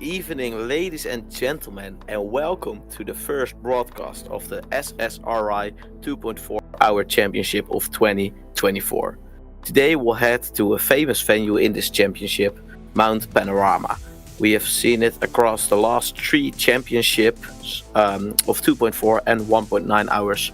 evening, ladies and gentlemen, and welcome to the first broadcast of the SSRI 2.4 Hour Championship of 2024. Today we'll head to a famous venue in this championship, Mount Panorama. We have seen it across the last three championships of 2.4 and 1.9 hours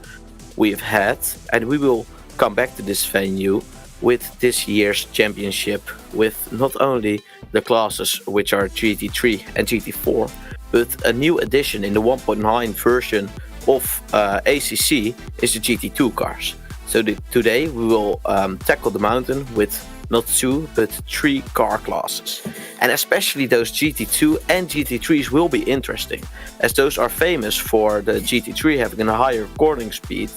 we have had, and we will come back to this venue with this year's championship, with not only the classes which are GT3 and GT4, but a new addition in the 1.9 version of ACC is the GT2 cars. So today we will tackle the mountain with not two but three car classes, and especially those GT2 and GT3s will be interesting, as those are famous for the GT3 having a higher cornering speed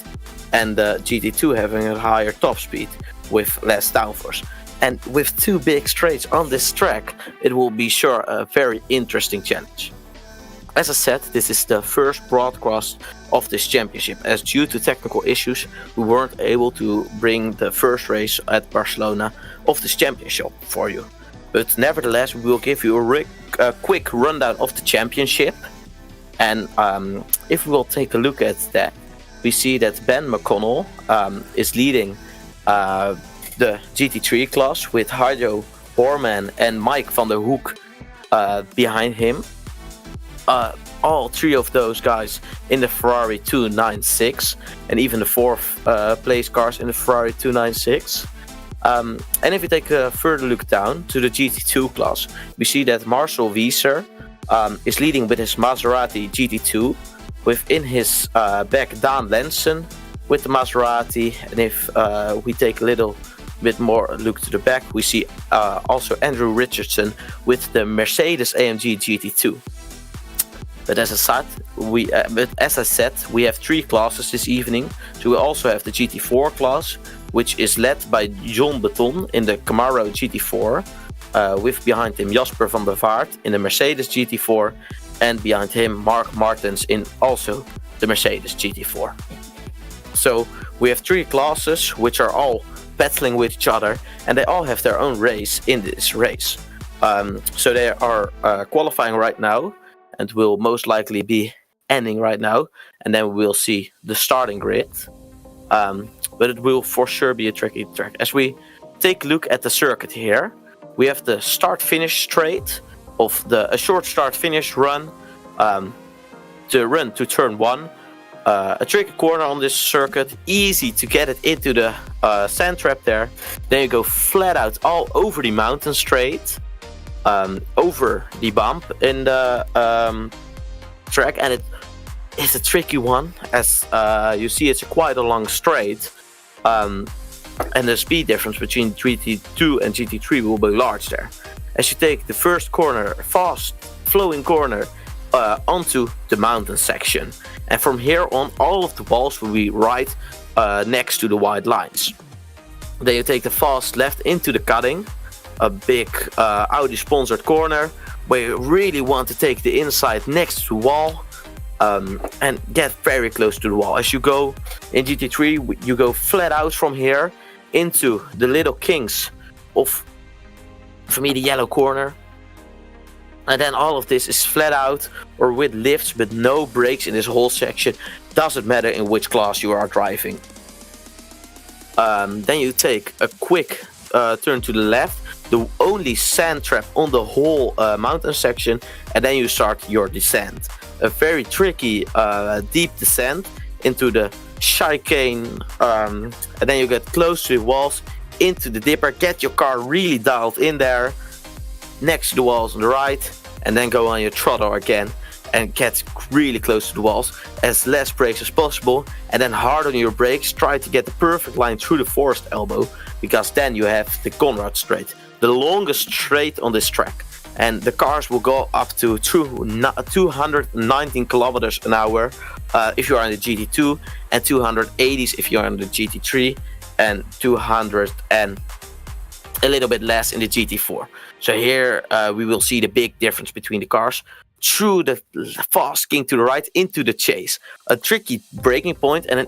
and the GT2 having a higher top speed with less downforce. And with two big straights on this track, it will be sure a very interesting challenge. As I said, this is the first broadcast of this championship, as due to technical issues we weren't able to bring the first race at Barcelona of this championship for you. But nevertheless, we will give you a quick rundown of the championship. And if we will take a look at that, we see that Ben McConnell is leading the GT3 class with Harjo Horman and Mike van der Hoek behind him. All three of those guys in the Ferrari 296, and even the fourth place cars in the Ferrari 296. And if we take a further look down to the GT2 class, we see that Marcel Wieser is leading with his Maserati GT2, within his back Dan Lensen with the Maserati. And if we take a little bit more look to the back, we see also Andrew Richardson with the Mercedes AMG GT2. But as I said, we have three classes this evening. So we also have the GT4 class, which is led by John Beton in the Camaro GT4, with behind him Jasper van der Vaart in the Mercedes GT4, and behind him Mark Martens in also the Mercedes GT4. So we have three classes which are all battling with each other, and they all have their own race in this race. So they are qualifying right now, and will most likely be ending right now, and then we'll see the starting grid. But it will for sure be a tricky track. As we take a look at the circuit here, we have the start-finish straight of a short start-finish run to turn one. A tricky corner on this circuit, easy to get it into the sand trap there. Then you go flat out all over the mountain straight, over the bump in the track, and it is a tricky one, as you see it's quite a long straight, and the speed difference between GT2 and GT3 will be large there. As you take the first corner, fast flowing corner, onto the mountain section, and from here on all of the walls will be right next to the white lines. Then you take the fast left into the cutting, a big Audi sponsored corner where you really want to take the inside next to the wall, and get very close to the wall. As you go in GT3, you go flat out from here into the little kings of, for me, the yellow corner. And then all of this is flat out or with lifts, but no brakes in this whole section. Doesn't matter in which class you are driving. Then you take a quick turn to the left, the only sand trap on the whole mountain section, and then you start your descent. A very tricky deep descent into the chicane, and then you get close to the walls, into the dipper, get your car really dialed in there, next to the walls on the right, and then go on your throttle again and get really close to the walls, as less brakes as possible, and then hard on your brakes, try to get the perfect line through the forest elbow, because then you have the Conrad straight, the longest straight on this track, and the cars will go up to 219 kilometers an hour if you are in the GT2, and 280s if you are in the GT3, and 200 and a little bit less in the GT4. So here we will see the big difference between the cars. Through the fast king to the right into the chase. A tricky braking point and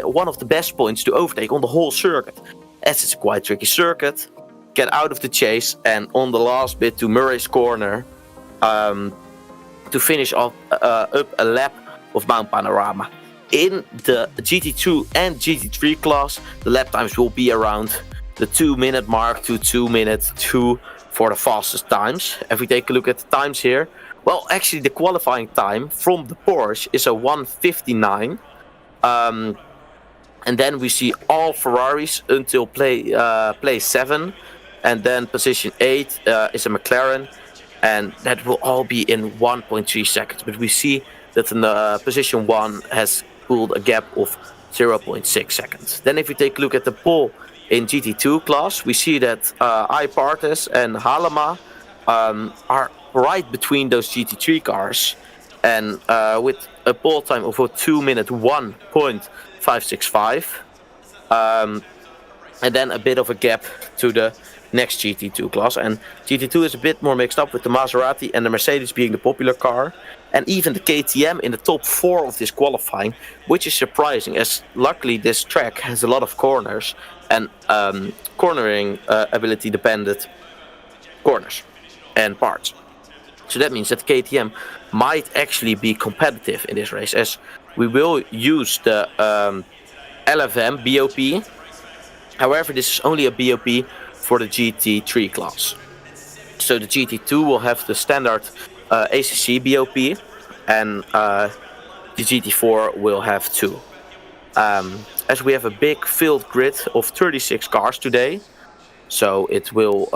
one of the best points to overtake on the whole circuit. As it's a quite tricky circuit, get out of the chase, and on the last bit to Murray's corner, to finish off up a lap of Mount Panorama. In the GT2 and GT3 class, the lap times will be around the 2-minute mark to 2 minutes 2 for the fastest times. If we take a look at the times here, well, actually the qualifying time from the Porsche is a 1:59. And then we see all Ferraris until place 7, and then position 8 is a McLaren, and that will all be in 1.3 seconds. But we see that in position 1 has pulled a gap of 0.6 seconds. Then if we take a look at the pole in GT2 class, we see that Ipartes and Halema are right between those GT3 cars, and with a pole time of a 2 minute 1.565, and then a bit of a gap to the next GT2 class. And GT2 is a bit more mixed up with the Maserati and the Mercedes being the popular car, and even the KTM in the top 4 of this qualifying, which is surprising, as luckily this track has a lot of corners and cornering ability dependent corners and parts. So that means that KTM might actually be competitive in this race, as we will use the LFM BOP. However, this is only a BOP for the GT3 class. So the GT2 will have the standard ACC BOP, and the GT4 will have 2. As we have a big filled grid of 36 cars today, so it will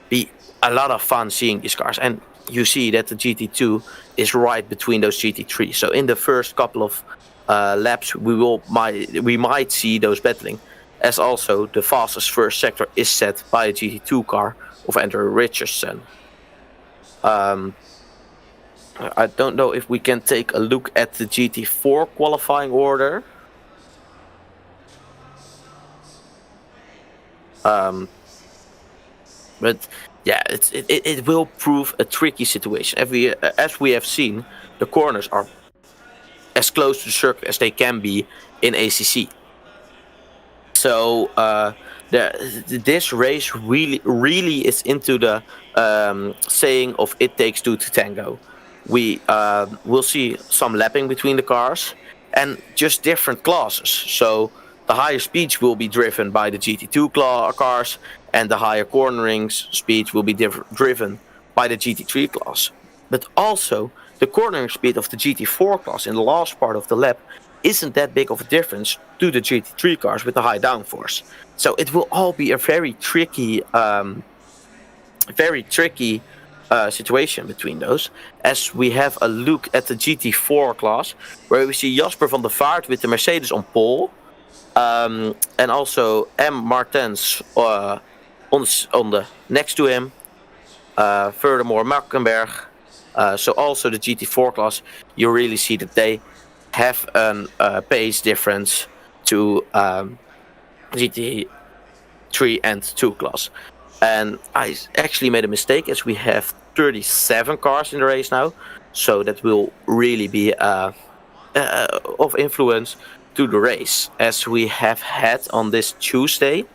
be a lot of fun seeing these cars. And you see that the GT2 is right between those GT3. So in the first couple of laps, we might see those battling, as also the fastest first sector is set by a GT2 car of Andrew Richardson. I don't know if we can take a look at the GT4 qualifying order. But yeah, it will prove a tricky situation. As we have seen, the corners are as close to the circuit as they can be in ACC. So this race really is into the saying of "it takes two to tango." We will see some lapping between the cars and just different classes. So the higher speeds will be driven by the GT2 cars, and the higher cornering speeds will be driven by the GT3 class. But also, the cornering speed of the GT4 class in the last part of the lap isn't that big of a difference to the GT3 cars with the high downforce. So it will all be a very tricky situation between those, as we have a look at the GT4 class, where we see Jasper van der Vaart with the Mercedes on pole, and also M. Martens on the next to him. Furthermore, Mackenberg. So also the GT4 class, you really see that they have a pace difference to GT3 and 2 class. And I actually made a mistake, as we have 37 cars in the race now, so that will really be of influence to the race, as we have had on this Tuesday.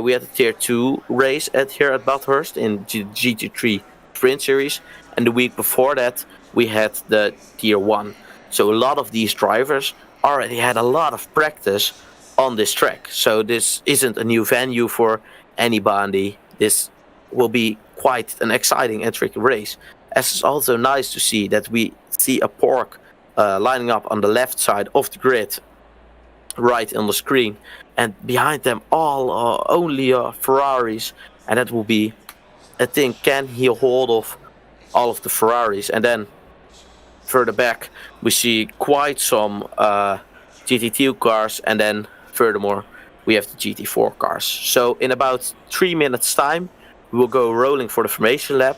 We had a Tier 2 race here at Bathurst in GT3 Sprint Series, and the week before that we had the Tier 1. So a lot of these drivers already had a lot of practice on this track. So this isn't a new venue for anybody. This will be quite an exciting and tricky race. As it's also nice to see that we see a Porsche lining up on the left side of the grid, right on the screen, and behind them all only Ferraris, and that will be a thing. Can he hold off all of the Ferraris? And then further back we see quite some GT2 cars, and then furthermore we have the GT4 cars. So in about 3 minutes time we will go rolling for the formation lap,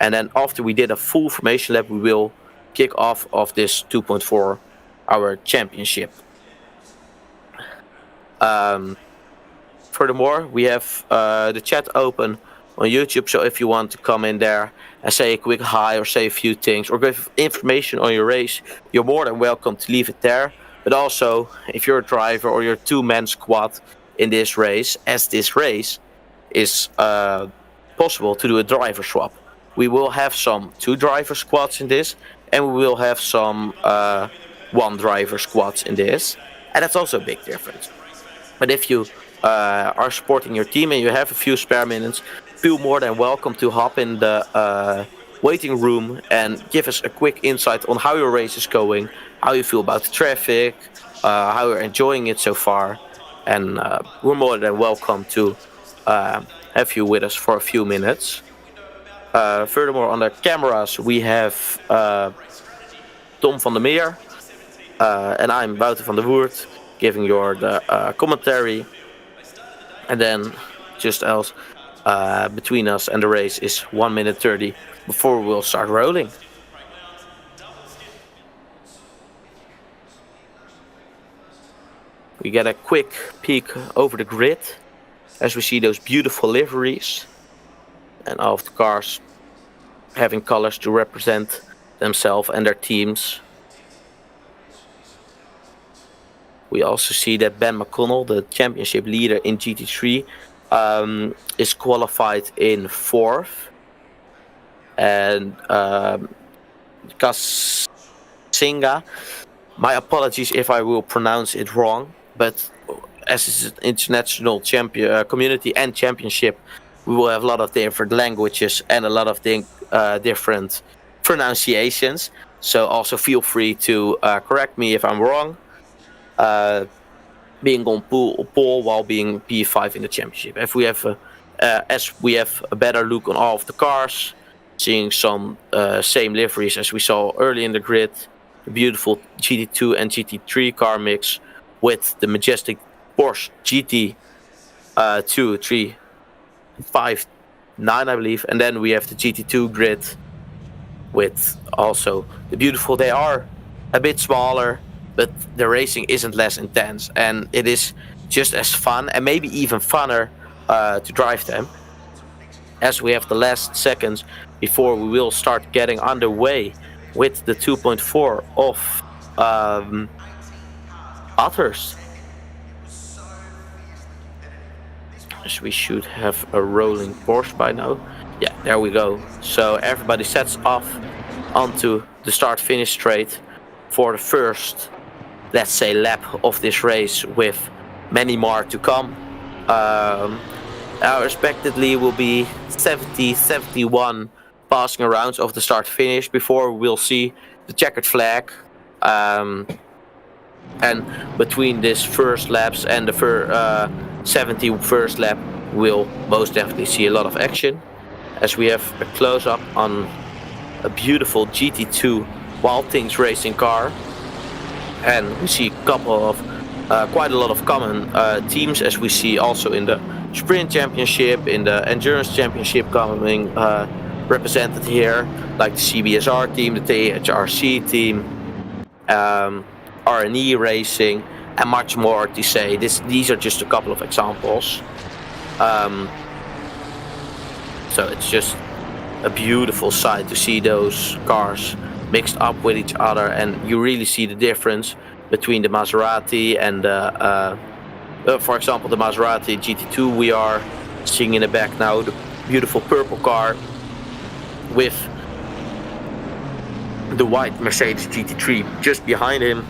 and then after we did a full formation lap we will kick off of this 2.4 hour championship. Furthermore, we have the chat open on YouTube, so if you want to come in there and say a quick hi or say a few things or give information on your race, you're more than welcome to leave it there. But also, if you're a driver or you're a two-man squad in this race, as this race is possible to do a driver swap. We will have some 2-driver squads in this, and we will have some 1-driver squads in this, and that's also a big difference. But if you are supporting your team and you have a few spare minutes, feel more than welcome to hop in the waiting room and give us a quick insight on how your race is going, how you feel about the traffic, how you're enjoying it so far. And we're more than welcome to have you with us for a few minutes. Furthermore, on the cameras, we have Tom van der Meer, and I'm Wouter van der Woert, giving you the commentary. And then just else between us and the race is 1 minute 30 before we'll start rolling. We get a quick peek over the grid as we see those beautiful liveries and all of the cars having colors to represent themselves and their teams. We also see that Ben McConnell, the championship leader in GT3, is qualified in 4th. And Kasinga, my apologies if I will pronounce it wrong, but as it's an international community and championship, we will have a lot of different languages and a lot of different pronunciations. So also feel free to correct me if I'm wrong. Being on pole while being P5 in the championship. If we have as we have a better look on all of the cars, seeing some same liveries as we saw early in the grid, the beautiful GT2 and GT3 car mix with the majestic Porsche GT2 359, I believe, and then we have the GT2 grid with also the beautiful. They are a bit smaller, but the racing isn't less intense, and it is just as fun and maybe even funner to drive them, as we have the last seconds before we will start getting underway with the 2.4 of Bathurst. So we should have a rolling Porsche by now. Yeah, there we go. So everybody sets off onto the start-finish straight for the first, let's say, lap of this race, with many more to come. Respectively will be 71 passing rounds of the start-finish before we'll see the checkered flag. And between this first laps and the 71st lap, we'll most definitely see a lot of action, as we have a close-up on a beautiful GT2 Wild Things racing car. And we see quite a lot of common teams, as we see also in the Sprint Championship, in the Endurance Championship coming represented here, like the CBSR team, the THRC team, R&E Racing, and much more to say. These are just a couple of examples. So it's just a beautiful sight to see those cars mixed up with each other, and you really see the difference between the Maserati and for example, the Maserati GT2 we are seeing in the back now, the beautiful purple car with the white Mercedes GT3 just behind him.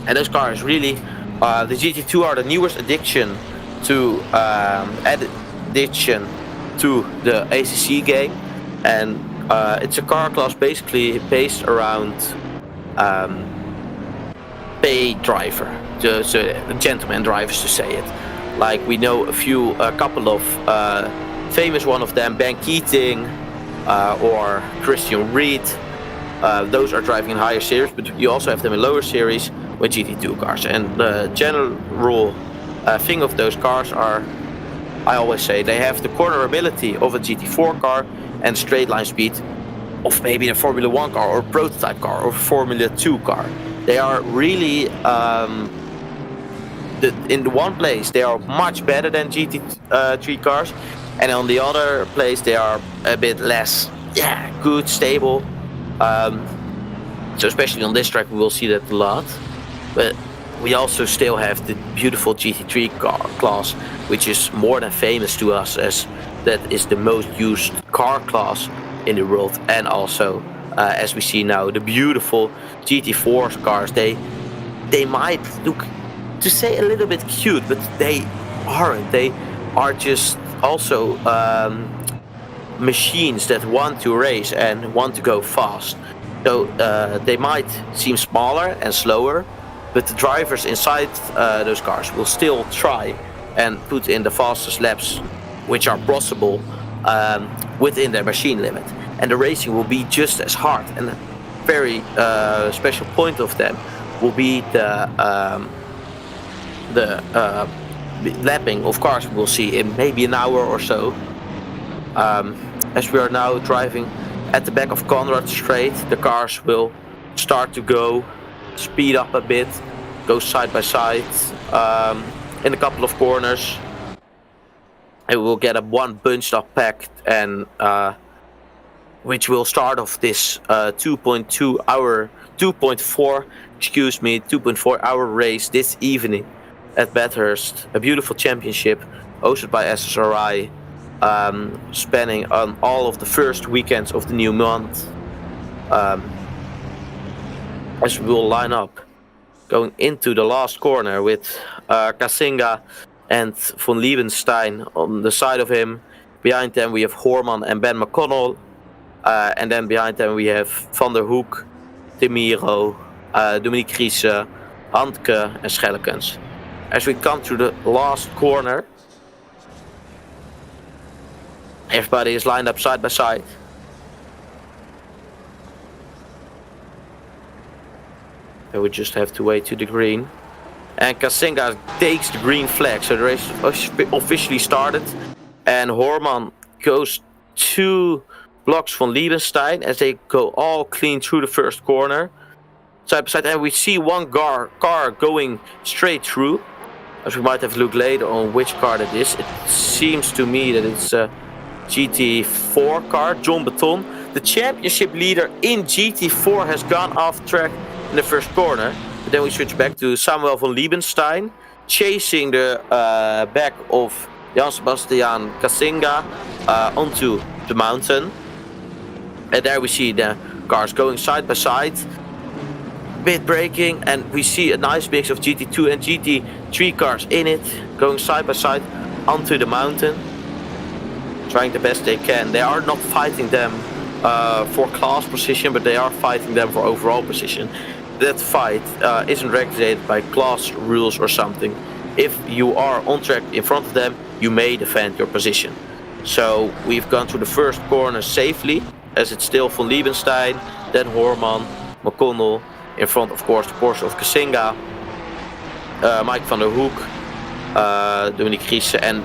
And those cars really, the GT2 are the newest addition to the ACC game, and it's a car class basically based around pay driver, so gentleman drivers, to say it. Like, we know a couple of famous one of them, Ben Keating or Christian Reed. Those are driving in higher series, but you also have them in lower series with GT2 cars. And the general thing of those cars are, I always say, they have the corner ability of a GT4 car and straight line speed of maybe a Formula 1 car or prototype car or Formula 2 car. They are really, in the one place, they are much better than GT3 cars, and on the other place, they are a bit less, good, stable. So especially on this track, we will see that a lot. But we also still have the beautiful GT3 car class, which is more than famous to us, as that is the most used car class in the world, and also as we see now, the beautiful GT4 cars. They might look, to say a little bit cute, but they aren't. They are just also machines that want to race and want to go fast. So they might seem smaller and slower, but the drivers inside those cars will still try and put in the fastest laps which are possible within their machine limit. And the racing will be just as hard. And a very special point of them will be the lapping of cars we'll see in maybe an hour or so. As we are now driving at the back of Conrad Straight, the cars will start to go, speed up a bit, go side by side in a couple of corners. And we'll get a one bunched up pack, and which will start off this 2.4 hour race this evening at Bathurst, a beautiful championship hosted by SSRI, spanning on all of the first weekends of the new month. As we will line up going into the last corner with Kasinga and von Liebenstein on the side of him. Behind them we have Horman and Ben McConnell, and then behind them we have Van der Hoek, Temiro, Dominique Riese, Handke and Schellekens. As we come to the last corner, everybody is lined up side by side. And we just have to wait to the green. And Kasinga takes the green flag, so the race officially started. And Horman goes 2 blocks from Liebenstein as they go all clean through the first corner, side by side. And we see one car going straight through. As we might have looked later on which car that is. It seems to me that it's a GT4 car, John Beton. The championship leader in GT4 has gone off track in the first corner. But then we switch back to Samuel von Liebenstein, chasing the back of Jan Sebastian Kasinga onto the mountain. And there we see the cars going side by side, bit braking, and we see a nice mix of GT2 and GT3 cars in it, going side by side onto the mountain, trying the best they can. They are not fighting them for class position, but they are fighting them for overall position. That fight isn't regulated by class rules or something. If you are on track in front of them, you may defend your position. So we've gone through the first corner safely, as it's still von Liebenstein, then Horman, McConnell, in front of course the Porsche of Kasinga, Mike van der Hoek, Dominique Riese, and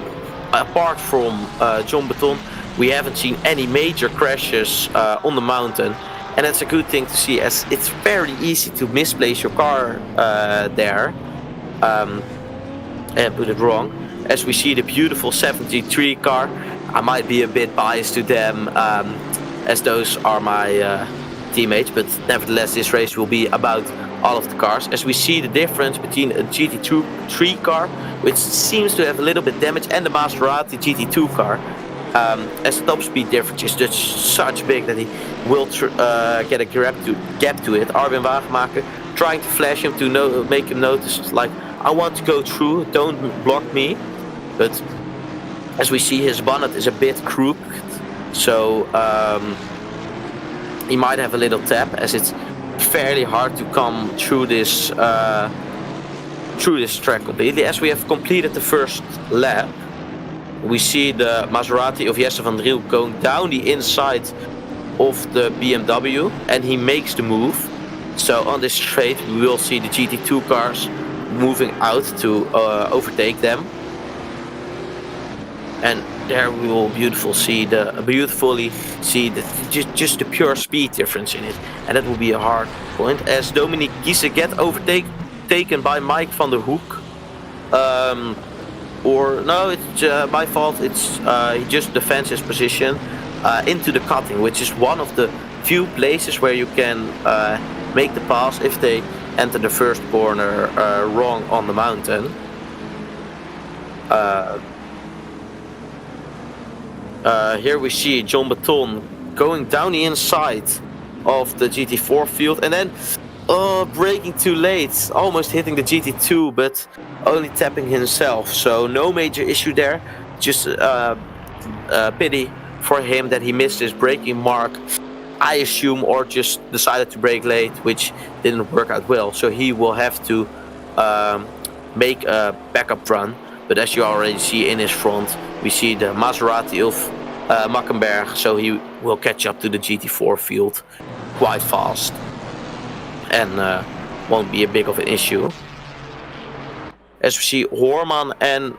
apart from John Beton, we haven't seen any major crashes on the mountain. And that's a good thing to see, as it's very easy to misplace your car there and put it wrong. As we see the beautiful 73 car, I might be a bit biased to them, as those are my teammates, but nevertheless this race will be about all of the cars. As we see the difference between a GT3 car, which seems to have a little bit damage, and the Maserati GT2 car. As the top speed difference is just such big that he will get a gap to it. Arwin Wagemaker trying to flash him to make him notice, like, I want to go through, don't block me. But as we see, his bonnet is a bit crooked, so he might have a little tap, as it's fairly hard to come through this track completely. As we have completed the first lap, we see the Maserati of Jesse van Driel going down the inside of the BMW, and he makes the move. So on this straight we will see the GT2 cars moving out to overtake them. And there we will beautifully see just the pure speed difference in it. And that will be a hard point, as Dominique Giese get overtaken by Mike van der Hoek. Or no, it's my fault. It's he just defends his position into the cutting, which is one of the few places where you can make the pass if they enter the first corner wrong on the mountain. Here we see John Beton going down the inside of the GT4 field, and then braking too late, almost hitting the GT2, but only tapping himself. So no major issue there. Just pity for him that he missed his braking mark, I assume, or just decided to brake late, which didn't work out well. So he will have to make a backup run. But as you already see in his front, we see the Maserati of Mackenberg, so he will catch up to the GT4 field quite fast and won't be a big of an issue. As we see Horman and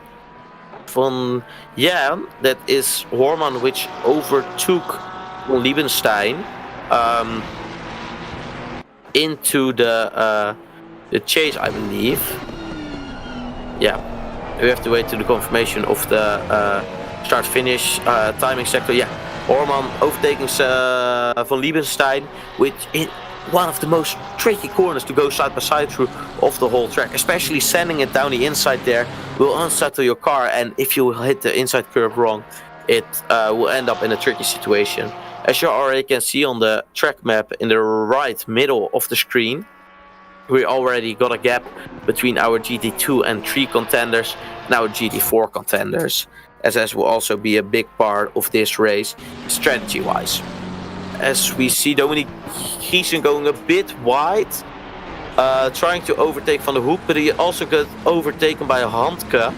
that is Horman which overtook Liebenstein into the chase, I believe. Yeah, we have to wait to the confirmation of the start-finish timing sector. Yeah, Horman overtaking von Liebenstein, which in one of the most tricky corners to go side by side through of the whole track. Especially sending it down the inside there will unsettle your car, and if you hit the inside curve wrong, it will end up in a tricky situation. As you already can see on the track map in the right middle of the screen, we already got a gap between our GT2 and 3 contenders and our GT4 contenders, as this will also be a big part of this race strategy-wise. As we see Dominic Giesen going a bit wide, trying to overtake Van der Hoek, but he also got overtaken by Handke.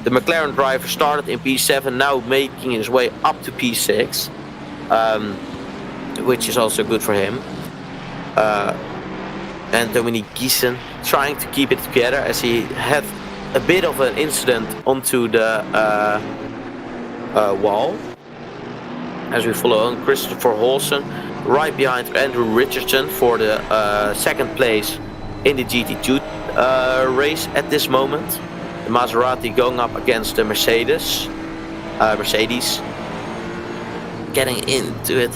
The McLaren driver started in P7, now making his way up to P6, which is also good for him. And Dominic Giesen trying to keep it together, as he had a bit of an incident onto the wall. As we follow on, Christopher Holson right behind Andrew Richardson for the second place in the GT2 race at this moment. The Maserati going up against the Mercedes, getting into it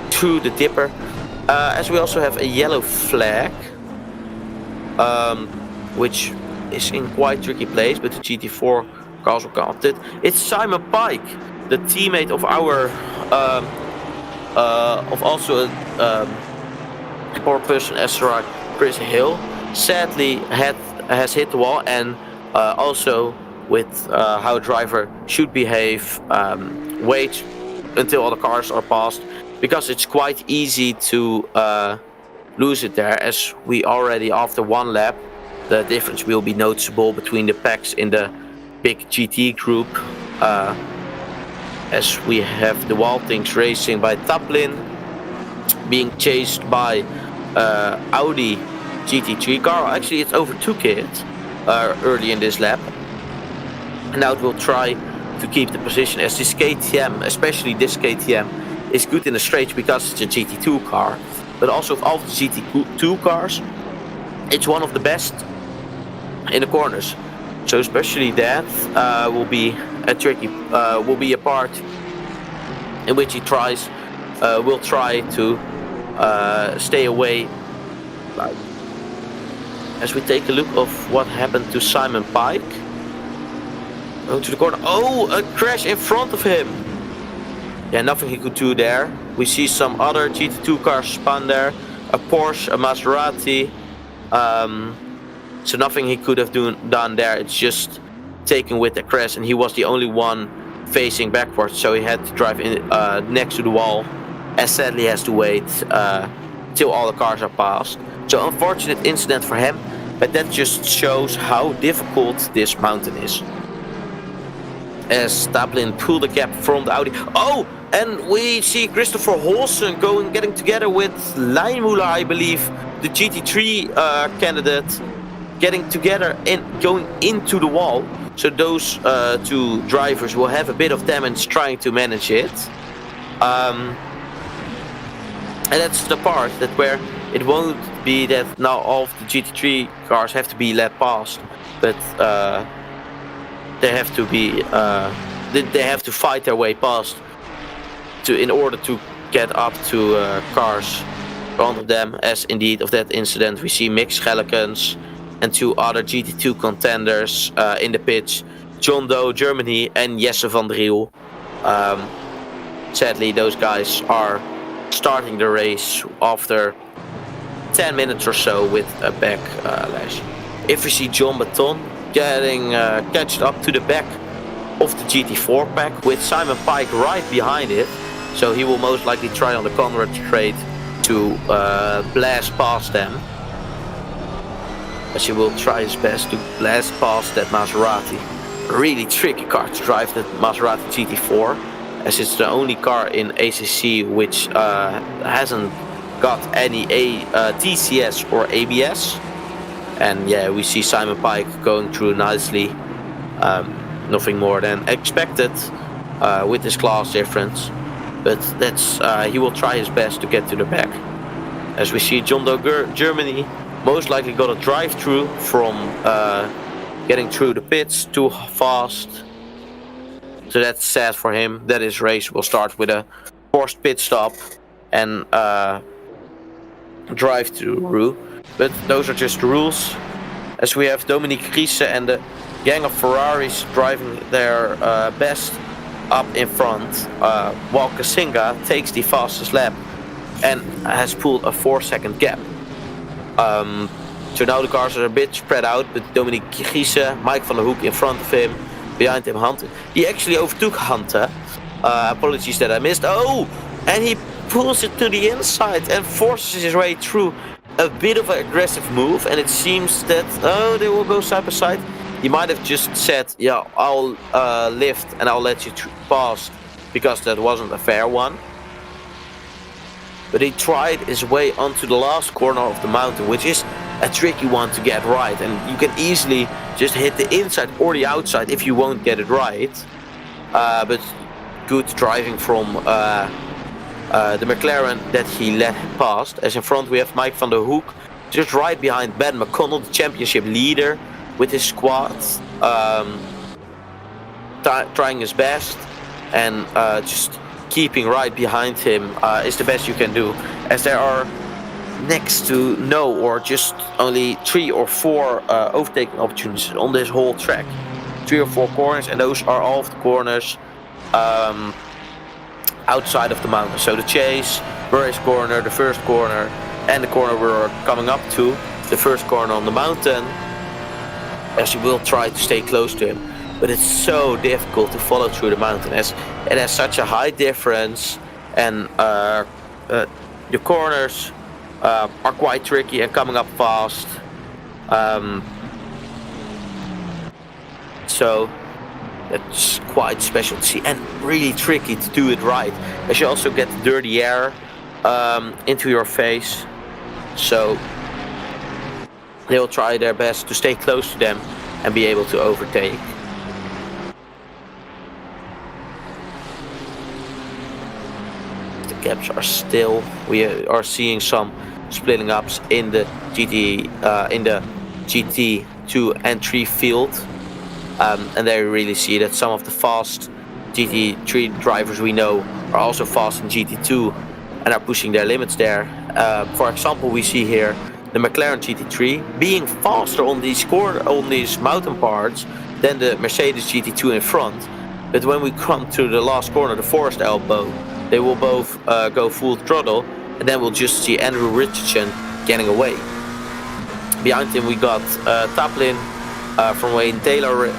through the dipper. As we also have a yellow flag, which is in quite tricky place, but the GT4 cars will count it. It's Simon Pike, the teammate of our also support person SSRI Chris Hill. Sadly has hit the wall, and also with how a driver should behave, wait until all the cars are passed, because it's quite easy to lose it there, as we already after one lap the difference will be noticeable between the packs in the big GT group. As we have the Waltings racing by Taplin, being chased by Audi GT3 car. Actually, it's overtook it early in this lap. And now it will try to keep the position, as this KTM, especially this KTM, is good in the straight because it's a GT2 car. But also of all the GT2 cars, it's one of the best in the corners. So especially that will be a tricky, will be a part in which he will try to stay away. As we take a look of what happened to Simon Pike. Go to the corner. Oh, a crash in front of him. Yeah, nothing he could do there. We see some other GT2 cars spun there. A Porsche, a Maserati. So nothing he could have done there. It's just taken with the crash, and he was the only one facing backwards, so he had to drive in next to the wall, and sadly has to wait till all the cars are passed. So unfortunate incident for him, but that just shows how difficult this mountain is. As Taplin pulled the gap from the Audi. Oh, and we see Christopher Holson getting together with Imola, I believe, the GT3 candidate, getting together and going into the wall. So those two drivers will have a bit of damage trying to manage it. And that's the part that where it won't be that now all of the GT3 cars have to be let past, but they have to be they have to fight their way past in order to get up to cars in front of them. As indeed of that incident, we see Mick Schellekens and two other GT2 contenders in the pits, John Doe, Germany, and Jesse van Driel. Sadly, those guys are starting the race after 10 minutes or so with a backlash. If we see John Baton getting catched up to the back of the GT4 pack with Simon Pike right behind it, so he will most likely try on the Conrad straight to blast past them, as he will try his best to blast past that Maserati. Really tricky car to drive, that Maserati GT4, as it's the only car in ACC which hasn't got any TCS or ABS. And yeah, we see Simon Pike going through nicely, nothing more than expected with this class difference, but that's he will try his best to get to the back. As we see John Doe Germany most likely got a drive through from getting through the pits too fast, so that's sad for him. That his race will start with a forced pit stop and drive through, but those are just the rules. As we have Dominique Riese and the gang of Ferraris driving their best up in front, while Kasinga takes the fastest lap and has pulled a 4-second gap. So now the cars are a bit spread out, but Dominique Riese, Mike van der Hoek in front of him, behind him Hunter. He actually overtook Hunter. Apologies that I missed. Oh, and he pulls it to the inside and forces his way through. A bit of an aggressive move, and it seems that they will go side by side. He might have just said, yeah, I'll lift and I'll let you pass, because that wasn't a fair one. But he tried his way onto the last corner of the mountain, which is a tricky one to get right, and you can easily just hit the inside or the outside if you won't get it right. But good driving from the McLaren that he let past. As in front we have Mike van der Hoek, just right behind Ben McConnell, the championship leader, with his squad, trying his best, and just keeping right behind him is the best you can do, as there are next to no or just only 3 or 4 overtaking opportunities on this whole track. 3 or 4 corners, and those are all of the corners outside of the mountain. So the Chase, Burris corner, the first corner, and the corner we're coming up to, the first corner on the mountain, as you will try to stay close to him. But it's so difficult to follow through the mountain, as it has such a high difference, and the corners are quite tricky and coming up fast. So it's quite special to see, and really tricky to do it right, as you also get dirty air into your face. So they will try their best to stay close to them and be able to overtake. The gaps are still, we are seeing some splitting ups in the GT2 and 3 field. And there you really see that some of the fast GT3 drivers we know are also fast in GT2 and are pushing their limits there. For example, we see here the McLaren GT3 being faster on these mountain parts than the Mercedes GT2 in front. But when we come to the last corner, the Forest Elbow, they will both go full throttle, and then we'll just see Andrew Richardson getting away. Behind him we got Taplin from Wayne Taylor,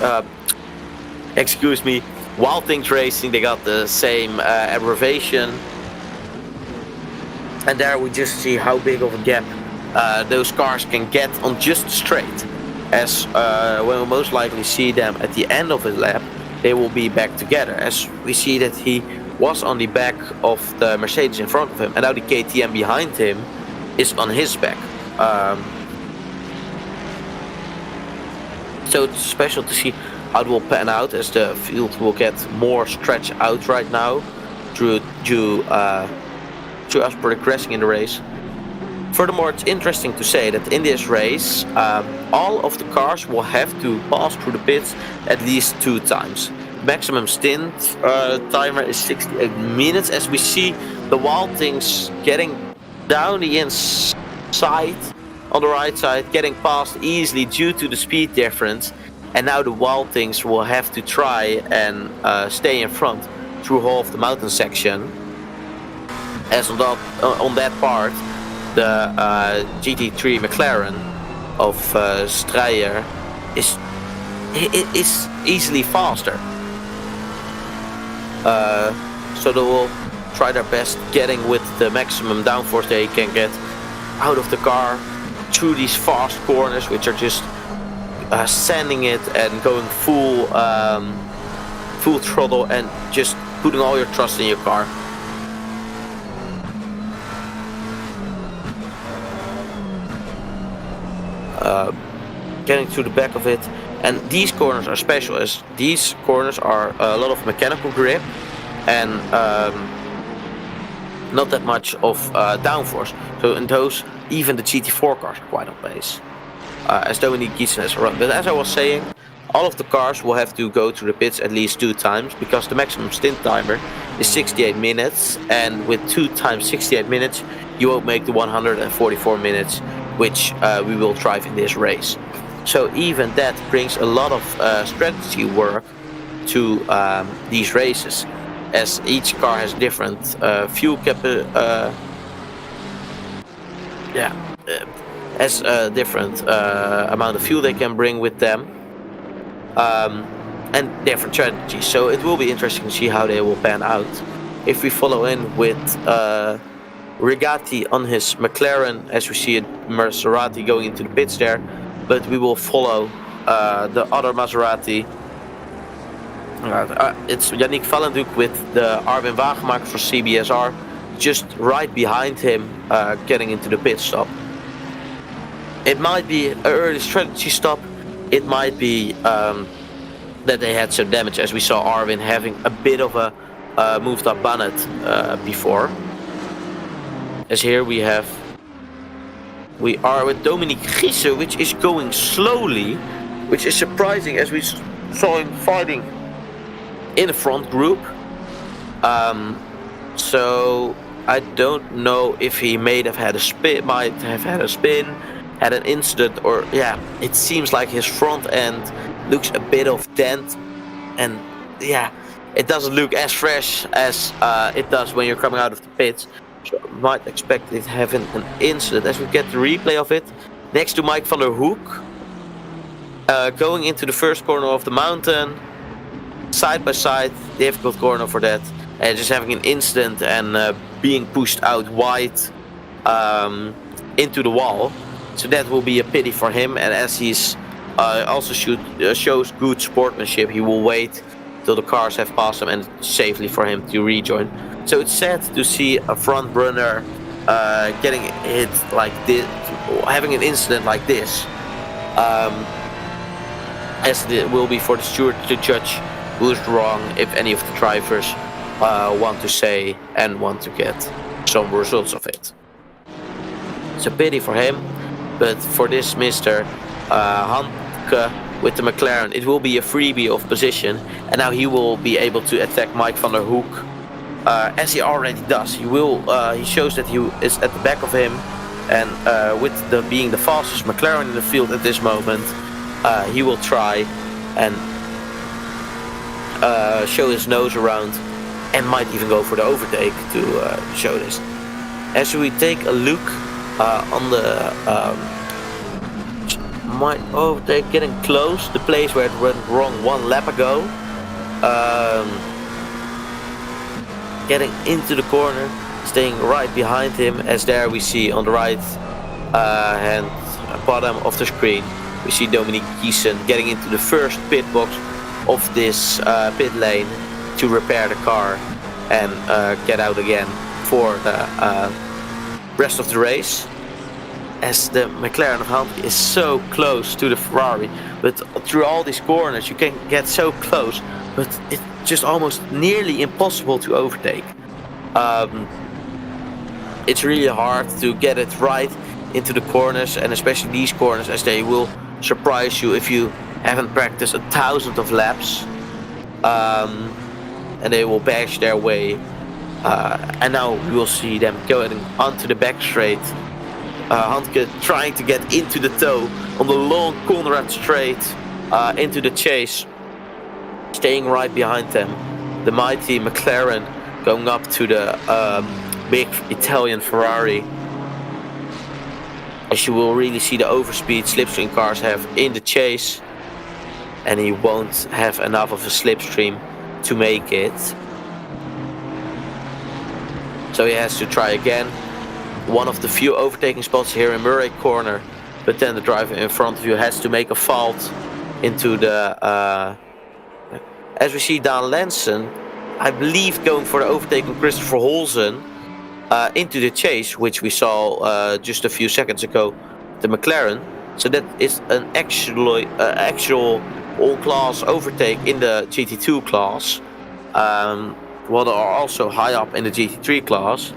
Wild Things Racing. They got the same abbreviation, and there we just see how big of a gap those cars can get on just straight, as we'll most likely see them at the end of his lap. They will be back together, as we see that he was on the back of the Mercedes in front of him, and now the KTM behind him is on his back. So it's special to see how it will pan out, as the field will get more stretched out right now through us progressing in the race. Furthermore, it's interesting to say that in this race, all of the cars will have to pass through the pits at least 2 times. Maximum stint timer is 68 minutes, as we see the Wild Things getting down the inside on the right side, getting past easily due to the speed difference. And now the Wild Things will have to try and stay in front through half the mountain section. as on that part, the GT3 McLaren of Strijer is easily faster. So they will try their best getting with the maximum downforce they can get out of the car through these fast corners, which are just sanding it and going full throttle and just putting all your trust in your car. Getting to the back of it, and these corners are special, as these corners are a lot of mechanical grip and not that much of downforce. So in those, even the GT4 cars are quite on pace, as Dominique Giessen has run. But as I was saying, all of the cars will have to go to the pits at least 2 times, because the maximum stint timer is 68 minutes, and with 2 times 68 minutes you won't make the 144 minutes which we will drive in this race. So even that brings a lot of strategy work to these races, as each car has different fuel has a different amount of fuel they can bring with them, and different strategies. So it will be interesting to see how they will pan out. If we follow in with Rigatti on his McLaren, as we see a Maserati going into the pits there, but we will follow the other Maserati. It's Yannick Valenduk with the Arwin Wagemaker for CBSR, just right behind him, getting into the pit stop. It might be an early strategy stop. It might be that they had some damage, as we saw Arwin having a bit of a moved up bonnet before. As here we are with Dominique Giessen, which is going slowly, which is surprising, as we saw him fighting in the front group. So I don't know if he might have had a spin, had an incident, or it seems like his front end looks a bit of dent, and it doesn't look as fresh as it does when you're coming out of the pits. So I might expect it having an incident, as we get the replay of it next to Mike van der Hoek, going into the first corner of the mountain, side by side, difficult corner for that, and just having an incident and being pushed out wide into the wall. So that will be a pity for him, and as he's also shows good sportsmanship, he will wait till the cars have passed him, and safely for him to rejoin. So it's sad to see a front runner getting hit like this, having an incident like this, as it will be for the steward to judge who's wrong, if any of the drivers want to say and want to get some results of it. It's a pity for him, but for this Mr. Handke with the McLaren, it will be a freebie of position, and now he will be able to attack Mike van der Hoek, as he already does. He shows that he is at the back of him, and with being the fastest McLaren in the field at this moment, he will try and show his nose around, and might even go for the overtake to show this. As we take a look on the they're getting close, the place where it went wrong 1 lap ago, getting into the corner, staying right behind him, as there we see on the right hand bottom of the screen, we see Dominique Giessen getting into the first pit box of this pit lane to repair the car and get out again for the rest of the race, as the McLaren of Handke is so close to the Ferrari. But through all these corners you can get so close, but it's just almost nearly impossible to overtake. It's really hard to get it right into the corners, and especially these corners, as they will surprise you if you haven't practiced 1,000 of laps, and they will bash their way. And now we will see them going onto the back straight. Handke trying to get into the toe on the long Conrad straight, into the chase, staying right behind them. The mighty McLaren going up to the big Italian Ferrari. As you will really see the overspeed slipstream cars have in the chase, and he won't have enough of a slipstream to make it. So he has to try again. One of the few overtaking spots here in Murray Corner, but then the driver in front of you has to make a fault into the as we see Dan Lensen, I believe, going for the overtake of Christopher Holzen into the chase, which we saw just a few seconds ago, the McLaren. So that is an actual all-class overtake in the GT2 class. While they are also high up in the GT3 class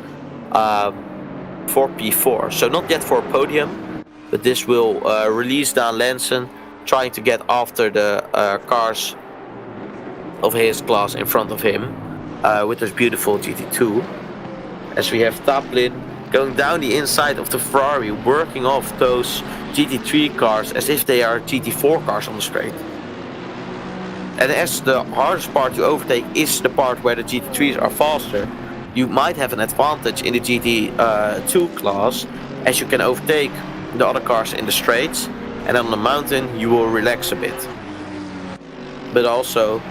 for P4. So not yet for a podium, but this will release Dan Lensen, trying to get after the cars of his class in front of him with this beautiful GT2. As we have Taplin going down the inside of the Ferrari, working off those GT3 cars as if they are GT4 cars on the straight. And as the hardest part to overtake is the part where the GT3s are faster, you might have an advantage in the GT2 class, as you can overtake the other cars in the straights, and on the mountain you will relax a bit. But also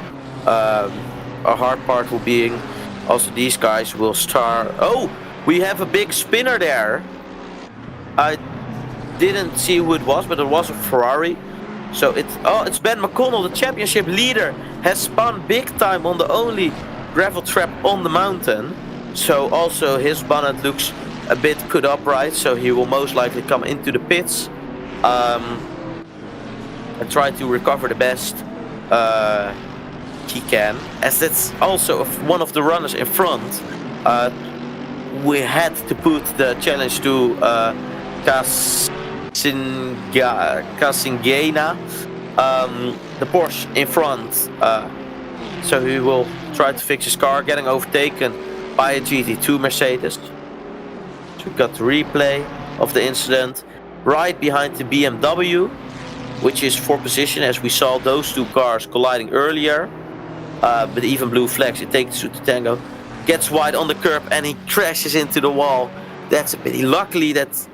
a hard part will be also these guys will start. Oh, we have a big spinner there. I didn't see who it was, but it was a Ferrari. So it's Ben McConnell, the championship leader, has spun big time on the only gravel trap on the mountain. So also his bonnet looks a bit put upright, so he will most likely come into the pits and try to recover the best he can. As that's also one of the runners in front. We had to put the challenge to Casingena, the Porsche in front, so he will try to fix his car, getting overtaken by a GT2 Mercedes. So we got the replay of the incident right behind the BMW, which is for position, as we saw those two cars colliding earlier, but even blue flags. It takes two to tango, gets wide on the curb, and he crashes into the wall. That's a pity. Luckily that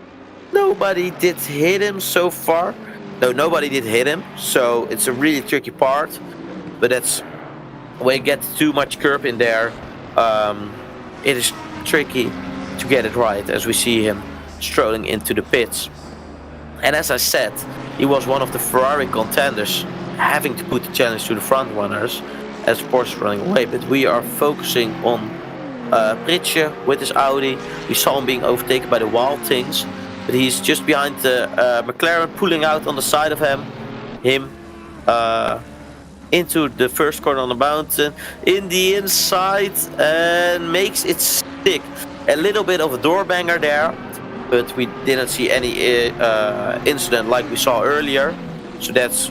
nobody did hit him so far. No, nobody did hit him, so it's a really tricky part. But that's when you get too much curb in there, it is tricky to get it right, as we see him strolling into the pits. And as I said, he was one of the Ferrari contenders, having to put the challenge to the front runners as Porsche running away. But we are focusing on Pritje with his Audi. We saw him being overtaken by the Wild Things, but he's just behind the McLaren, pulling out on the side of him into the first corner on the mountain, in the inside, and makes it stick. A little bit of a door banger there, but we didn't see any incident like we saw earlier. So that's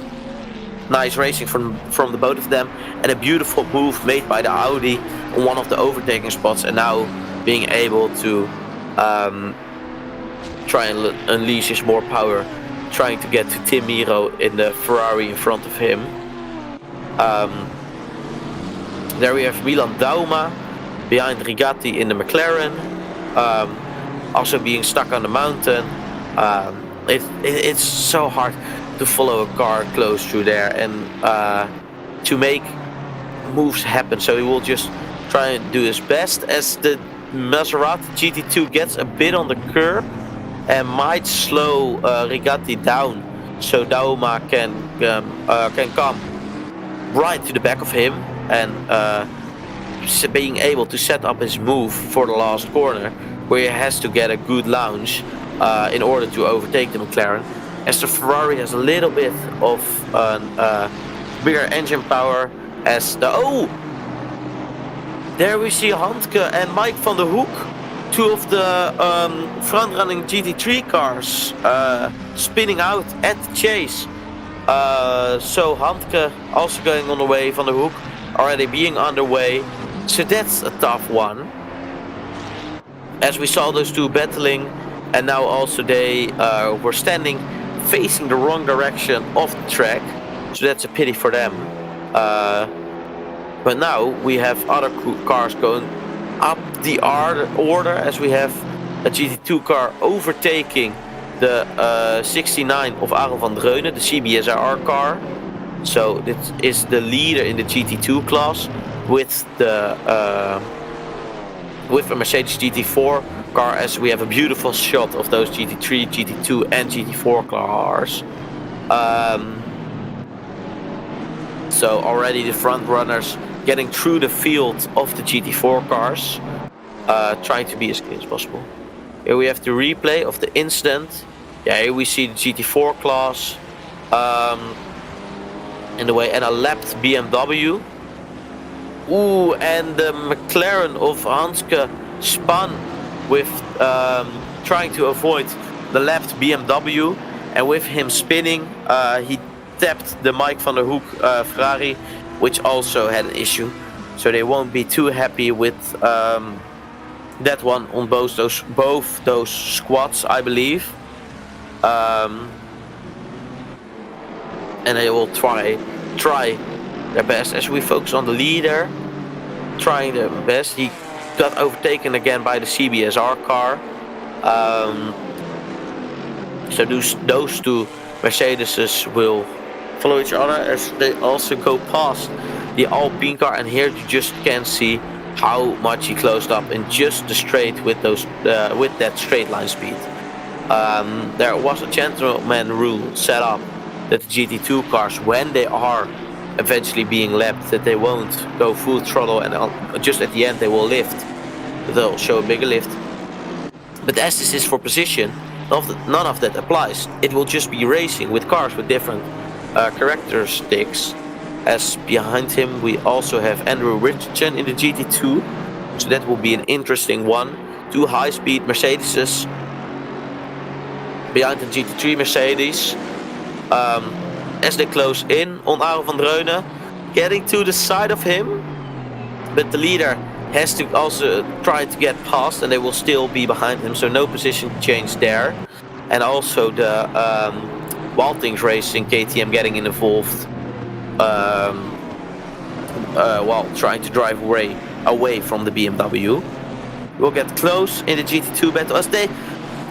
nice racing from the both of them, and a beautiful move made by the Audi on one of the overtaking spots, and now being able to try and unleash his more power, trying to get to Tim Miro in the Ferrari in front of him. There we have Milan Dauma behind Rigatti in the McLaren, also being stuck on the mountain. It's so hard to follow a car close through there and to make moves happen. So he will just try and do his best, as the Maserati GT2 gets a bit on the curb and might slow Rigatti down, so Dauma can come right to the back of him and being able to set up his move for the last corner, where he has to get a good launch in order to overtake the McLaren, as the Ferrari has a little bit of bigger engine power. As there we see Handke and Mike van der Hoek, two of the front-running GT3 cars, spinning out at the chase. So Handke also going on the way, Van der Hoek already being underway. So that's a tough one. As we saw those two battling, and now also they were standing facing the wrong direction of the track. So that's a pity for them. But now we have other cars going up the order, as we have a GT2 car overtaking the 69 of Aaron van Dreunen, the CBSR car. So this is the leader in the GT2 class with a Mercedes GT4 car, as we have a beautiful shot of those GT3, GT2 and GT4 cars. So already the front runners getting through the field of the GT4 cars, trying to be as clean as possible. Here we have the replay of the incident. Yeah, here we see the GT4 class in the way, and a lapped BMW. Ooh, and the McLaren of Hanske spun with trying to avoid the lapped BMW, and with him spinning, he tapped the Mike van der Hoek Ferrari, which also had an issue. So they won't be too happy with that one on both those squads, I believe. And they will try their best. As we focus on the leader, trying their best. He got overtaken again by the CBSR car. So those two Mercedeses will follow each other as they also go past the Alpine car, and here you just can see how much he closed up in just the straight with those with that straight line speed. There was a gentleman rule set up that the GT2 cars, when they are eventually being lapped, that they won't go full throttle, and just at the end they will lift. They'll show a bigger lift. But as this is for position, none of that applies. It will just be racing with cars with different characteristics. As behind him we also have Andrew Richardson in the GT2, so that will be an interesting one. Two high-speed Mercedeses behind the GT3 Mercedes. As they close in on Aaron van Dreunen, getting to the side of him, but the leader has to also try to get past, and they will still be behind him, so no position change there. And also the Waltings Racing KTM getting involved while trying to drive away from the BMW. We'll get close in the GT2 battle as they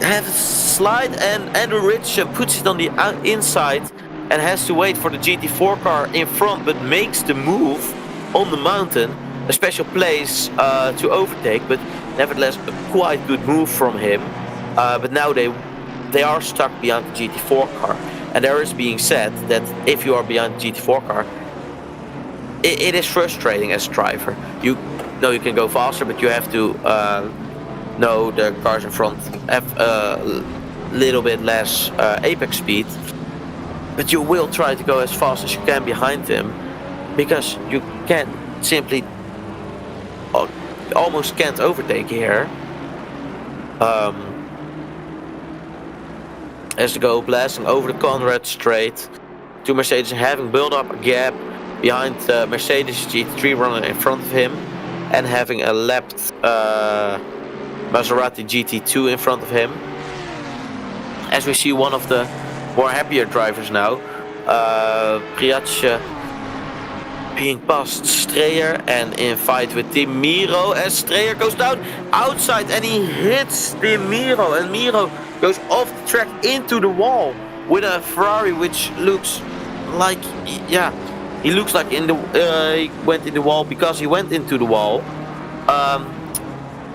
have a slide, and Andrew Rich puts it on the inside and has to wait for the GT4 car in front, but makes the move on the mountain. A special place to overtake, but nevertheless a quite good move from him. But now they are stuck behind the GT4 car, and there is being said that if you are behind the GT4 car, it is frustrating as a driver. You know you can go faster, but you have to know the cars in front have a little bit less apex speed, but you will try to go as fast as you can behind them, because you can simply almost can't overtake here. As they go blasting over the Conrad straight, two Mercedes having built up a gap behind the Mercedes GT3 runner in front of him, and having a lapped Maserati GT2 in front of him. As we see one of the more happier drivers now, Priatje being past Streyer and in fight with Tim Miro, as Streyer goes down outside and he hits Tim Miro, and Miro goes off the track into the wall with a Ferrari, which looks like, yeah, he looks like he went in the wall because he went into the wall.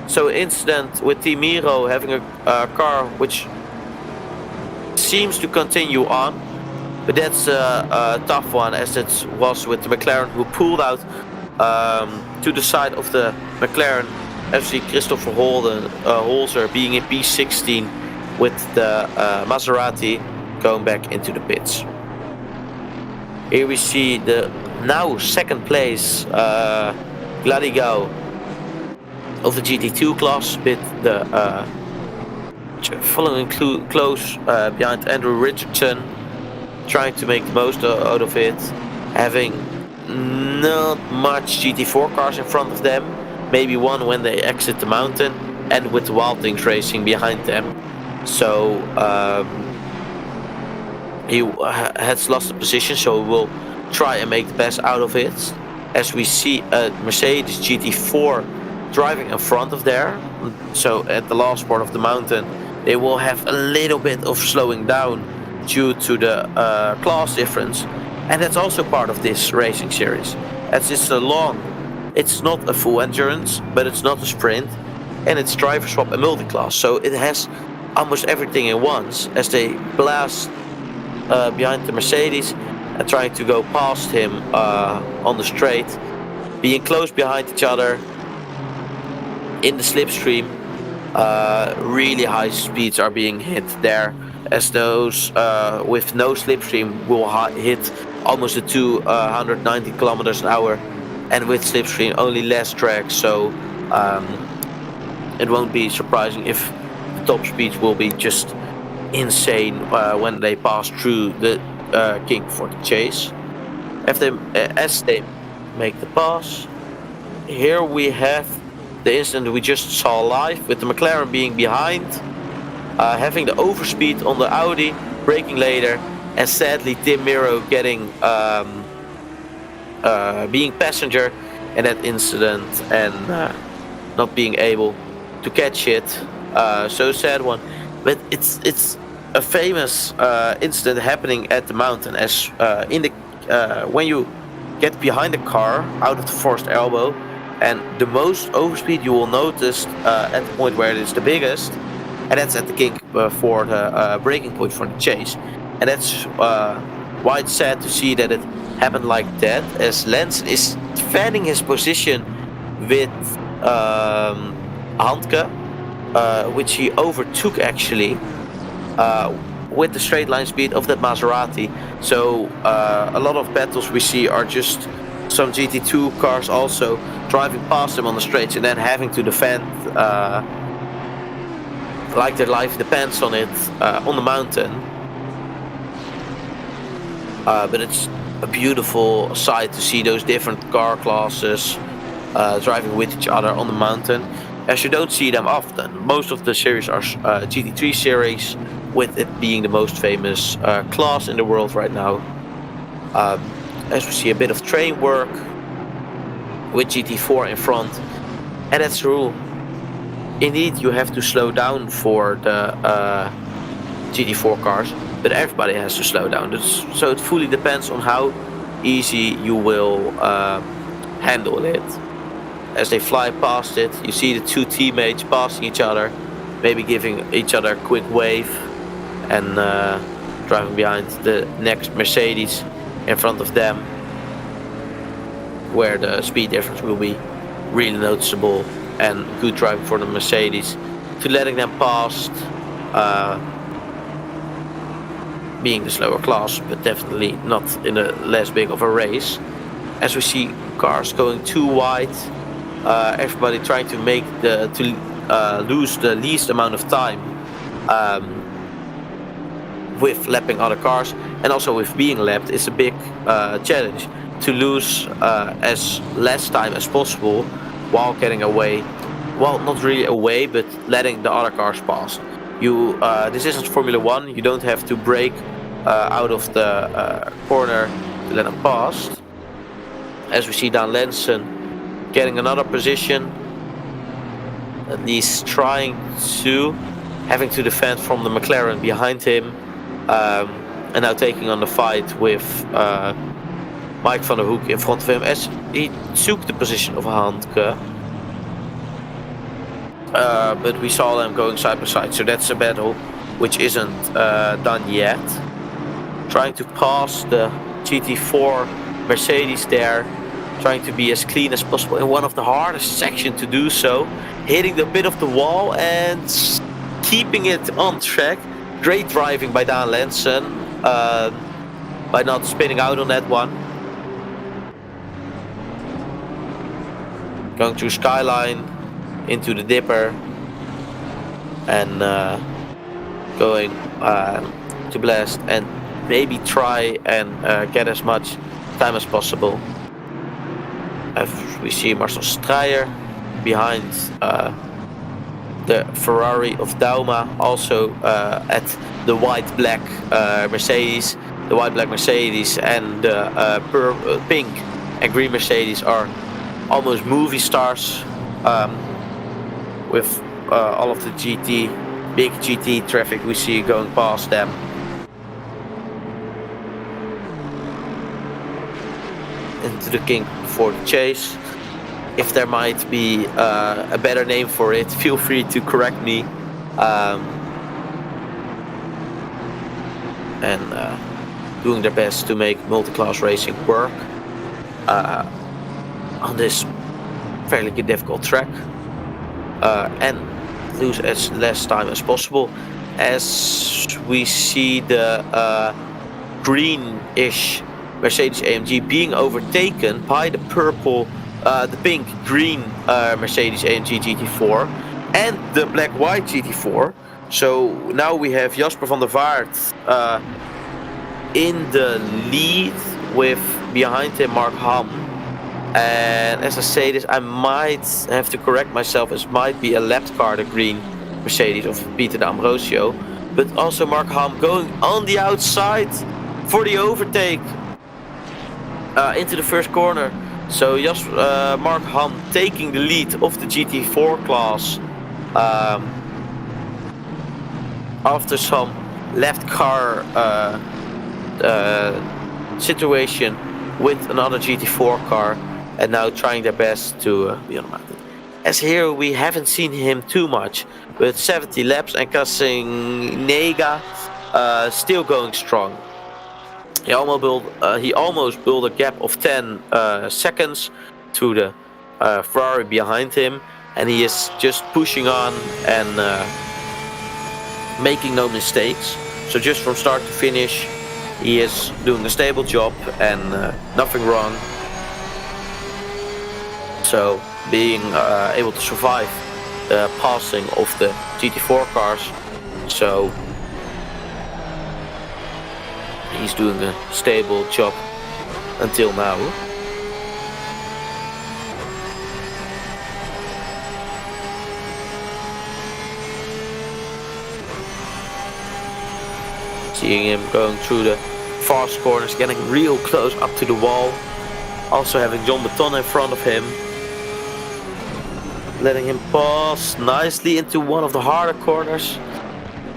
So incident with Tim Miro having a car which seems to continue on, but that's a tough one, as it was with the McLaren, who pulled out to the side of the McLaren FC Christopher Holzer being in P16 with the Maserati going back into the pits. Here we see the now second place Gladigau of the GT2 class, with the following close behind Andrew Richardson, trying to make the most out of it, having not much GT4 cars in front of them, maybe one when they exit the mountain, and with the Waltings Racing behind them. So he has lost the position, so we'll try and make the best out of it. As we see a Mercedes GT4 driving in front of there. So at the last part of the mountain, they will have a little bit of slowing down due to the class difference. And that's also part of this racing series. As it's a long, it's not a full endurance, but it's not a sprint. And it's driver swap and multi-class. So it has almost everything in once as they blast behind the Mercedes and trying to go past him on the straight, being close behind each other in the slipstream. Really high speeds are being hit there, as those with no slipstream will hit almost the 290 kilometers an hour, and with slipstream only less drag. So it won't be surprising if the top speeds will be just insane when they pass through the kink for the chase. As they make the pass, here we have the incident we just saw live with the McLaren being behind, having the overspeed on the Audi, braking later, and sadly Tim Miro getting being passenger in that incident and not being able to catch it. So sad one, but it's a famous incident happening at the mountain, as in the when you get behind the car out of the forced elbow, and the most overspeed you will notice at the point where it is the biggest, and that's at the kink for the braking point for the chase. And that's why it's sad to see that it happened like that, as Lance is defending his position with Handke, which he overtook actually with the straight line speed of that Maserati. So a lot of battles we see are just some GT2 cars also driving past them on the straights and then having to defend like their life depends on it on the mountain. But it's a beautiful sight to see those different car classes driving with each other on the mountain, as you don't see them often. Most of the series are GT3 series, with it being the most famous class in the world right now. As we see a bit of train work with GT4 in front, and that's the rule. Indeed, you have to slow down for the GT4 cars, but everybody has to slow down. So it fully depends on how easy you will handle it. As they fly past it, you see the two teammates passing each other, maybe giving each other a quick wave, and driving behind the next Mercedes in front of them, where the speed difference will be really noticeable, and good driving for the Mercedes to letting them past, being the slower class, but definitely not in a less big of a race. As we see cars going too wide, everybody trying to make lose the least amount of time with lapping other cars, and also with being lapped is a big challenge to lose as less time as possible while getting away. Well, not really away, but letting the other cars pass. This isn't Formula 1. You don't have to brake out of the corner to let them pass. As we see Dan Lensen getting another position, at least trying to, having to defend from the McLaren behind him, and now taking on the fight with Mike van der Hoek in front of him, as he took the position of Handke. But we saw them going side by side, so that's a battle which isn't done yet. Trying to pass the GT4 Mercedes there, trying to be as clean as possible in one of the hardest sections to do so, hitting the bit of the wall and keeping it on track. Great driving by Dan Lensen by not spinning out on that one. Going through Skyline into the Dipper and going to blast and maybe try and get as much time as possible. As we see Marcel Streyer behind the Ferrari of Dauma, also at the white-black Mercedes. The white-black Mercedes and the pink and green Mercedes are almost movie stars with all of the big GT traffic we see going past them. Into the king for the chase. If there might be a better name for it, feel free to correct me. And doing their best to make multi-class racing work on this fairly difficult track, and lose as less time as possible. As we see the greenish Mercedes AMG being overtaken by the pink green Mercedes AMG GT4 and the black-white GT4. So now we have Jasper van der Vaart in the lead, with behind him Mark Ham. And as I say this, I might have to correct myself, as might be a left car, the green Mercedes of Peter D'Ambrosio. But also Mark Ham going on the outside for the overtake into the first corner. So just Mark Ham taking the lead of the GT4 class after some left car situation with another GT4 car, and now trying their best to be on the mountain. As here we haven't seen him too much, but 70 laps and Kasinega still going strong. He almost built a gap of 10 seconds to the Ferrari behind him, and he is just pushing on and making no mistakes. So just from start to finish, he is doing a stable job and nothing wrong. So being able to survive the passing of the GT4 cars. So he's doing a stable job until now. Seeing him going through the fast corners, getting real close up to the wall. Also having John Baton in front of him, letting him pass nicely into one of the harder corners,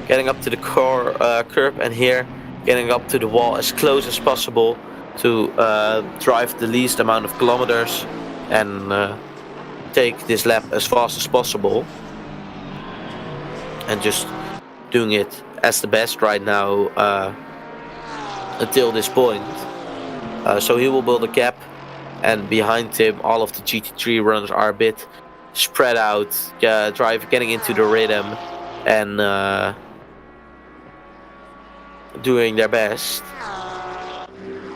getting up to the curb, and here getting up to the wall as close as possible to drive the least amount of kilometers and take this lap as fast as possible, and just doing it as the best right now until this point. So he will build a gap, and behind him all of the GT3 runners are a bit spread out, getting into the rhythm and doing their best.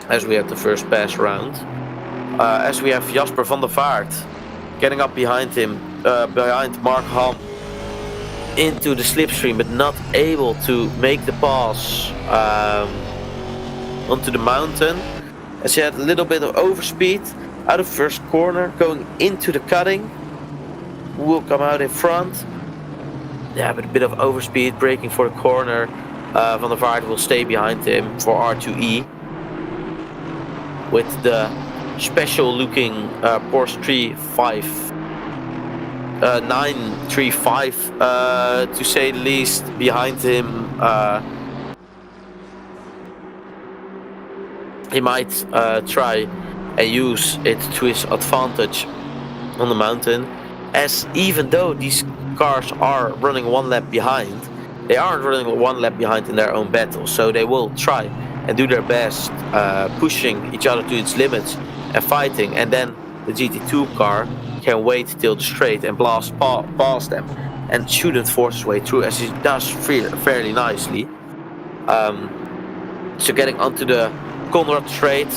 As we have the first pass round, as we have Jasper van der Vaart getting up behind him, behind Mark Ham, into the slipstream, but not able to make the pass onto the mountain, as he had a little bit of overspeed out of first corner, going into the cutting. Will come out in front. Yeah, but a bit of overspeed, braking for the corner. Van der Vaart will stay behind him for R2E with the special looking Porsche 935 to say the least behind him. He might try and use it to his advantage on the mountain, as even though these cars are running one lap behind, they aren't running one lap behind in their own battle, so they will try and do their best, pushing each other to its limits and fighting, and then the GT2 car can wait till the straight and blast past them and shouldn't force his way through, as he does fairly nicely. So getting onto the Conrad straight,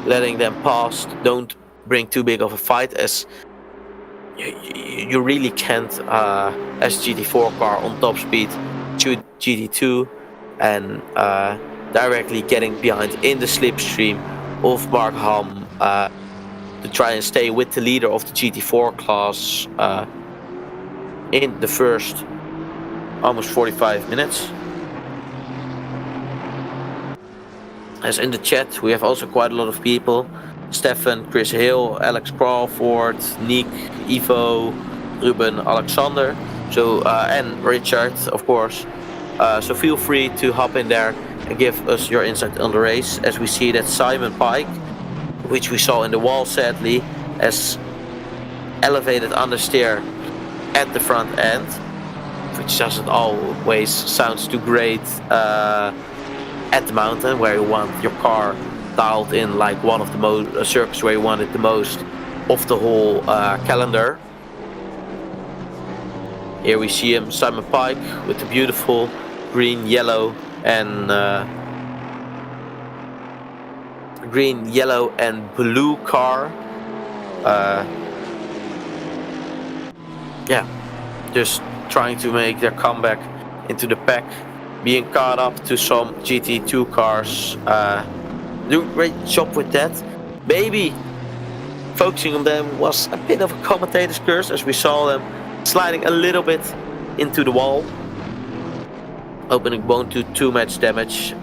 letting them pass, don't bring too big of a fight, as you really can't, as GT4 car on top speed, shoot GT2 and directly getting behind in the slipstream of Mark Ham to try and stay with the leader of the GT4 class in the first almost 45 minutes. As in the chat, we have also quite a lot of people Stefan, Chris Hill, Alex Crawford, Nick, Ivo, Ruben, Alexander, so and Richard, of course. So feel free to hop in there and give us your insight on the race. As we see that Simon Pike, which we saw in the wall sadly, has elevated understeer at the front end, which doesn't always sounds too great at the mountain where you want your car dialed in like one of the circuits where you want it the most of the whole calendar. Here we see him, Simon Pike, with the beautiful green, yellow and blue car. Yeah, just trying to make their comeback into the pack, being caught up to some GT2 cars. Do a great job with that. Maybe focusing on them was a bit of a commentator's curse, as we saw them sliding a little bit into the wall, opening bone to 2 match damage.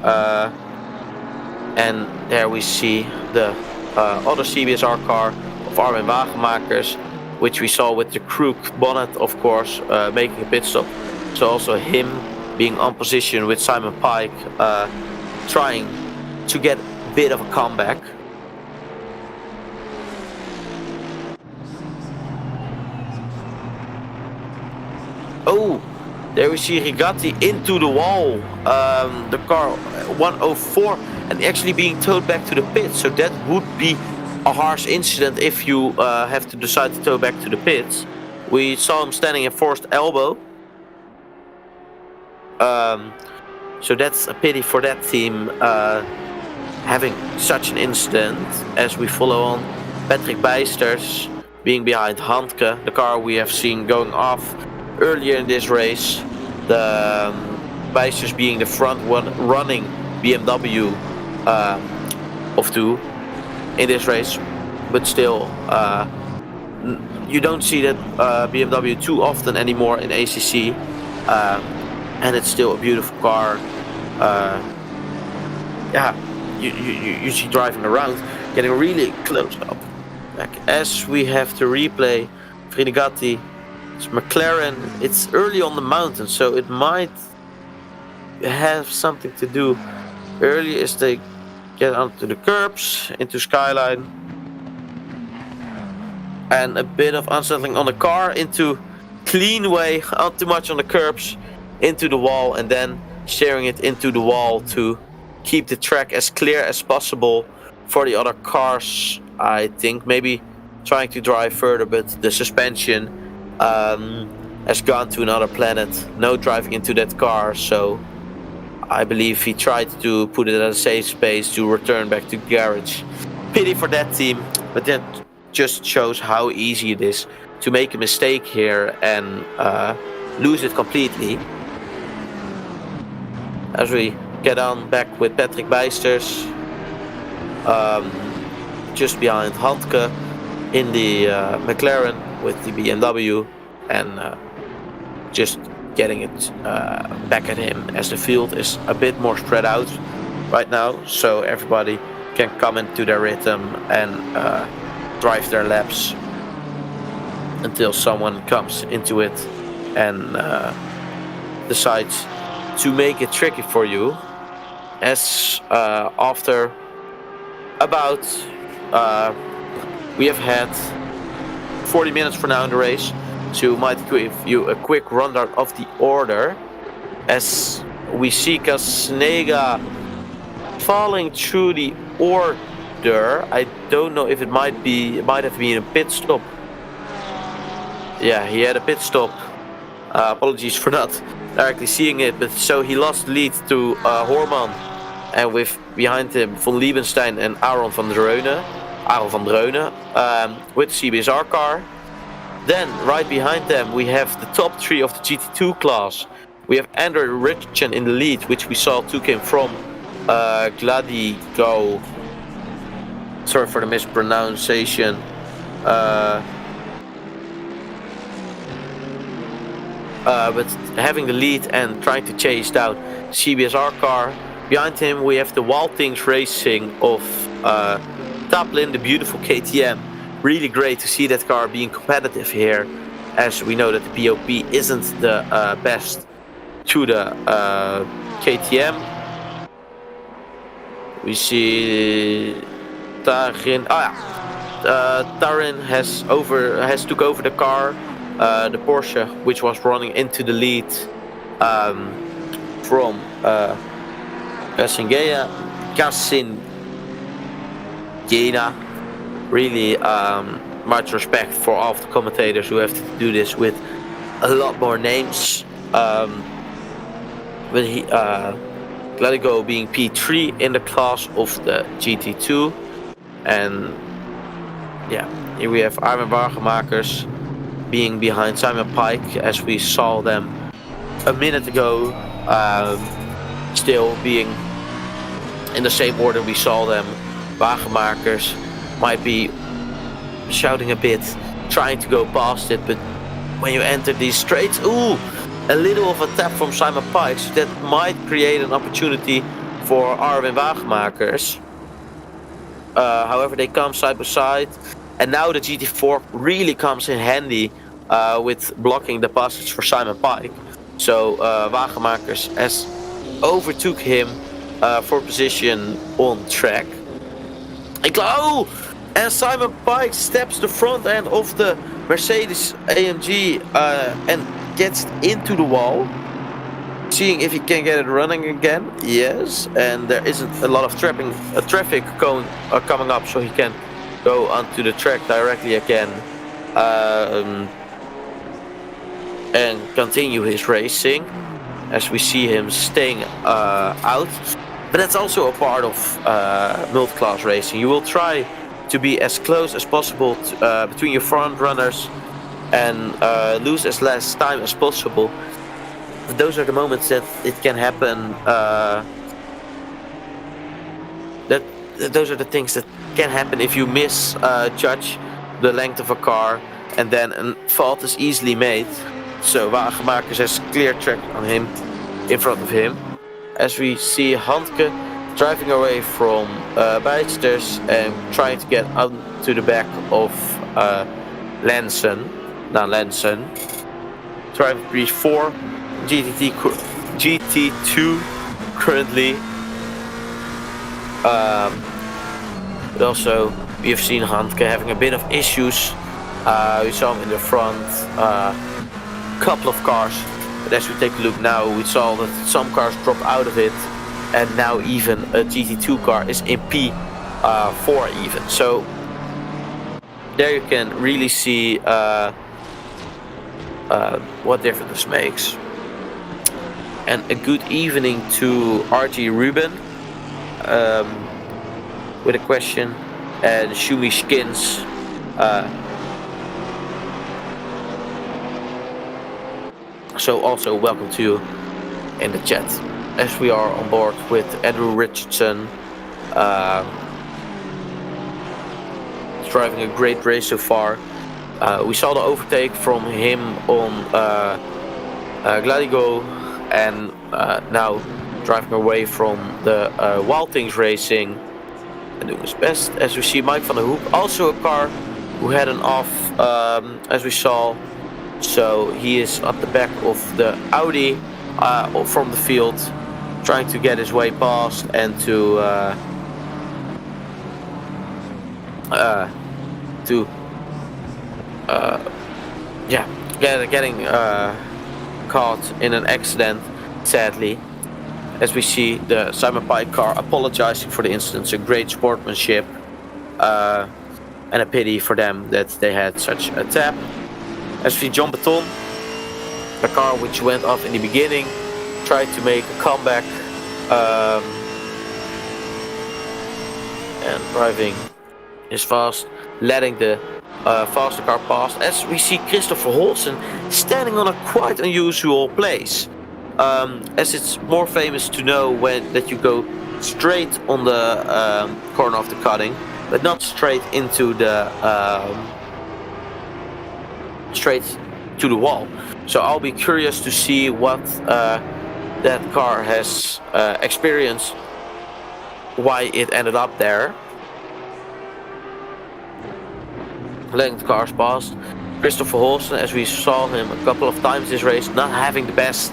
And there we see the other CBSR car of Armin Wagenmakers, which we saw with the crook bonnet, of course, making a pit stop. So also him being on position with Simon Pike, trying to get a bit of a comeback. Oh, there we see Rigatti into the wall. The car 104 and actually being towed back to the pit. So that would be a harsh incident if you have to decide to tow back to the pits. We saw him standing in forced elbow. So that's a pity for that team having such an incident. As we follow on, Patrick Bijsters being behind Handke, the car we have seen going off earlier in this race. The Bijsters being the front one running BMW of 2 in this race, but still you don't see that BMW too often anymore in ACC, and it's still a beautiful car. Yeah, you see driving around, getting really close up. Back as we have to replay Frigatti. It's McLaren. It's early on the mountain, so it might have something to do early as they get onto the curbs into Skyline, and a bit of unsettling on the car into clean way, not too much on the curbs, into the wall, and then steering it into the wall to keep the track as clear as possible for the other cars. I think maybe trying to drive further, but the suspension has gone to another planet. No driving into that car, so I believe he tried to put it at a safe space to return back to garage. Pity for that team, but that just shows how easy it is to make a mistake here and lose it completely. As we get on back with Patrick Bijsters, just behind Handke in the McLaren with the BMW, and just getting it back at him as the field is a bit more spread out right now, so everybody can come into their rhythm and drive their laps until someone comes into it and decides to make it tricky for you. As after about we have had 40 minutes for now in the race, so I might give you a quick rundown of the order. As we see Kasnega falling through the order. I don't know if it might have been a pit stop. Yeah, he had a pit stop. Apologies for not directly seeing it, but so he lost lead to Horman, and with behind him Von Liebenstein and Aaron van Dreunen with the CBSR car. Then right behind them we have the top three of the GT2 class. We have Andrew Richardson in the lead, which we saw took him from Gladigo. Sorry for the mispronunciation. But having the lead and trying to chase down CBSR car. Behind him we have the Wild Things Racing of Taplin, the beautiful KTM. Really great to see that car being competitive here, as we know that the POP isn't the best to the KTM. We see Tarin. Tarin has took over the car, the Porsche, which was running into the lead from Casingena. Really much respect for all of the commentators who have to do this with a lot more names. With Gladigo being P3 in the class of the GT2. And yeah, here we have Armin Wagenmakers being behind Simon Pike, as we saw them a minute ago, still being in the same order we saw them. Wagenmakers might be shouting a bit, trying to go past it, but when you enter these straights, a little of a tap from Simon Pike, so that might create an opportunity for Armin Wagenmakers. However, they come side by side, and now the GT4 really comes in handy with blocking the passage for Simon Pike. So Wagenmakers has overtook him for position on track. And Simon Pike steps the front end of the Mercedes AMG and gets into the wall, seeing if he can get it running again. Yes, and there isn't a lot of traffic coming up, so he can go onto the track directly again and continue his racing, as we see him staying out. But that's also a part of multi-class racing. You will try to be as close as possible between your front runners and lose as less time as possible. But those are the moments that it can happen. Those are the things that can happen if you misjudge the length of a car, and then a fault is easily made. So Wagenmakers has clear track on him, in front of him, as we see Handke driving away from Bijsters and trying to get onto the back of Lensen. Now Lensen, driving P4, GT2 currently. But also we have seen Handke having a bit of issues. We saw him in the front, couple of cars. But as we take a look now, we saw that some cars drop out of it, and now even a GT2 car is in P4 even. So there you can really see what difference this makes. And a good evening to RT Ruben with a question, and Shumi Skins. So also welcome to you in the chat, as we are on board with Andrew Richardson. Driving a great race so far. We saw the overtake from him on Gladigo, and now driving away from the Wild Things Racing and doing his best. As we see Mike van der Hoek, also a car who had an off, as we saw. So he is at the back of the Audi from the field, trying to get his way past and getting caught in an accident, sadly. As we see the Simon Pike car apologizing for the incident. So great sportsmanship, and a pity for them that they had such a tap. As we see John Baton, the car which went off in the beginning, tried to make a comeback, and driving is fast, letting the faster car pass. As we see Christopher Holsen standing on a quite unusual place, as it's more famous to know that you go straight on the corner of the cutting, but not straight into the straight to the wall. So I'll be curious to see what that car has experienced, why it ended up there. letting the cars past. Christopher Holsten, as we saw him a couple of times this race, not having the best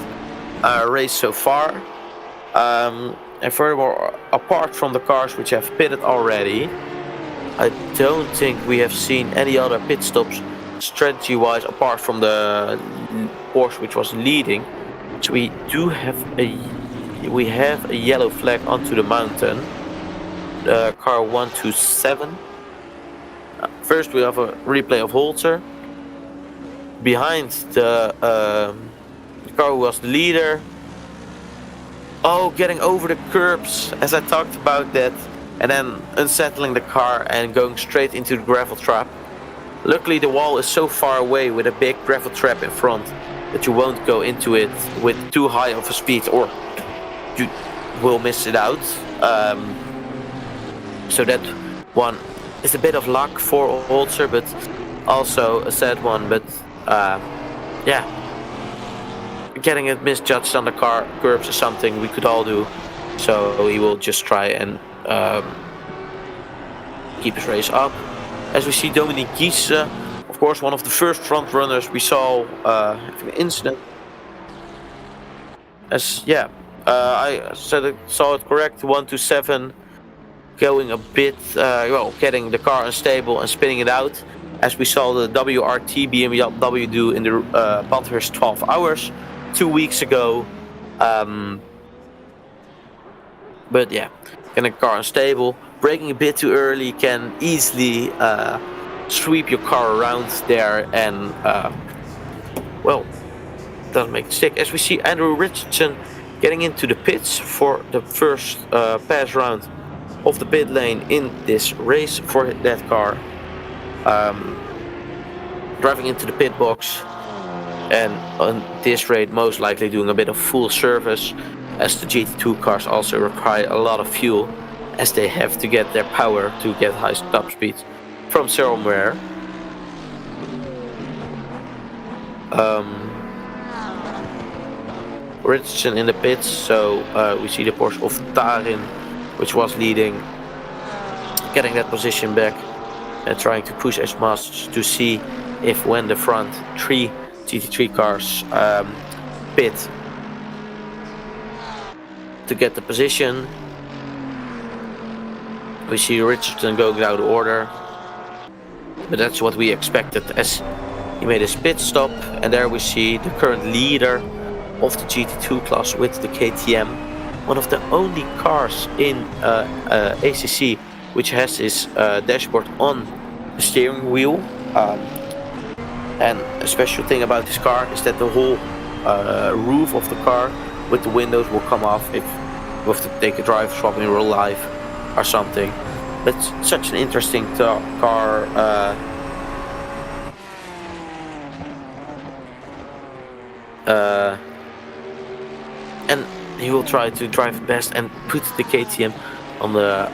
race so far. And furthermore, apart from the cars which have pitted already, I don't think we have seen any other pit stops strategy-wise apart from the Porsche which was leading. So we have a yellow flag onto the mountain. Car 127. First we have a replay of Holzer. Behind the car who was the leader. Oh, getting over the curbs, as I talked about that. And then unsettling the car and going straight into the gravel trap. Luckily the wall is so far away with a big gravel trap in front that you won't go into it with too high of a speed or you will miss it out. So that one is a bit of luck for Holzer, but also a sad one. But yeah, getting it misjudged on the car curbs is something we could all do. So he will just try and keep his race up. As we see Dominique Giese, of course one of the first front runners we saw having an incident. I saw it correct, 127 going a bit, getting the car unstable and spinning it out, as we saw the WRT BMW do in the Bathurst 12 hours 2 weeks ago. But yeah, getting the car unstable, braking a bit too early can easily sweep your car around there and doesn't make it stick. As we see Andrew Richardson getting into the pits for the first pass round of the pit lane in this race for that car. Driving into the pit box and on this rate most likely doing a bit of full service, as the GT2 cars also require a lot of fuel as they have to get their power to get high top speeds from somewhere. Richardson in the pits, so we see the Porsche of Tarin, which was leading, getting that position back and trying to push as much to see if when the front three GT3 cars pit to get the position. We see Richardson going out of order, but that's what we expected as he made his pit stop. And there we see the current leader of the GT2 class with the KTM, one of the only cars in ACC which has his dashboard on the steering wheel. And a special thing about this car is that the whole roof of the car with the windows will come off if you have to take a drive swap in real life or something. But such an interesting car. And he will try to drive it best and put the KTM on the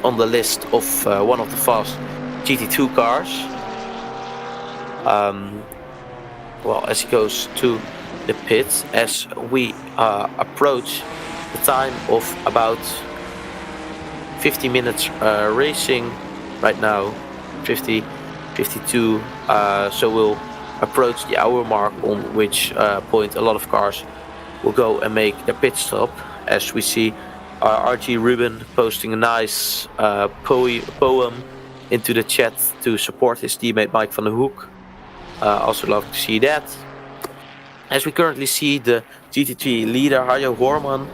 on the list of one of the fast GT2 cars. As he goes to the pits, as we approach the time of about 50 minutes racing right now, 50, 52, so we'll approach the hour mark, on which point a lot of cars will go and make their pit stop. As we see RG Ruben posting a nice poem into the chat to support his teammate Mike van der Hoek. Also love to see that. As we currently see the GT3 leader Harjo Horman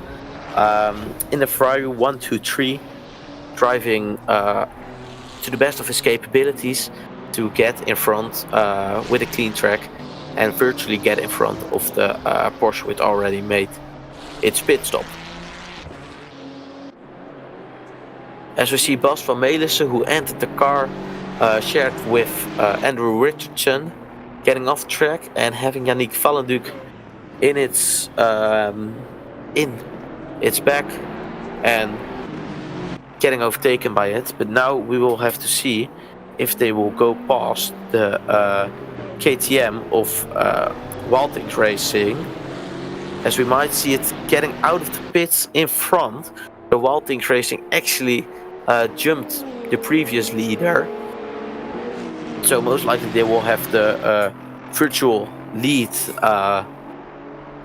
in the Ferrari 123, driving to the best of his capabilities to get in front with a clean track and virtually get in front of the Porsche which already made its pit stop. As we see Bas van Melissen, who entered the car shared with Andrew Richardson, getting off track and having Yannick Vallenduc in its back and getting overtaken by it. But now we will have to see if they will go past the KTM of Waltings Racing, as we might see it getting out of the pits in front. The Waltings Racing actually jumped the previous leader So most likely they will have the virtual lead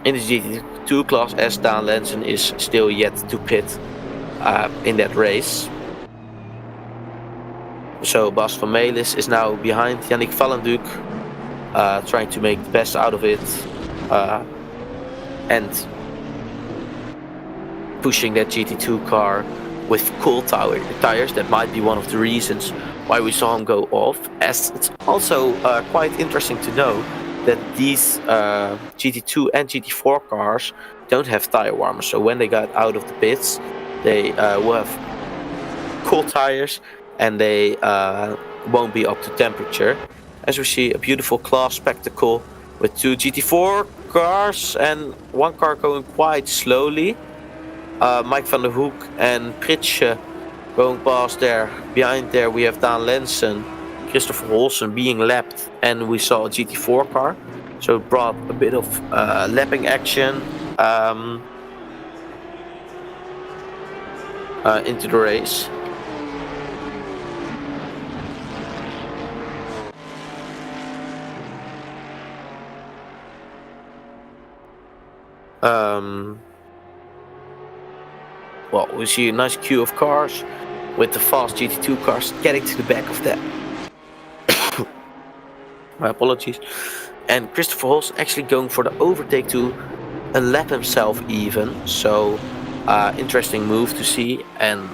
in the GT2 class, as Daan Lensen is still yet to pit in that race. So Bas van Melis is now behind Yannick Valenduk, trying to make the best out of it, and pushing that GT2 car with cool tires. That might be one of the reasons why we saw him go off, as it's also quite interesting to know that these GT2 and GT4 cars don't have tire warmers. So when they got out of the pits, they will have cool tires and they won't be up to temperature. As we see, a beautiful class spectacle with two GT4 cars and one car going quite slowly. Mike van der Hoek and Pritsche going past there. Behind there we have Daan Lensen, Christopher Holsen being lapped, and we saw a GT4 car. So it brought a bit of lapping action into the race. Well, we see a nice queue of cars with the fast GT2 cars getting to the back of that. My apologies. And Christopher Holsen actually going for the overtake to lap himself even. So interesting move to see. And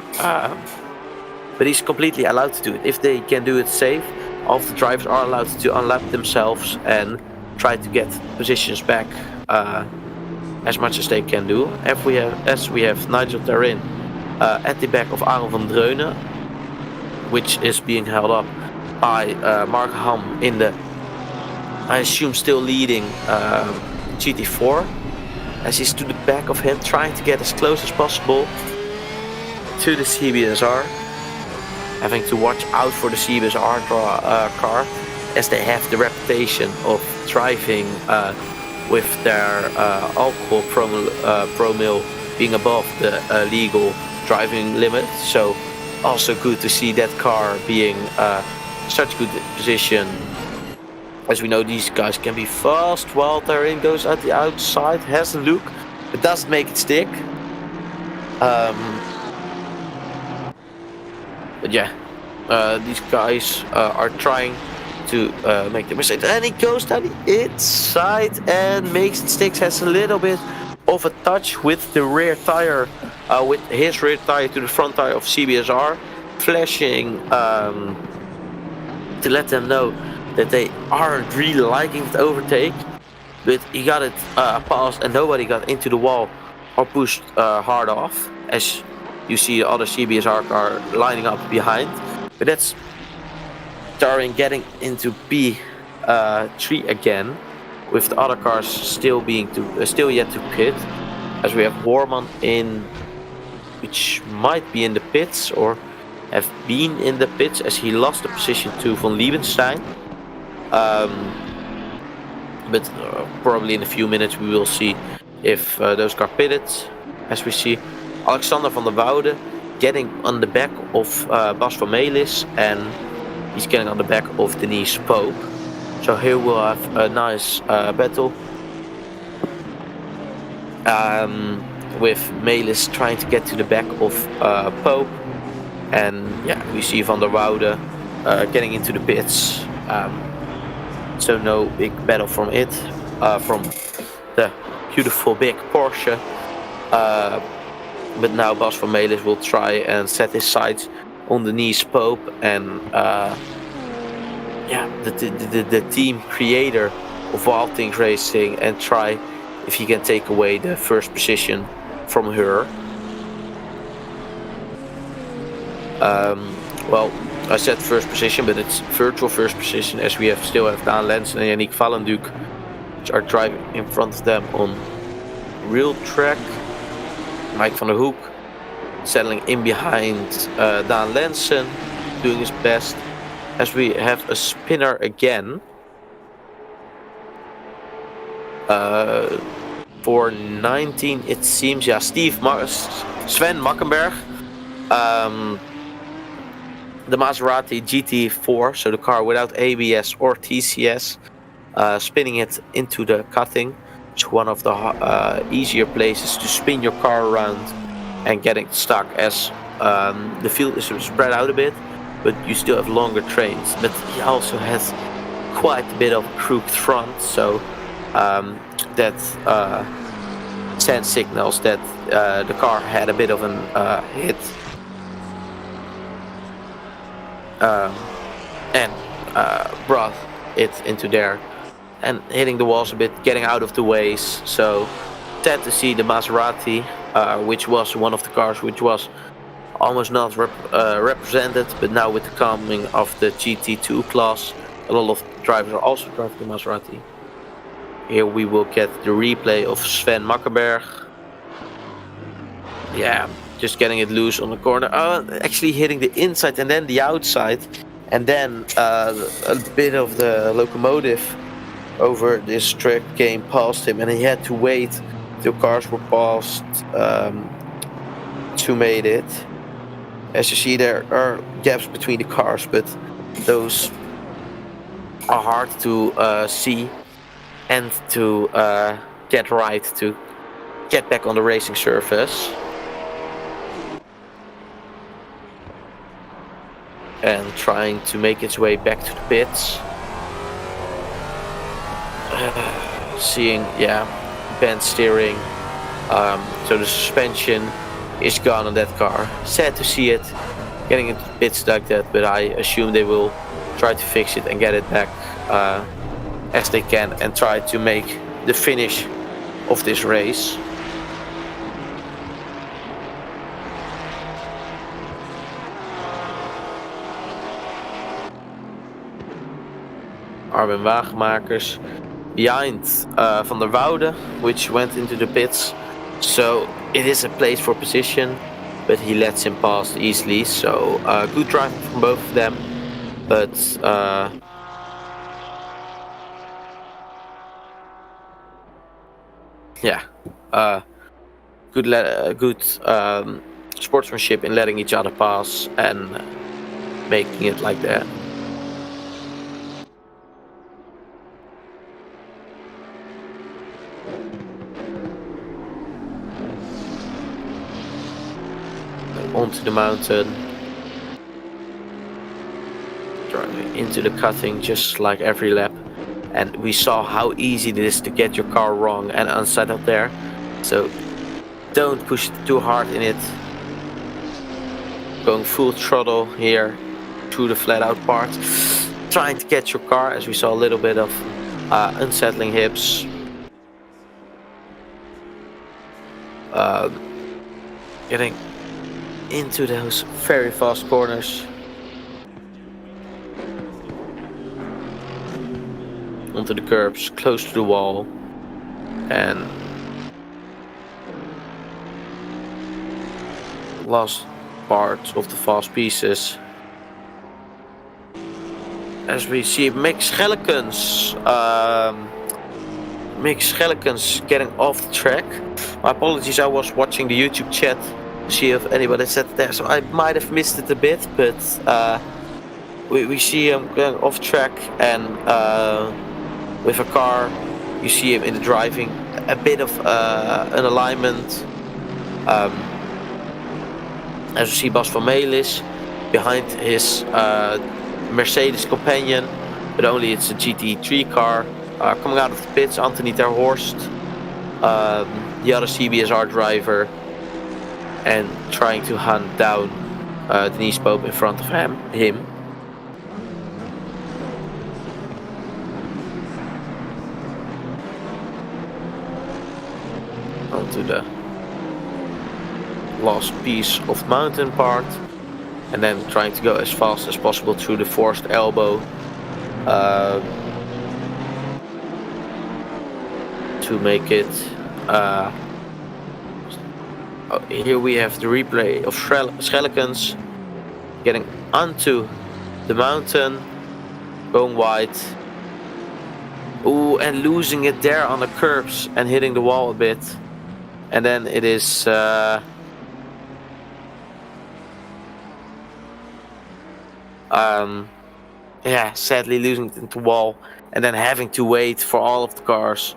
but he's completely allowed to do it. If they can do it safe, all of the drivers are allowed to unlap themselves and try to get positions back as much as they can do. As we have Nigel Therin at the back of Aaron van Dreunen, which is being held up by Mark Ham in the, I assume, still leading GT4, as he's to the back of him, trying to get as close as possible to the CBSR, having to watch out for the CBSR car, as they have the reputation of driving with their alcohol promil being above the legal driving limit. So also good to see that car being such a good position. As we know, these guys can be fast while Therin goes at the outside, has a look, but doesn't make it stick. But yeah, these guys are trying to make the mistake, and he goes down the inside and makes it stick. Has a little bit of a touch with the rear tire, with his rear tire to the front tire of CBSR, flashing to let them know that they aren't really liking the overtake. But he got it past and nobody got into the wall or pushed hard off, as you see the other CBSR car lining up behind. But that's Therin getting into P3 again, with the other cars still yet to pit, as we have Horman in, which might be in the pits or have been in the pits, as he lost the position to Von Liebenstein. But probably in a few minutes we will see if those cars pitted. As we see Alexander van der Woude getting on the back of Bas van Melis, and he's getting on the back of Denise Pope. So here we'll have a nice battle with Melis trying to get to the back of Pope. And yeah, we see Van der Woude getting into the pits. So no big battle from it, from the beautiful big Porsche. But now Bas van Melis will try and set his sights on Denise Pope, and the team creator of Wild Things Racing, and try if he can take away the first position from her. Well, I said first position, but it's virtual first position, as we still have Daan Lensen and Yannick Valenduk, which are driving in front of them on real track. Mike van der Hoek settling in behind Daan Lensen, doing his best, as we have a spinner again for 19, it seems. Yeah, Sven Makkenberg the Maserati GT4, so the car without ABS or TCS, spinning it into the cutting. It's one of the easier places to spin your car around and getting stuck, as the field is spread out a bit, but you still have longer trains. But he also has quite a bit of a crooked front, so that sends signals that the car had a bit of an hit. And brought it into there and hitting the walls a bit, getting out of the ways. So sad to see the Maserati, which was one of the cars which was almost not represented, but now with the coming of the GT2 class, a lot of drivers are also driving the Maserati. Here we will get the replay of Sven Makkerberg. Yeah, just getting it loose on the corner. Actually hitting the inside and then the outside. And then a bit of the locomotive over this track came past him, and he had to wait till cars were passed to make it. As you see, there are gaps between the cars, but those are hard to see and to get right, to get back on the racing surface. And trying to make its way back to the pits. Seeing, bent steering. So the suspension is gone on that car. Sad to see it getting into the pits like that, but I assume they will try to fix it and get it back as they can and try to make the finish of this race. Armin Wagenmakers behind Van der Woude, which went into the pits. So it is a place for position, but he lets him pass easily. So good driving from both of them, but good sportsmanship in letting each other pass and making it like that. Onto the mountain, driving into the cutting just like every lap, and we saw how easy it is to get your car wrong and unsettled there, so don't push it too hard in it. Going full throttle here through the flat out part, trying to get your car, as we saw a little bit of unsettling hips. Getting into those very fast corners. Onto the curbs, close to the wall. And last part of the fast pieces. As we see Mick Schellekens getting off the track. My apologies, I was watching the YouTube chat to see if anybody said there, so I might have missed it a bit, but we see him going off track, and with a car you see him in the driving, a bit of an alignment. As you see Bas van Melis behind his Mercedes companion, but only it's a GT3 car. Coming out of the pits, Anthony ter Horst, the other CBSR driver, and trying to hunt down Denise Pope in front of him. Onto the last piece of mountain part, and then trying to go as fast as possible through the forced elbow to make it. Here we have the replay of Schellekens getting onto the mountain, going wide. Ooh, and losing it there on the curbs and hitting the wall a bit. And then it is Sadly losing it into wall, and then having to wait for all of the cars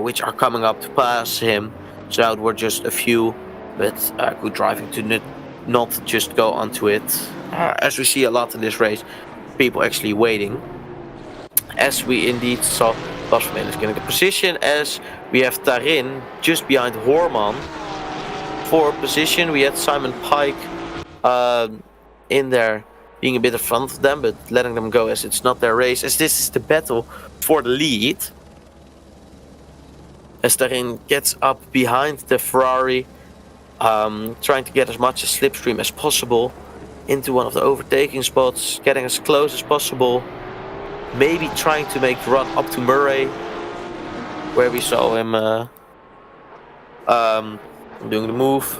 which are coming up to pass him. So it were just a few, but good driving to not just go onto it. As we see a lot in this race, people actually waiting. As we indeed saw, Basman is getting the position, as we have Tarin just behind Horman. For position, we had Simon Pike in there, being a bit in front of them, but letting them go as it's not their race, as this is the battle for the lead. As Tarin gets up behind the Ferrari, trying to get as much slipstream as possible into one of the overtaking spots, getting as close as possible. Maybe trying to make the run up to Murray, where we saw him doing the move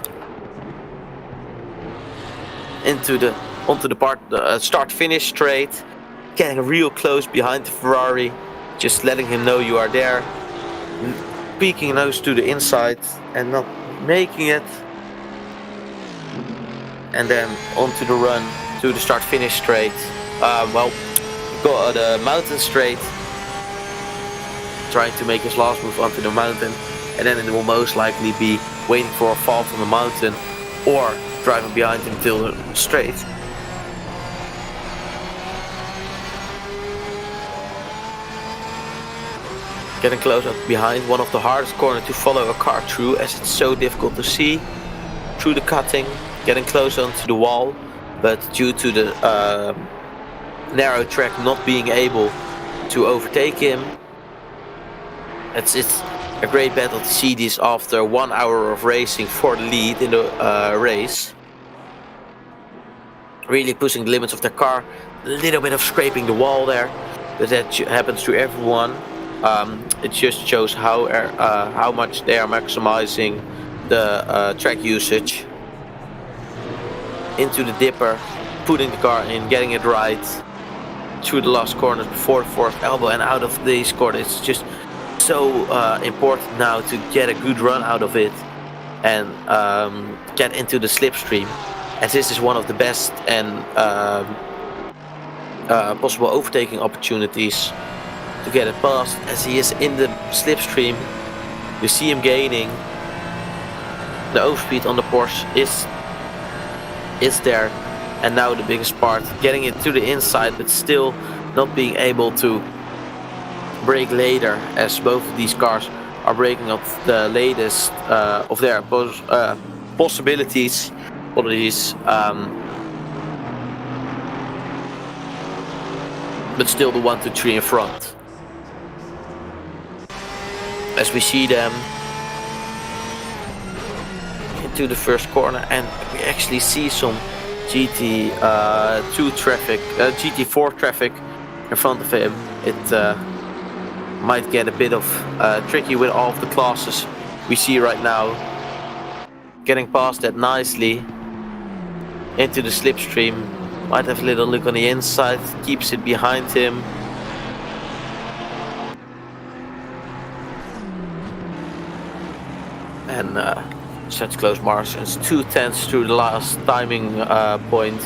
onto the part start-finish straight, getting real close behind the Ferrari, just letting him know you are there, peeking nose to the inside and not making it, and then onto the run to the start-finish straight. Got the mountain straight, trying to make his last move onto the mountain, and then it will most likely be waiting for a fault on the mountain or driving behind him till the straight. Getting close up behind, one of the hardest corners to follow a car through, as it's so difficult to see through the cutting. Getting close onto the wall, but due to the narrow track not being able to overtake him. It's a great battle to see this after 1 hour of racing for the lead in the race. Really pushing the limits of their car. A little bit of scraping the wall there, but that happens to everyone. It just shows how much they are maximizing the track usage. Into the dipper, putting the car in, getting it right through the last corners before the fourth elbow and out of these corners. It's just so important now to get a good run out of it and get into the slipstream, as this is one of the best and possible overtaking opportunities to get it past, as he is in the slipstream. You see him gaining. The overspeed on the Porsche is there, and now the biggest part, getting it to the inside but still not being able to brake later, as both of these cars are braking up the latest of their possibilities. But still the 1, 2, 3 in front. As we see them into the first corner, and we actually see some GT2 traffic, GT4 traffic in front of him. It might get a bit of tricky with all of the classes we see right now. Getting past that nicely into the slipstream. Might have a little look on the inside, keeps it behind him. And such close margins, 2/10 through the last timing point.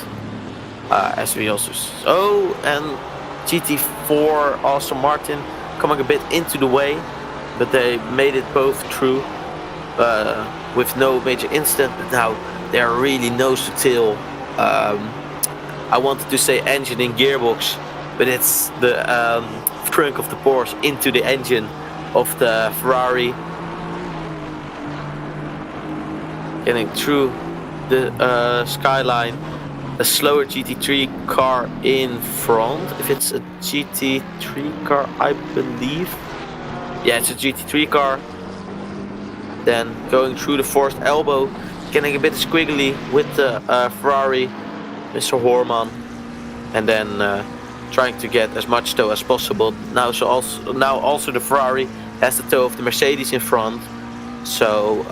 As we also saw, and GT4 Aston Martin coming a bit into the way, but they made it both through with no major incident. But now they are really nose to tail. I wanted to say engine in gearbox, but it's the trunk of the Porsche into the engine of the Ferrari. Getting through the skyline. A slower GT3 car in front. If it's a GT3 car, I believe. Yeah, it's a GT3 car. Then going through the fourth elbow, getting a bit squiggly with the Ferrari, Mr. Horman, and then trying to get as much tow as possible. Now also the Ferrari has the tow of the Mercedes in front, so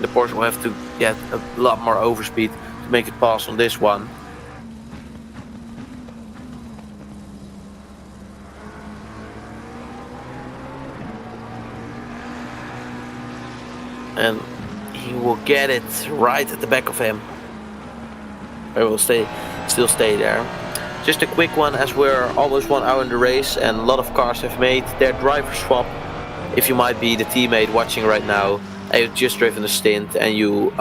the Porsche will have to get a lot more overspeed to make it pass on this one. And he will get it right at the back of him. It will still stay there. Just a quick one, as we're almost 1 hour in the race and a lot of cars have made their driver swap. If you might be the teammate watching right now and you've just driven a stint and you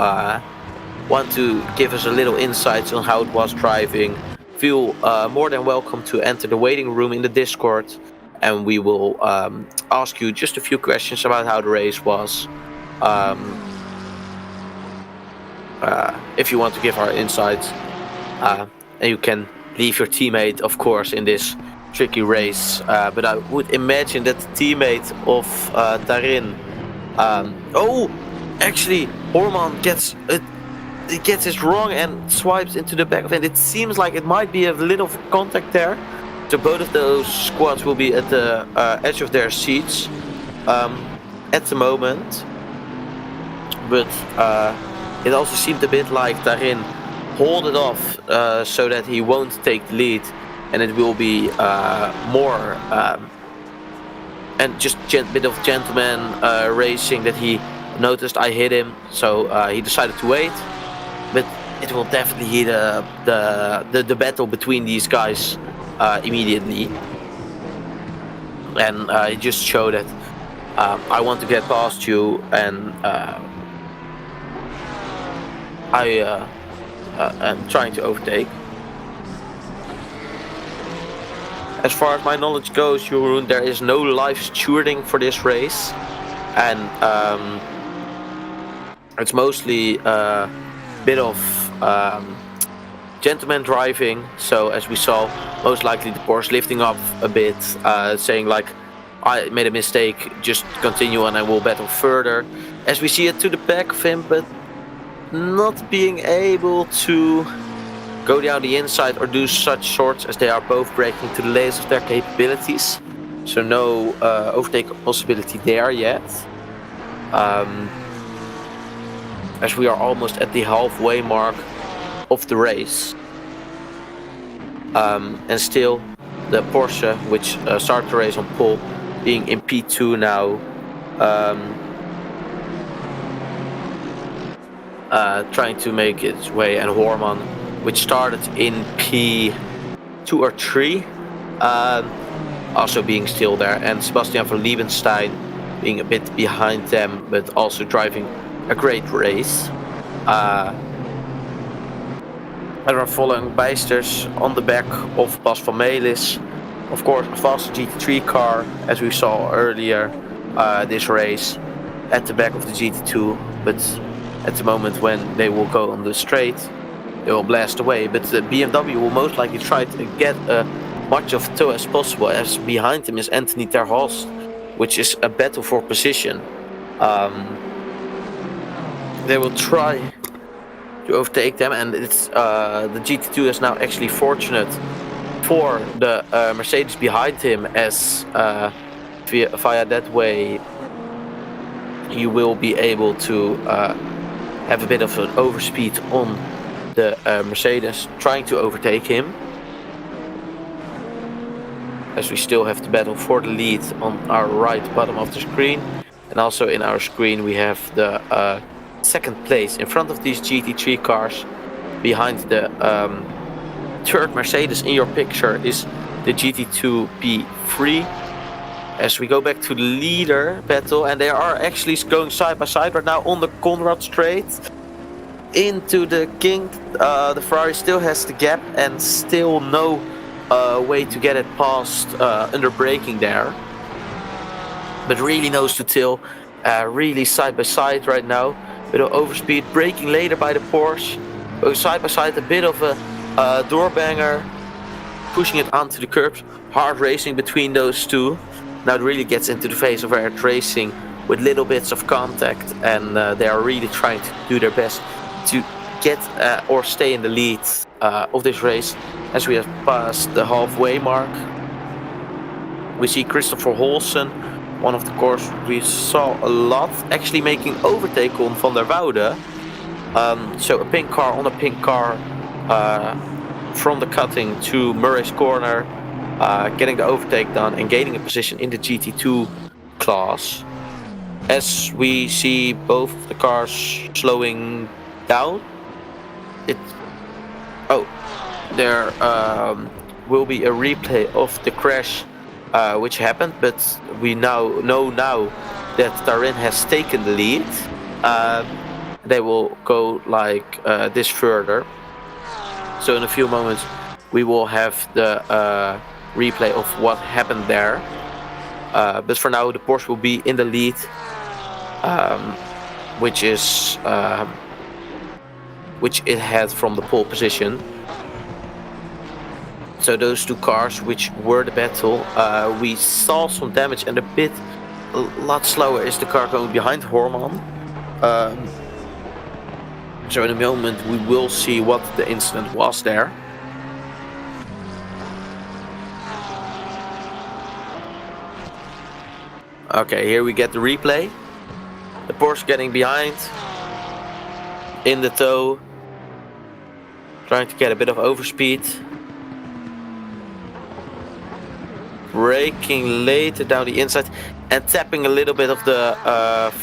want to give us a little insights on how it was driving, feel more than welcome to enter the waiting room in the Discord, and we will ask you just a few questions about how the race was. If you want to give our insights, and you can leave your teammate, of course, in this tricky race. But I would imagine that the teammate of Tarin. Actually, Horman gets it wrong and swipes into the back of it. It seems like it might be a little contact there. So both of those squads will be at the edge of their seats at the moment. But it also seemed a bit like Tarin hold it off so that he won't take the lead, and it will be more and just bit of gentleman racing that he noticed I hit him, so he decided to wait. But it will definitely heat the battle between these guys immediately, and he just showed that I want to get past you, and I am trying to overtake. As far as my knowledge goes, Jeroen, there is no live stewarding for this race, and it's mostly a bit of gentleman driving. So as we saw, most likely the Porsche lifting up a bit, saying like, I made a mistake, just continue and I will battle further. As we see it to the back of him, but not being able to go down the inside or do such shorts, as they are both braking to the limits of their capabilities. So no overtake possibility there yet. As we are almost at the halfway mark of the race. And still the Porsche, which started the race on pole, being in P2 now. Trying to make its way, and Horman, which started in P2 or 3, also being still there, and Sebastian van Liebenstein being a bit behind them, but also driving a great race. And we're following Bijsters on the back of Bas van Melis. Of course, a faster GT3 car, as we saw earlier this race, at the back of the GT2, but at the moment when they will go on the straight, they will blast away. But the BMW will most likely try to get much of toe as possible, as behind him is Anthony Terhorst, which is a battle for position. They will try to overtake them, and it's the GT2 is now actually fortunate for the Mercedes behind him, as via that way you will be able to have a bit of an overspeed on the Mercedes trying to overtake him, as we still have to battle for the lead on our right bottom of the screen. And also in our screen we have the second place in front of these GT3 cars. Behind the third Mercedes in your picture is the GT2 P3. As we go back to the leader battle, and they are actually going side by side right now on the Conrad straight into the King. The Ferrari still has the gap and still no way to get it past under braking there, but really nose to tail, really side by side right now. Bit of overspeed, braking later by the Porsche, going side by side, a bit of a door banger, pushing it onto the curbs. Hard racing between those two. Now it really gets into the phase of air racing with little bits of contact, and they are really trying to do their best to get or stay in the lead of this race. As we have passed the halfway mark, we see Christopher Holsen, one of the cars we saw a lot, actually making overtake on Van der Woude. So a pink car on a pink car from the cutting to Murray's corner, getting the overtake done and gaining a position in the GT2 class. As we see both the cars slowing down, they're will be a replay of the crash which happened, but we know now that Tarin has taken the lead. They will go like this further. So in a few moments we will have the replay of what happened there. But for now the Porsche will be in the lead, which it had from the pole position. So those two cars which were the battle, we saw some damage, and a lot slower is the car going behind Horman. So in a moment we will see what the incident was there. Okay, here we get the replay. The Porsche getting behind, in the tow, trying to get a bit of overspeed. Braking later down the inside and tapping a little bit of the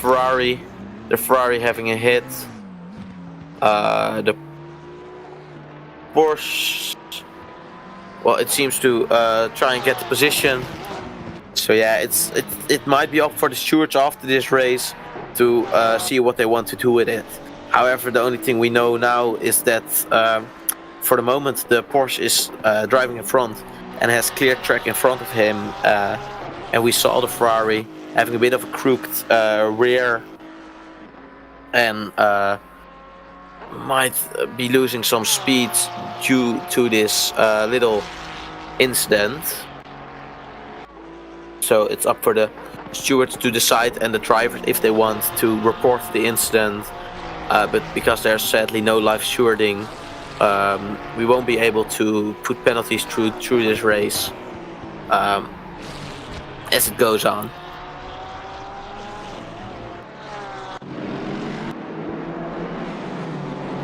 Ferrari. The Ferrari having a hit. The Porsche, well, it seems to try and get the position. So yeah, it might be up for the stewards after this race to see what they want to do with it. However, the only thing we know now is that for the moment the Porsche is driving in front and has clear track in front of him, and we saw the Ferrari having a bit of a crooked rear and might be losing some speed due to this little incident. So it's up for the stewards to decide and the drivers if they want to report the incident, but because there's sadly no live stewarding, we won't be able to put penalties through this race as it goes on.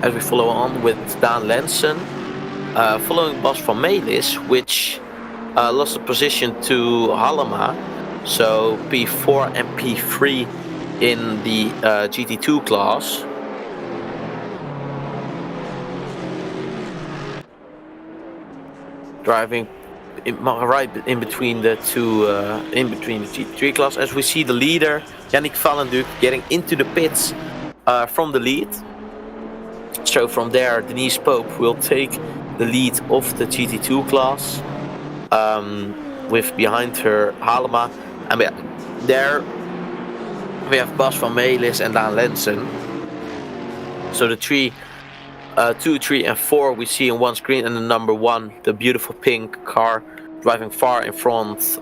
As we follow on with Daan Lensen, following Bas van Melis, which lost the position to Halema, so P4 and P3 in the GT2 class. Driving right in between the two, in between the GT3 class, as we see the leader Yannick Valenduk getting into the pits from the lead. So from there, Denise Pope will take the lead of the GT2 class, with behind her Halema, and there we have Bas van Melis and Daan Lensen. So the 2, 3 and 4 we see on one screen, and the number 1, the beautiful pink car, driving far in front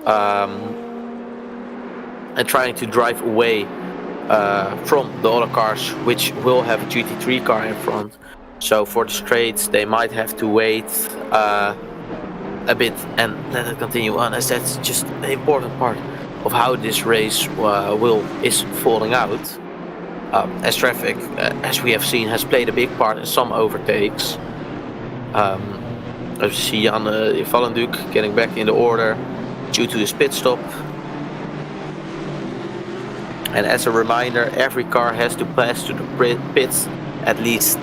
and trying to drive away from the other cars which will have a GT3 car in front. So for the straights they might have to wait a bit and let it continue on, as that's just an important part of how this race is falling out. As traffic, as we have seen, has played a big part in some overtakes. As we see Jan Valenduk getting back in the order due to his pit stop. And as a reminder, every car has to pass to the pits at least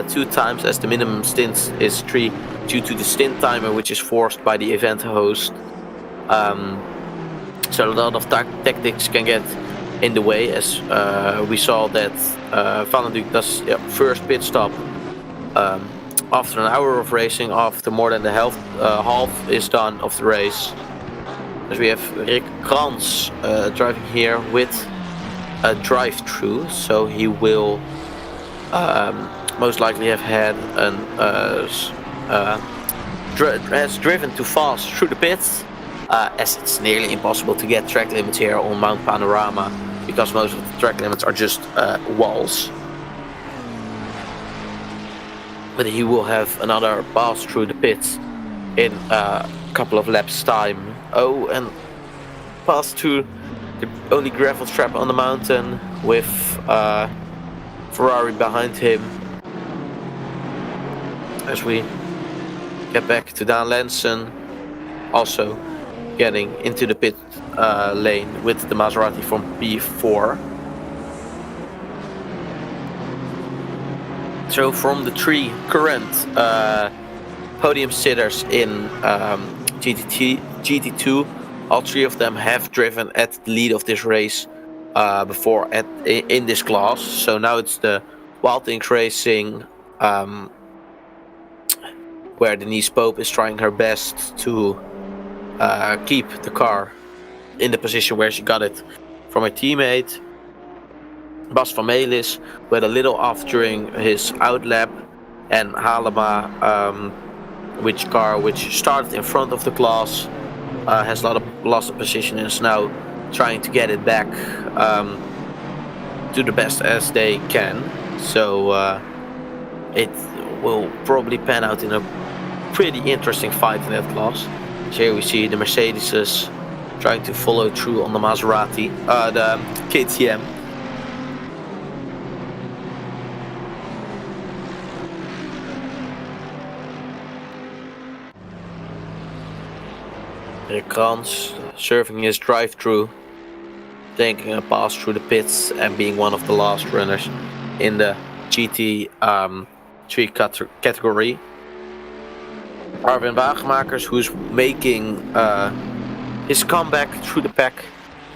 2 times, as the minimum stint is 3 due to the stint timer, which is forced by the event host. So a lot of tactics can get in the way, as we saw that Valenduk does first pit stop after an hour of racing, after more than the half is done of the race. As we have Rick Krans driving here with a drive-through, so he will most likely have had has driven too fast through the pits, as it's nearly impossible to get track limits here on Mount Panorama, because most of the track limits are just walls. But he will have another pass through the pits in a couple of laps time. Oh, and pass through the only gravel trap on the mountain with Ferrari behind him. As we get back to Daan Lensen, also getting into the pit lane with the Maserati from P4. So from the 3 current podium sitters in GT2. All three of them have driven at the lead of this race before in this class. So now it's the Wild Things Racing, where Denise Pope is trying her best to keep the car in the position where she got it from her teammate. Bas van Melis, who had a little off during his outlap, and Halema, which started in front of the class, has lost the position and is now trying to get it back to the best as they can. So it will probably pan out in a pretty interesting fight in that class. So here we see the Mercedes trying to follow through on the Maserati, the KTM. Kranz serving his drive-through, taking a pass through the pits and being one of the last runners in the GT3 category. Arwin Wagemakers, who's making his comeback through the pack.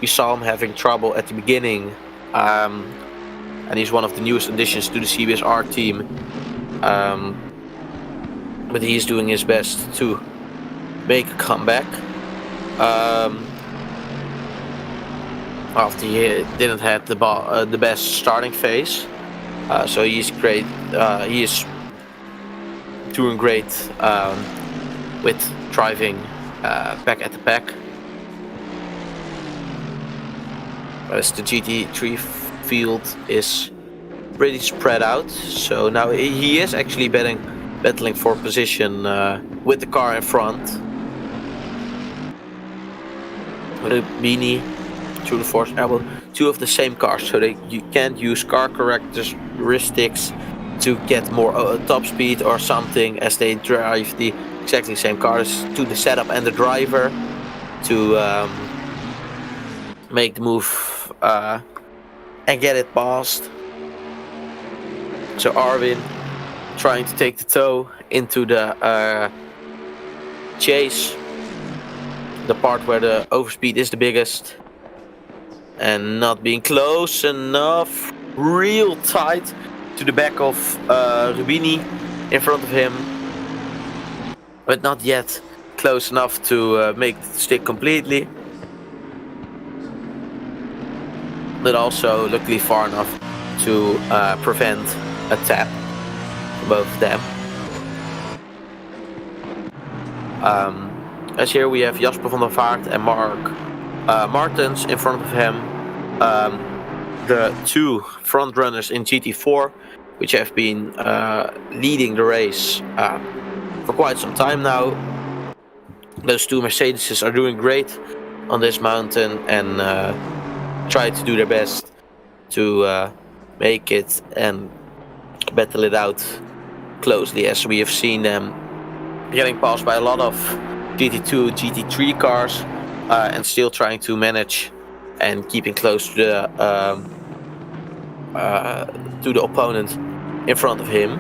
We saw him having trouble at the beginning, and he's one of the newest additions to the CBSR team. But he's doing his best to make a comeback. After he didn't have the best starting phase, so he's great. He is doing great with driving back at the pack. As the GT3 field is pretty spread out, so now he is actually battling for position with the car in front. Rubini, True to Force Elbow, two of the same cars, so you can't use car characteristics to get more top speed or something, as they drive the exactly same cars to the setup and the driver to make the move and get it past. So Arwin trying to take the toe into the chase, the part where the overspeed is the biggest, and not being close enough, real tight to the back of Rubini in front of him, but not yet close enough to make it stick completely, but also luckily far enough to prevent a tap for both of them. As here we have Jasper van der Vaart and Mark Martens in front of him, the two front runners in GT4, which have been leading the race for quite some time now. Those two Mercedes are doing great on this mountain and try to do their best to make it and battle it out closely, as we have seen them getting passed by a lot of GT2, GT3 cars, and still trying to manage and keeping close to the opponent in front of him.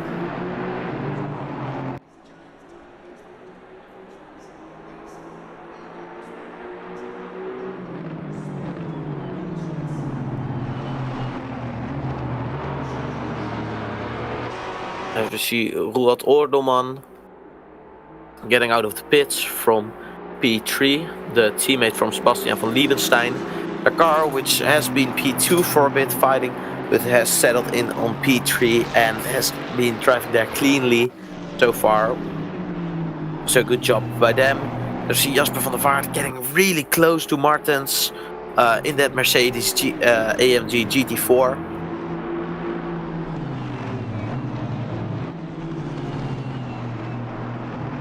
As we see Ruud Oordelman getting out of the pits from P3, the teammate from Sebastian van Liebenstein. A car which has been P2 for a bit fighting, but has settled in on P3 and has been driving there cleanly so far. So good job by them. You see Jasper van der Vaart getting really close to Martens in that Mercedes AMG GT4.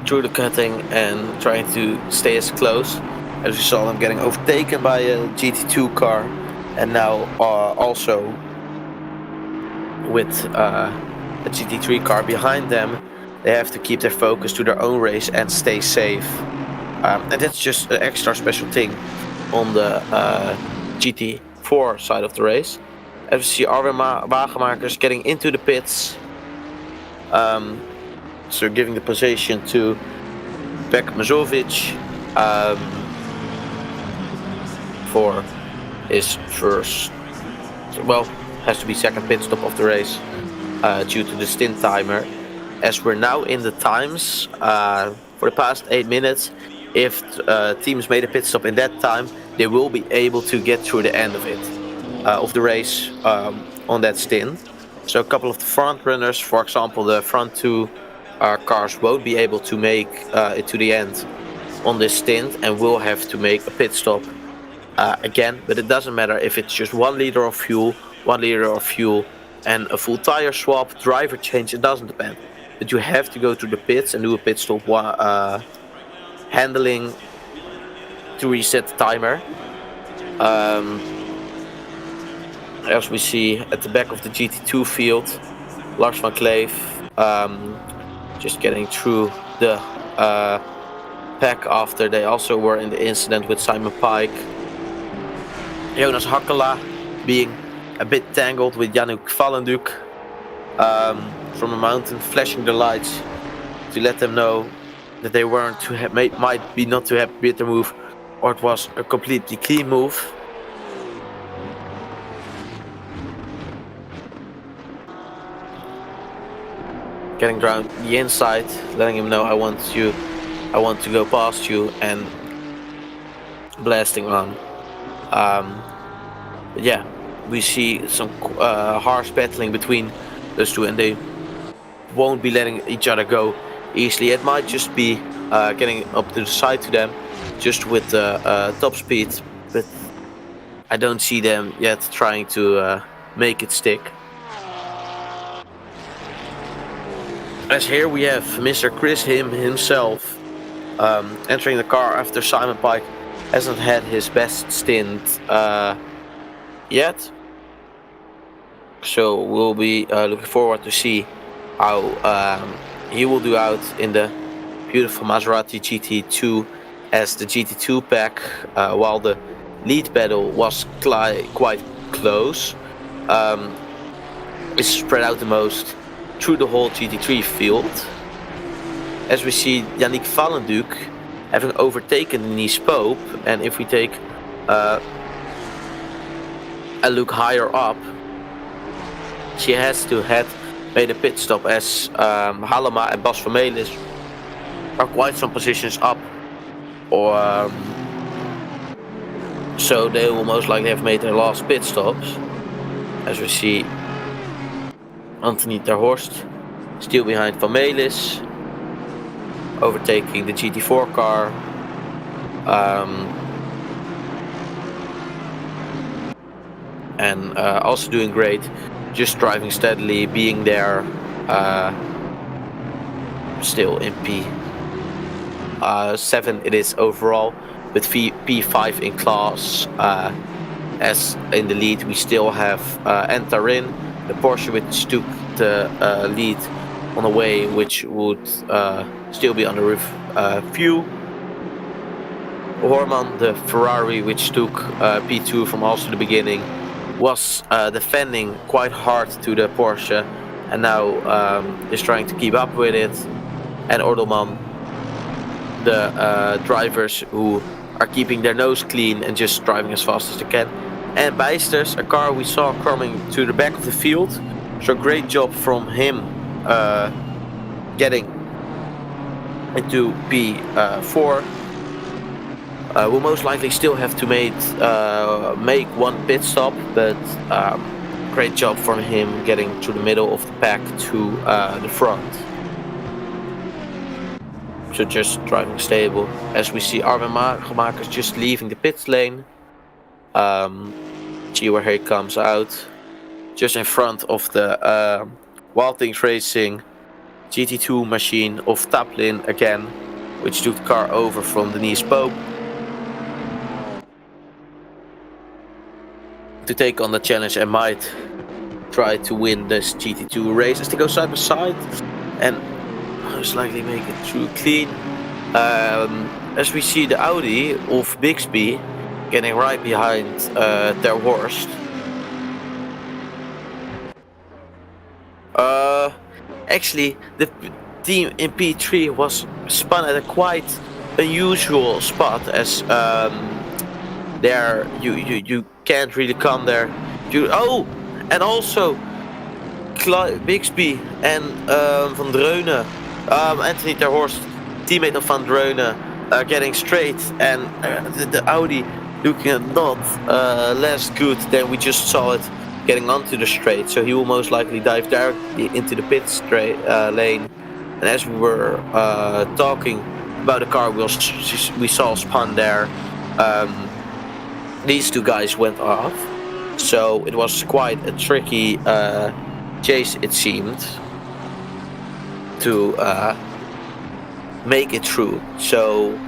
Through the cutting and trying to stay as close. As we saw them getting overtaken by a GT2 car, and now also with a GT3 car behind them, they have to keep their focus to their own race and stay safe. And that's just an extra special thing on the GT4 side of the race. As we see Arwin Wagemakers getting into the pits. So giving the position to Pek Mazovic for his first, well, has to be second pit stop of the race due to the stint timer. As we're now in the times for the past 8 minutes, if teams made a pit stop in that time, they will be able to get through the end of it, of the race on that stint. So a couple of the front runners, for example, the front two cars won't be able to make it to the end on this stint and will have to make a pit stop again. But it doesn't matter if it's just 1 liter of fuel, 1 liter of fuel, and a full tire swap, driver change, it doesn't depend. But you have to go to the pits and do a pit stop handling to reset the timer. As we see at the back of the GT2 field, Lars van Kleef just getting through the pack after they also were in the incident with Simon Pike. Jonas Hakkela being a bit tangled with Yannick Valenduk from the mountain, flashing the lights to let them know that they weren't too might be not too happy with the move, or it was a completely clean move. Getting around the inside, letting him know I want to go past you, and blasting on. But yeah, we see some harsh battling between those two, and they won't be letting each other go easily. It might just be getting up to the side to them, just with top speed, but I don't see them yet trying to make it stick. As here we have Mr. Chris himself entering the car after Simon Pike hasn't had his best stint yet. So we'll be looking forward to see how he will do out in the beautiful Maserati GT2 as the GT2 pack, while the lead battle was quite close. It's spread out the most through the whole GT3 field. As we see Yannick Valenduk having overtaken Nice Pope, and if we take a look higher up, she has to have made a pit stop as Halema and Bas Vermelis are quite some positions up, or so they will most likely have made their last pit stops. As we see Anthony Terhorst still behind Vermelis, overtaking the GT4 car. And also doing great, just driving steadily, being there, still in P7 it is overall, with P5 in class. As in the lead we still have Entarin, the Porsche which took the lead on the way, which would still be under review. Horman, the Ferrari, which took P2 from also the beginning, was defending quite hard to the Porsche, and now is trying to keep up with it. And Ordelman, the drivers who are keeping their nose clean and just driving as fast as they can. And Bijsters, a car we saw coming to the back of the field, so great job from him getting into P4. We'll most likely still have to make one pit stop, but great job from him getting to the middle of the pack to the front. So just driving stable. As we see Armin Makers just leaving the pit lane. See where he comes out. Just in front of the Wild Things Racing GT2 machine of Taplin again, which took the car over from Denise Pope to take on the challenge and might try to win this GT2 race as they go side by side and most likely make it through clean. As we see the Audi of Bixby getting right behind Ter Horst. Actually, team in P3 was spun at a quite unusual spot, as there you can't really come there. And also Bixby and Van Dreunen, Anthony Terhorst, teammate of Van Dreunen, getting straight, and the Audi looking not less good than we just saw it getting onto the straight. So he will most likely dive directly into the pit straight lane. And as we were talking about the car we saw spun there, these two guys went off. So it was quite a tricky chase, it seemed, to make it through. So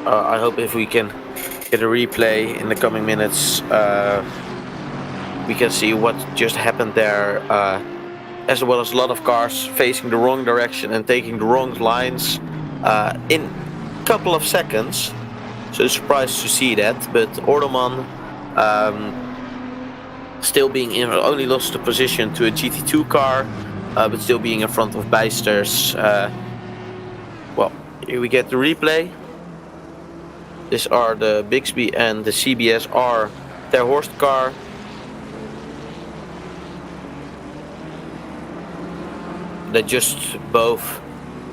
I hope if we can get a replay in the coming minutes, we can see what just happened there, as well as a lot of cars facing the wrong direction and taking the wrong lines in a couple of seconds. So surprised to see that, but Orderman still being in, only lost the position to a GT2 car, but still being in front of Beisters. Well, here we get the replay. These are the Bixby and the CBSR Terhorst car. They just both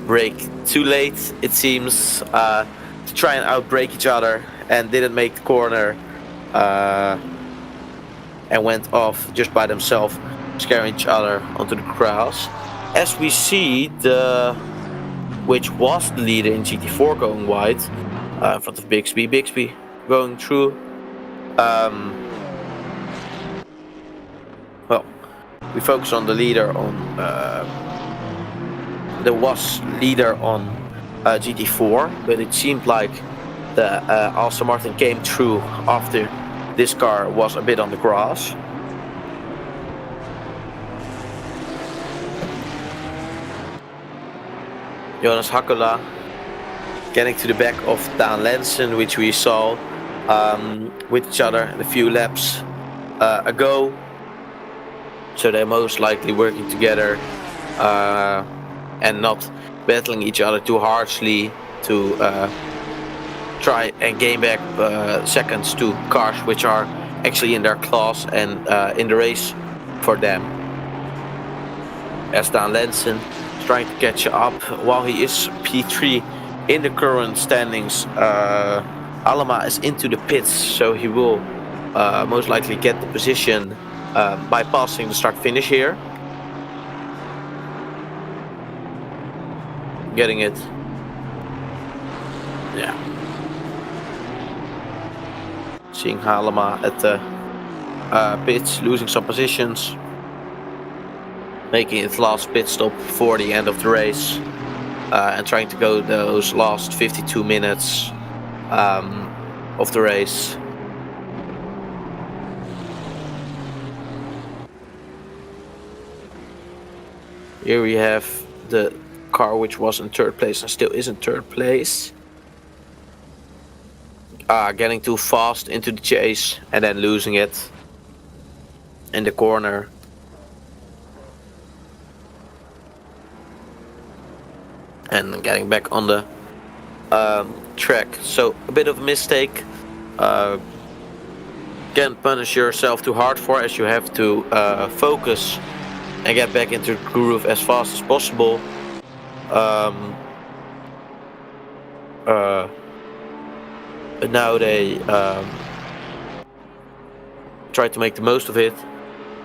brake too late, it seems, to try and outbrake each other, and didn't make the corner, and went off just by themselves, scaring each other onto the grass. As we see, which was the leader in GT4 going wide, in front of Bixby. Bixby going through. Well, we focus on the leader on. There was leader on GT4, but it seemed like the Aston Martin came through after this car was a bit on the grass. Jonas Hakola getting to the back of Dan Lensen, which we saw with each other a few laps ago. So they're most likely working together and not battling each other too harshly to try and gain back seconds to cars which are actually in their class and in the race for them. As Dan Lensen is trying to catch up while he is P3 in the current standings. Alama is into the pits, so he will most likely get the position by passing the start finish here. Getting it. Yeah. Seeing Halema at the pits, losing some positions, making its last pit stop before the end of the race, and trying to go those last 52 minutes of the race. Here we have the car which was in third place and still is in third place. Getting too fast into the chase and then losing it in the corner. And getting back on the track. So a bit of a mistake. Can't punish yourself too hard for, as you have to focus and get back into the groove as fast as possible. But now they try to make the most of it,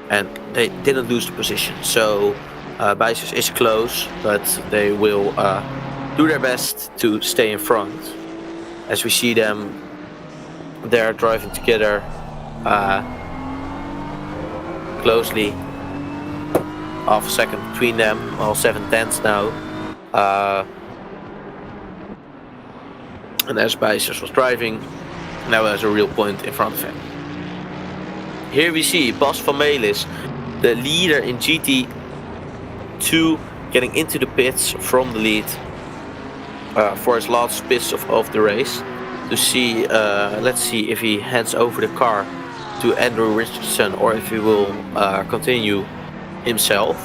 and they didn't lose the position. So Beisters is close, but they will do their best to stay in front. As we see them, they're driving together closely. Half a second between them, all 7/10 now. And as Beisters was driving, now there's a real point in front of him. Here we see Bas van Melis, the leader in GT2, getting into the pits from the lead for his last pits of the race. To see, let's see if he hands over the car to Andrew Richardson or if he will continue himself.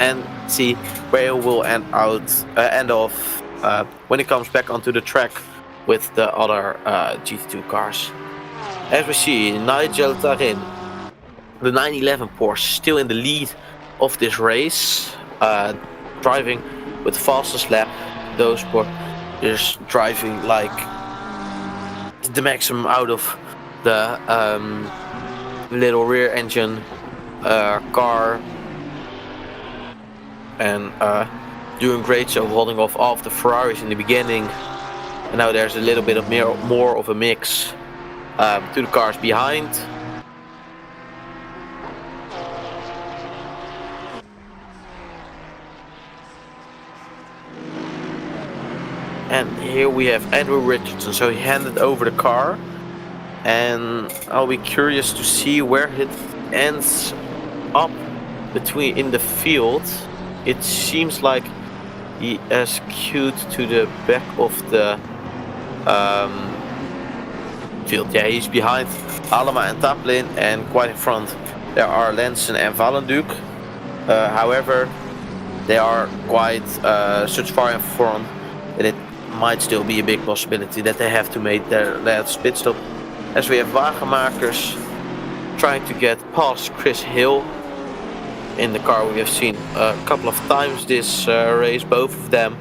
And see where he will end off when he comes back onto the track with the other GT2 cars. As we see, Nigel Tarin, the 911 Porsche, still in the lead of this race, driving with the fastest lap. Those Porsche driving like the maximum out of the little rear engine car, and doing great job holding off all of the Ferraris in the beginning. And now there's a little bit of more of a mix to the cars behind. And here we have Andrew Richardson, so he handed over the car, and I'll be curious to see where it ends up in the field. It seems like he has queued to the back of the field. Yeah, he's behind Alema and Taplin, and quite in front there are Lensen and Valenduc. However, they are quite such far in front that it might still be a big possibility that they have to make their last pit stop. As we have Wagenmakers trying to get past Chris Hill in the car we have seen a couple of times this race, both of them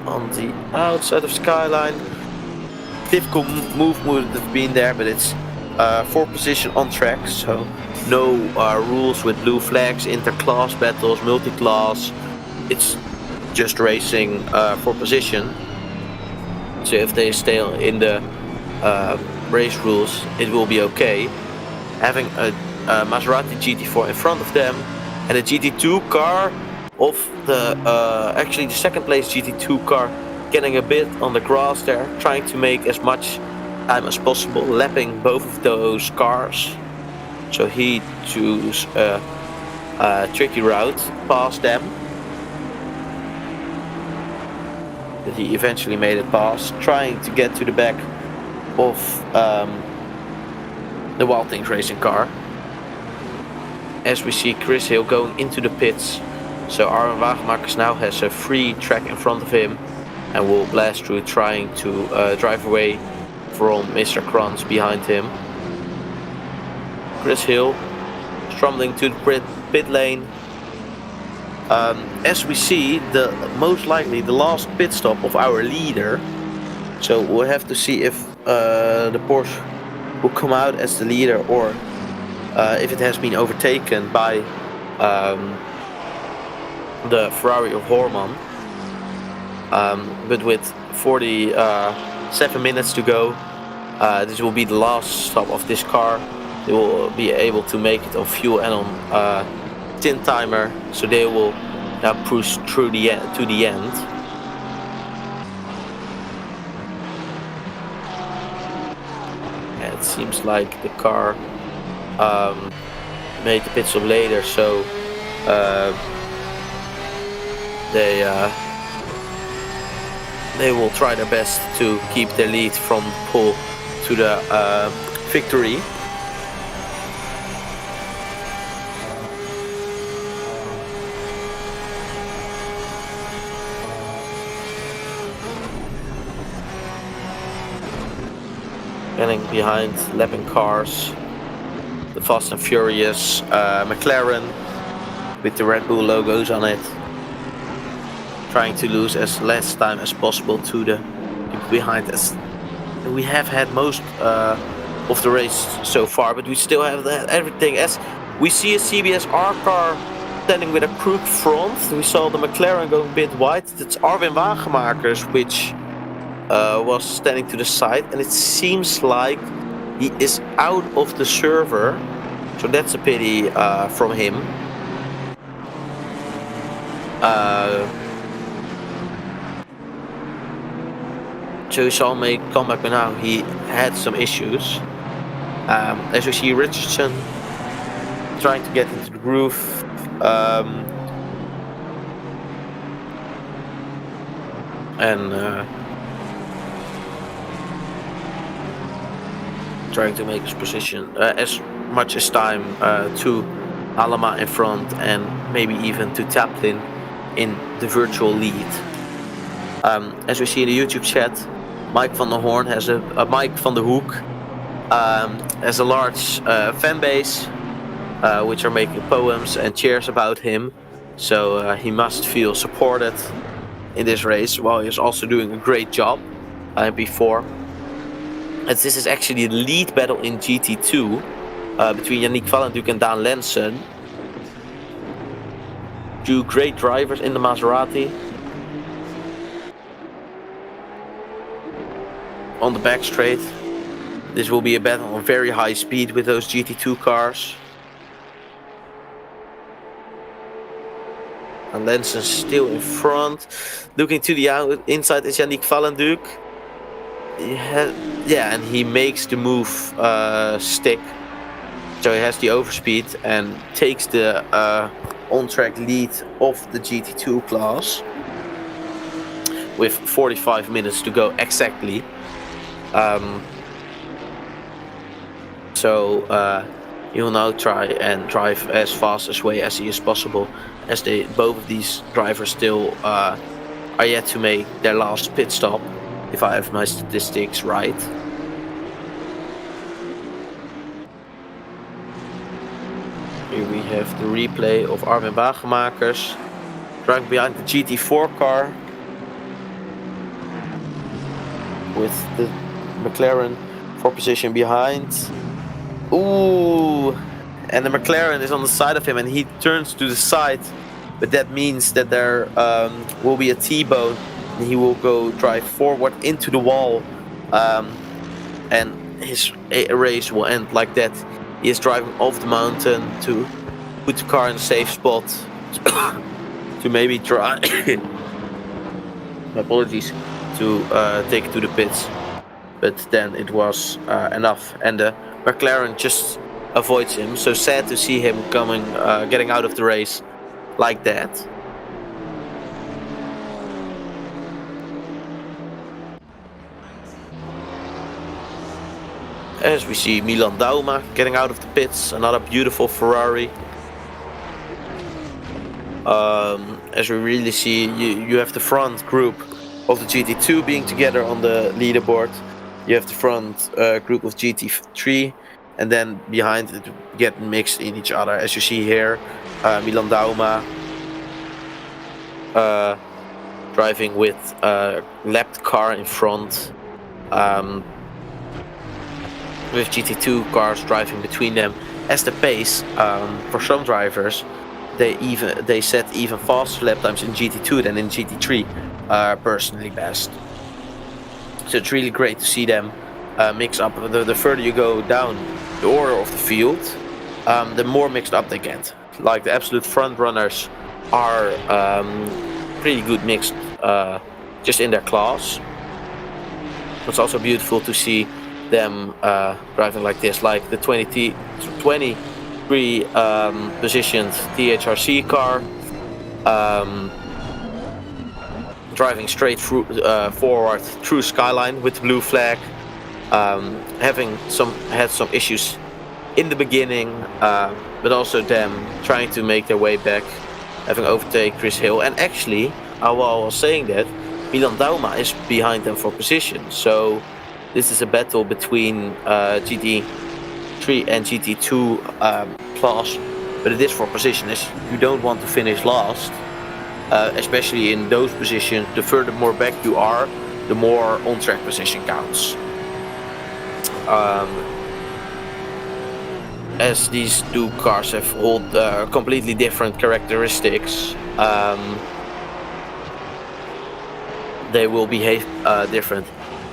on the outside of Skyline. Difficult move would have been there, but it's 4th position on track, so no rules with blue flags, inter-class battles, multi-class. It's just racing for position. So if they stay in the race rules, it will be okay. Having a Maserati GT4 in front of them and a GT2 car of the actually the second place GT2 car getting a bit on the grass there, trying to make as much time as possible, lapping both of those cars. So he chose a tricky route past them, but he eventually made it past, trying to get to the back of the Wild Things Racing car. As we see Chris Hill going into the pits, so Arjen Wagenmakers now has a free track in front of him and will blast through, trying to drive away from Mr. Kranz behind him. Chris Hill stumbling to the pit lane. As we see, most likely the last pit stop of our leader. So we'll have to see if the Porsche will come out as the leader, or if it has been overtaken by the Ferrari of Horman. But with 47 minutes to go, this will be the last stop of this car. They will be able to make it on fuel and on tin timer, so they will now push through to the end. And it seems like the car made the pit stop later, so they will try their best to keep their lead from pole to the victory. Getting behind lapping cars, the Fast and Furious McLaren with the Red Bull logos on it, trying to lose as less time as possible to the people behind us. We have had most of the race so far, but we still have everything. As we see a CBSR car standing with a crooked front, we saw the McLaren going a bit wide. That's Arjen Wagenmakers, which was standing to the side, and it seems like he is out of the server, so that's a pity from him. So he saw me come back, but now he had some issues. As we see Richardson trying to get into the groove. Trying to make his position as much as time to Alema in front and maybe even to Taplin in the virtual lead. As we see in the YouTube chat, Mike van der Hoorn has Mike van der Hoek has a large fan base, which are making poems and cheers about him. So he must feel supported in this race, while he's also doing a great job before. As this is actually the lead battle in GT2 between Yannick Vallenduc and Daan Lensen. Two great drivers in the Maserati. On the back straight. This will be a battle on very high speed with those GT2 cars. And Lensen still in front. Looking to the inside is Yannick Vallenduc. And he makes the move stick. So he has the overspeed and takes the on-track lead of the GT2 class. With 45 minutes to go exactly. So he will now try and drive as fast as way as he is possible, as both of these drivers still are yet to make their last pit stop, if I have my statistics right. Here we have the replay of Armin Wagemakers driving behind the GT4 car with the McLaren for position behind. Ooh, and the McLaren is on the side of him and he turns to the side, but that means that there will be a T-bone and he will go drive forward into the wall, and his race will end like that. He is driving off the mountain to put the car in a safe spot to maybe try my apologies, to take it to the pits, but then it was enough, and the McLaren just avoids him. So sad to see him getting out of the race like that. As we see Milan Dauma getting out of the pits, another beautiful Ferrari. As we really see, you have the front group of the GT2 being together on the leaderboard. You have the front group of GT3, and then behind it get mixed in each other. As you see here, Milan Dauma driving with a lapped car in front, with GT2 cars driving between them. As the pace for some drivers, they set even faster lap times in GT2 than in GT3, personally best. So it's really great to see them mix up. The further you go down the order of the field, the more mixed up they get. Like the absolute front runners are pretty good mixed just in their class. It's also beautiful to see them driving like this, like the 23 positioned THRC car, driving straight through, forward through Skyline with the blue flag, had some issues in the beginning, but also them trying to make their way back, having overtaken Chris Hill. And actually, while I was saying that, Milan Dauma is behind them for position. So this is a battle between GT3 and GT2 class, but it is for position, as you don't want to finish last. Especially in those positions, the further more back you are, the more on-track position counts. As these two cars hold completely different characteristics, they will behave different,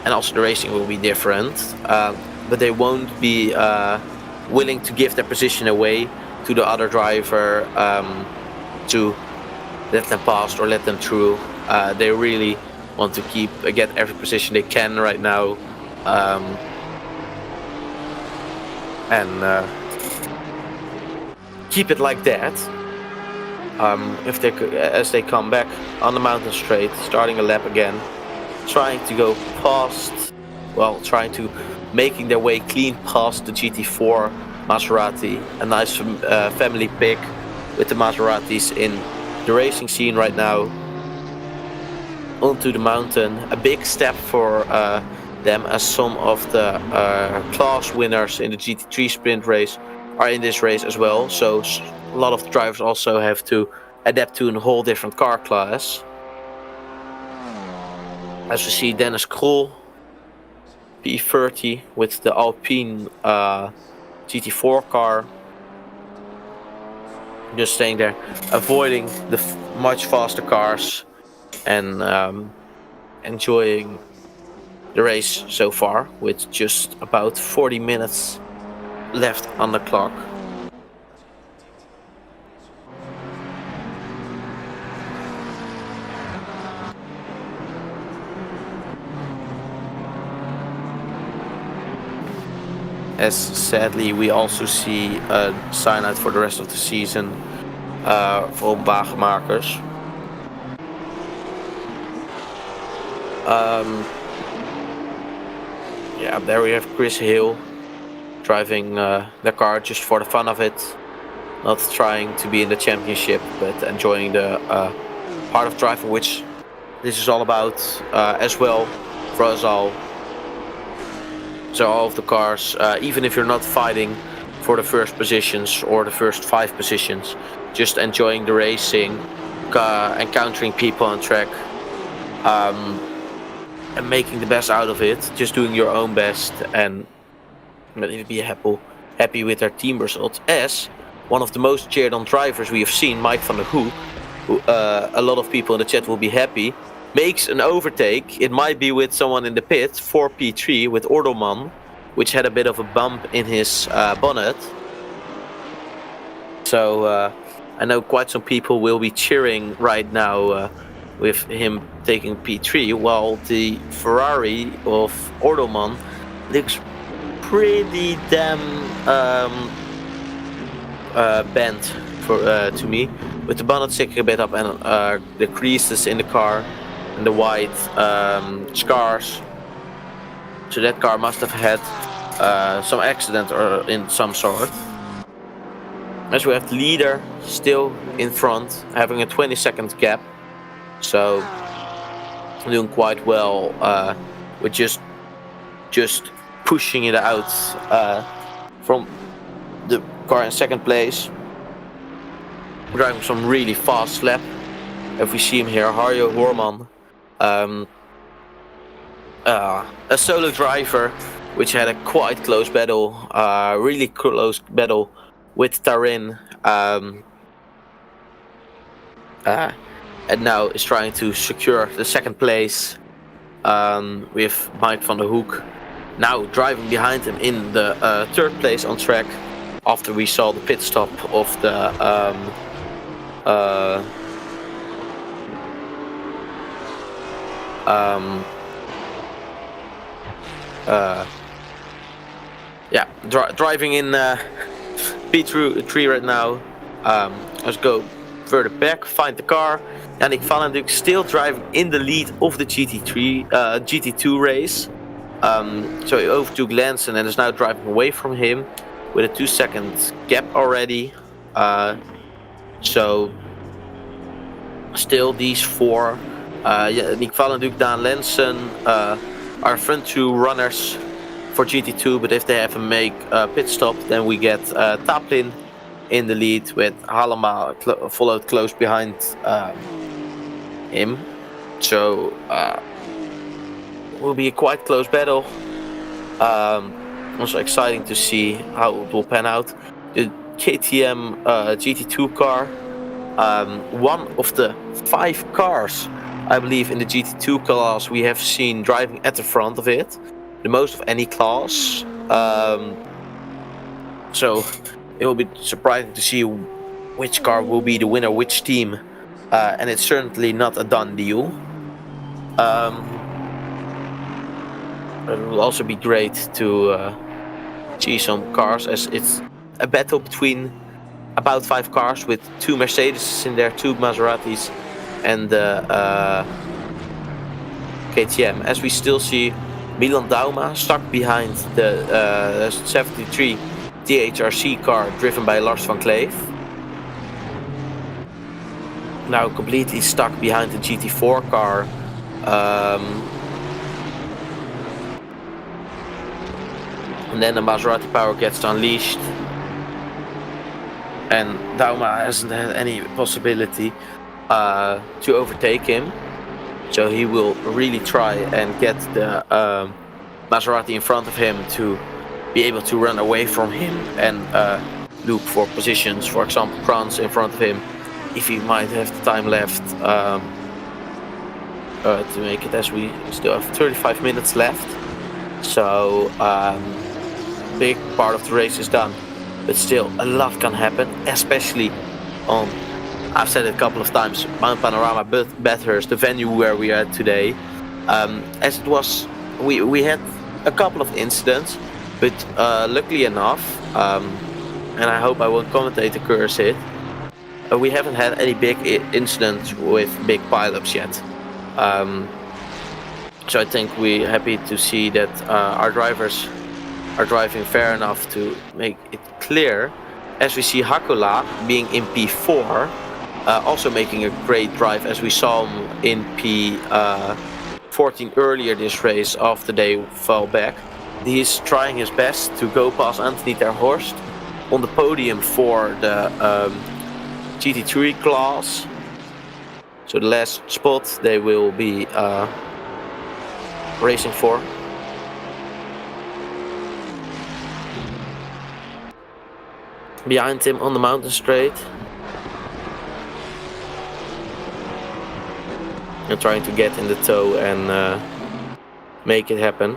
and also the racing will be different, but they won't be willing to give their position away to the other driver to let them past or let them through. They really want to get every position they can right now, and keep it like that. As they come back on the mountain straight, starting a lap again, trying to go past, making their way clean past the GT4 Maserati, a nice family pick. with the Maseratis in the racing scene right now. Onto the mountain, a big step for them, as some of the class winners in the GT3 sprint race are in this race as well. So a lot of drivers also have to adapt to a whole different car class. As we see Dennis Krol, P30 with the Alpine GT4 car, just staying there, avoiding the much faster cars and enjoying the race so far, with just about 40 minutes left on the clock. As sadly we also see a sign out for the rest of the season for wagenmakers. Yeah, there we have Chris Hill driving the car just for the fun of it, not trying to be in the championship, but enjoying the part of driving, which this is all about as well for us all. So all of the cars, even if you're not fighting for the first positions or the first 5 positions, just enjoying the racing, encountering people on track, and making the best out of it, just doing your own best, and be happy with their team results. As one of the most cheered on drivers we have seen, Mike van der Hoek, who a lot of people in the chat will be happy, makes an overtake. It might be with someone in the pit for P3 with Ordelman, which had a bit of a bump in his bonnet. So I know quite some people will be cheering right now with him taking P3, while the Ferrari of Ordelman looks pretty damn bent to me, with the bonnet sticking a bit up and the creases in the car and the white scars. So that car must have had some accident or in some sort. As we have the leader still in front, having a 20-second gap. So doing quite well with just pushing it out from the car in second place, driving some really fast lap. If we see him here, Harjo Horman, a solo driver, which had a quite close battle, really close battle with Tarin, and now is trying to secure the second place with Mike van der Hoek now driving behind him in the third place on track, after we saw the pit stop of the driving in P3 right now. Let's go further back, find the car. Yannick Valenduk still driving in the lead of the GT2 race. So he overtook Lanson and is now driving away from him with a 2-second gap already. So still these 4, Yannick Valenduk, Daan Lanson, are front 2 runners for GT2, but if they have to make a pit stop, then we get Taplin in the lead with Halema followed close behind him. So will be a quite close battle. Also exciting to see how it will pan out. The KTM GT2 car, one of the 5 cars, I believe, in the GT2 class we have seen driving at the front of it, the most of any class. So it will be surprising to see which car will be the winner, which team, and it's certainly not a done deal. It will also be great to see some cars, as it's a battle between about 5 cars with 2 Mercedes in there, 2 Maseratis, and KTM. As we still see Milan Dauma stuck behind the 73 DHRC car driven by Lars van Kleef. now completely stuck behind the GT4 car. And then the Maserati power gets unleashed, and Dauma hasn't had any possibility to overtake him. So he will really try and get the Maserati in front of him to be able to run away from him and look for positions. For example, Kranz in front of him, if he might have the time left to make it, as we still have 35 minutes left. So big part of the race is done, but still a lot can happen, especially on, I've said it a couple of times, Mount Panorama, Bathurst, the venue where we are today. As it was, we had a couple of incidents, but luckily enough, and I hope I won't commentate the curse it, we haven't had any big incidents with big pileups yet. So I think we're happy to see that our drivers are driving fair enough to make it clear, as we see Hakola being in P4, also making a great drive, as we saw him in P14 earlier this race after they fell back. He's trying his best to go past Anthony ter Horst on the podium for the GT3 class. So the last spot they will be racing for. Behind him on the mountain straight, and trying to get in the tow and make it happen.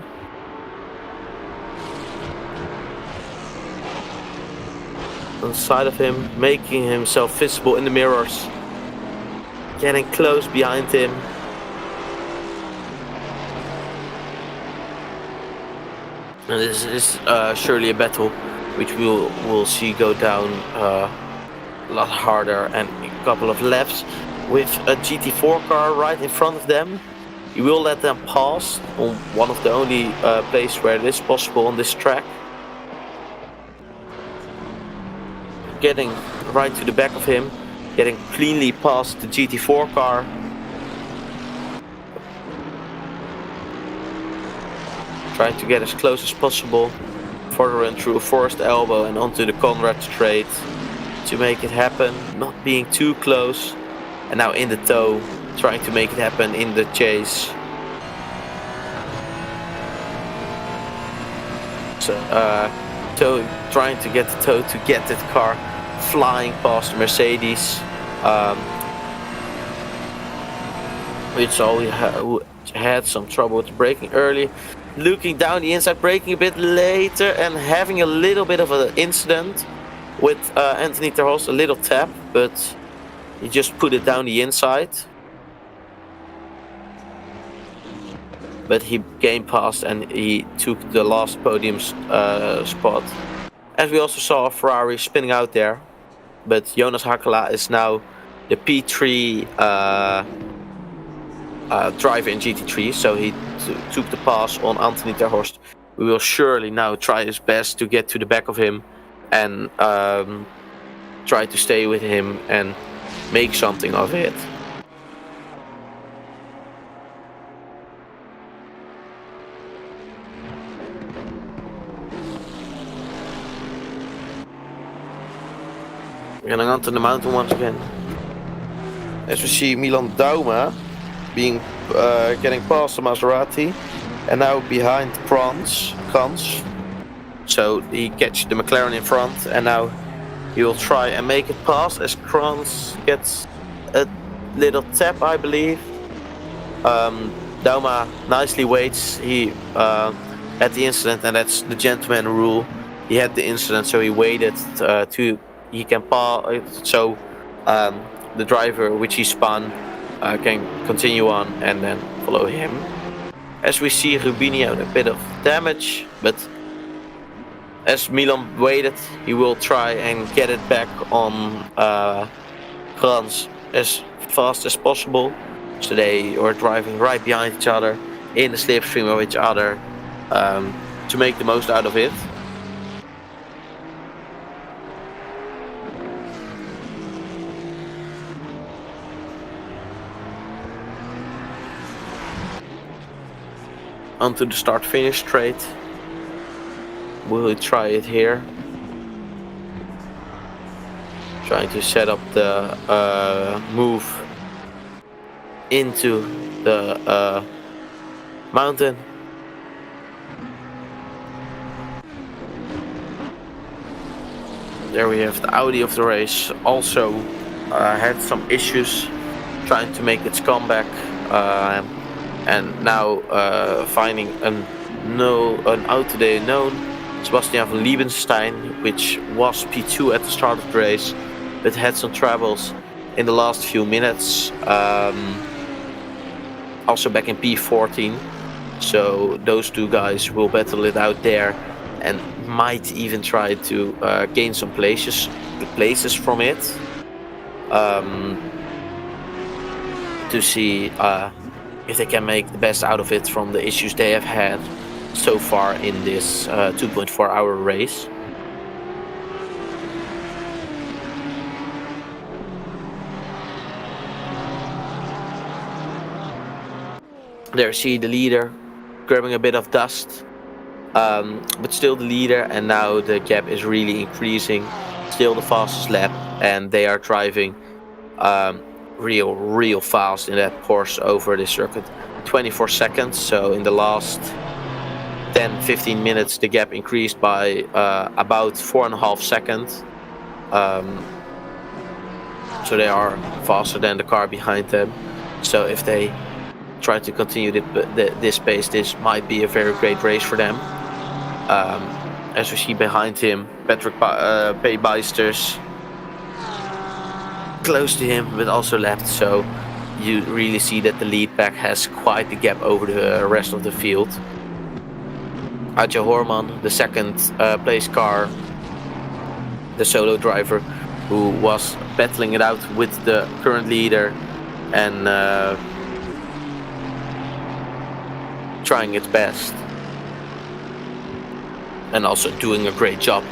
On the side of him, making himself visible in the mirrors, getting close behind him. And this is surely a battle which we'll see go down a lot harder, and a couple of laps with a GT4 car right in front of them. He will let them pass on one of the only places where it is possible on this track. Getting right to the back of him, getting cleanly past the GT4 car. Trying to get as close as possible for the run through a forest elbow and onto the Conrad straight to make it happen, not being too close. And now in the tow, trying to make it happen in the chase. So, trying to get the tow to get that car flying past the Mercedes. Which had some trouble with braking early. Looking down the inside, braking a bit later, and having a little bit of an incident with Anthony ter Horst, a little tap, but he just put it down the inside. But he came past and he took the last podium spot. As we also saw a Ferrari spinning out there, but Jonas Hakola is now the P3 driver in GT3, so he took the pass on Anthony ter Horst. We will surely now try his best to get to the back of him and try to stay with him and make something of it. We're going onto the mountain once again. As we see Milan Dauma being getting past the Maserati and now behind Kranz. So he catches the McLaren in front, and now he will try and make it past as Kranz gets a little tap, I believe. Dauma nicely waits. He had the incident, and that's the gentleman rule. He had the incident, so he waited to he can pass. So the driver which he spun can continue on and then follow him. As we see Rubinho a bit of damage, but as Milan waited, he will try and get it back on Kranz as fast as possible. So they are driving right behind each other in the slipstream of each other to make the most out of it. onto the start-finish straight. Will he try it here? Trying to set up the move into the mountain. There we have the Audi of the race. Also had some issues trying to make its comeback, and now finding an out today known Sebastian van Liebenstein, which was P2 at the start of the race, but had some troubles in the last few minutes. Also back in P14, so those two guys will battle it out there and might even try to gain some places from it, to see if they can make the best out of it from the issues they have had so far in this 2.4 hour race. There you see the leader grabbing a bit of dust, but still the leader, and now the gap is really increasing. Still the fastest lap, and they are driving real fast in that Porsche over this circuit. 24 seconds, so in the last 10-15 minutes the gap increased by about 4.5 seconds. So they are faster than the car behind them. So if they try to continue this pace, this might be a very great race for them. As we see behind him, Patrick Paybeisters close to him, but also left. So you really see that the lead pack has quite the gap over the rest of the field. Adje Horman, the second place car, the solo driver, who was battling it out with the current leader and trying its best, and also doing a great job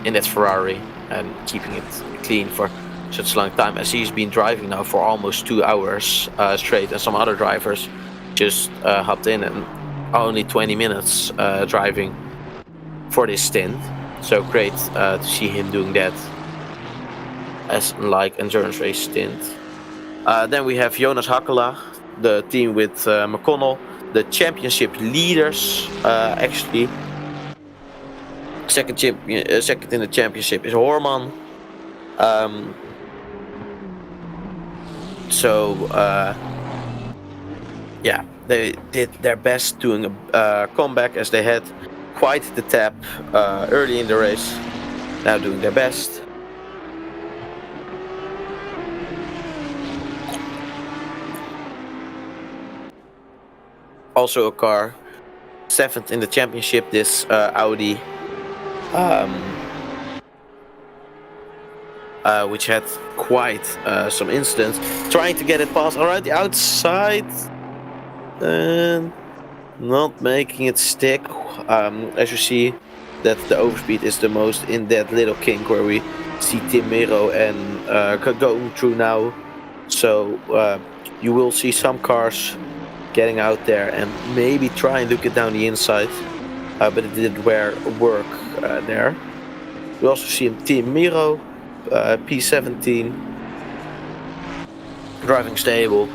in that Ferrari and keeping it clean for such a long time, as he's been driving now for almost 2 hours straight, and some other drivers just hopped in and only 20 minutes driving for this stint. So great to see him doing that as like endurance race stint. Then we have Jonas Hakkela, the team with McConnell, the championship leaders. Actually, second in the championship is Horman. Yeah, they did their best doing a comeback, as they had quite the tap early in the race. Now doing their best. Also a car 7th in the championship, this Audi, which had quite some incidents trying to get it past around the outside and not making it stick. As you see, that the overspeed is the most in that little kink where we see Tim Miro and going through now. So you will see some cars getting out there and maybe try and look it down the inside, but it didn't work there. We also see Team Miro, P17, driving stable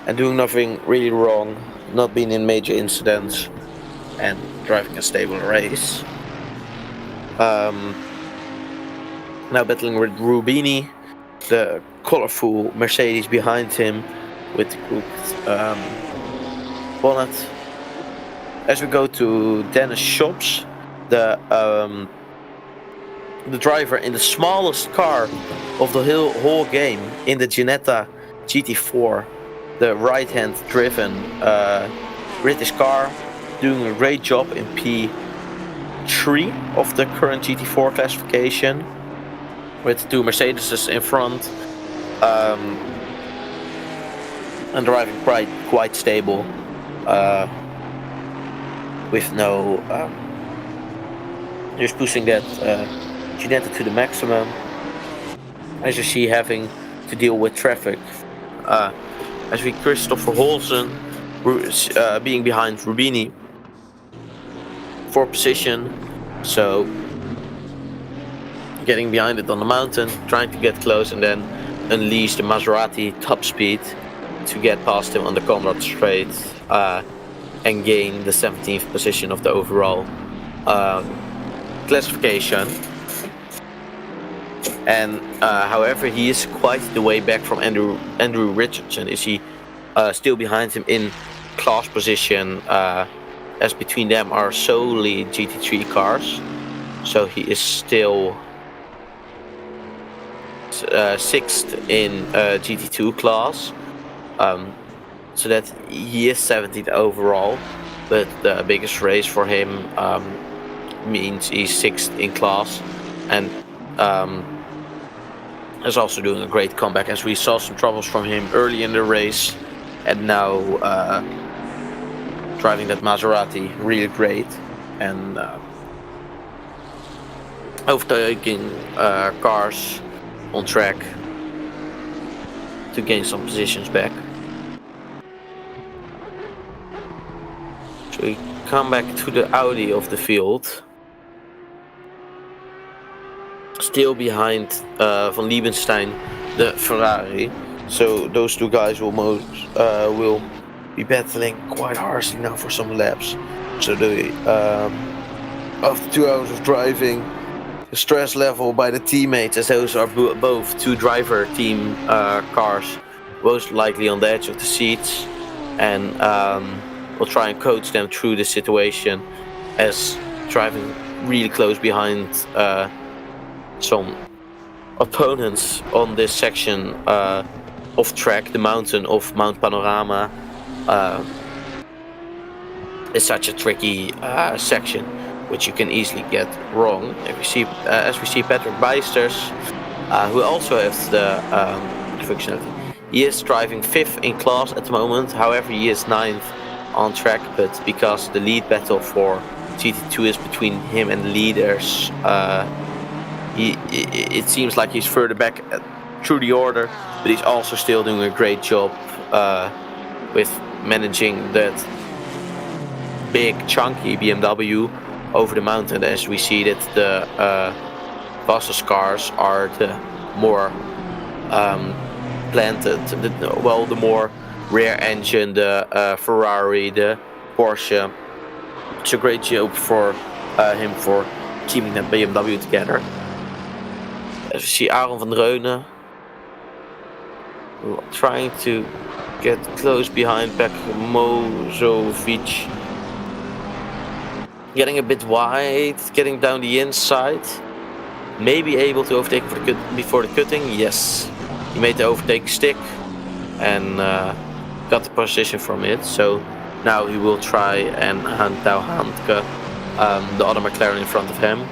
and doing nothing really wrong, not being in major incidents, and driving a stable race. Now battling with Rubini, the colorful Mercedes behind him with the cooked bonnet. As we go to Dennis Shops, the driver in the smallest car of the whole game, in the Ginetta GT4, the right-hand driven British car, doing a great job in P3 of the current GT4 classification, with 2 Mercedes in front, and driving quite stable, with no just pushing that Ginetta to the maximum. As you see, having to deal with traffic as we Christopher Holsen being behind Rubini for position. So getting behind it on the mountain, trying to get close and then unleash the Maserati top speed to get past him on the Conrad Straight and gain the 17th position of the overall classification. And however, he is quite the way back from Andrew Richardson. Is he still behind him in class position, as between them are solely GT3 cars. So he is still 6th in GT2 class. So that he is 17th overall, but the biggest race for him means he's 6th in class, and is also doing a great comeback, as we saw some troubles from him early in the race, and now driving that Maserati really great, and overtaking cars on track to gain some positions back. So we come back to the Audi of the field. Still behind Van Liebenstein, the Ferrari. So those two guys will be battling quite harshly now for some laps. So after 2 hours of driving, the stress level by the teammates, as those are both two driver team cars, most likely on the edge of the seats, and we'll try and coach them through the situation, as driving really close behind some opponents on this section of track, the mountain of Mount Panorama, is such a tricky section, which you can easily get wrong. As we see Patrick Bijsters, who also has the functionality. He is driving 5th in class at the moment. However, he is 9th on track, but because the lead battle for GT2 is between him and the leaders, it seems like he's further back through the order, but he's also still doing a great job with managing that big chunky BMW over the mountain, as we see that the fastest cars are the more planted, the more rear engine, the Ferrari, the Porsche. It's a great job for him for keeping that BMW together. As we see Aaron van Dreunen trying to get close behind Pek Mozovic. Getting a bit wide, getting down the inside. Maybe able to overtake before the cutting. Yes, he made the overtake stick and got the position from it. So now he will try and hunt down Handke, the other McLaren in front of him.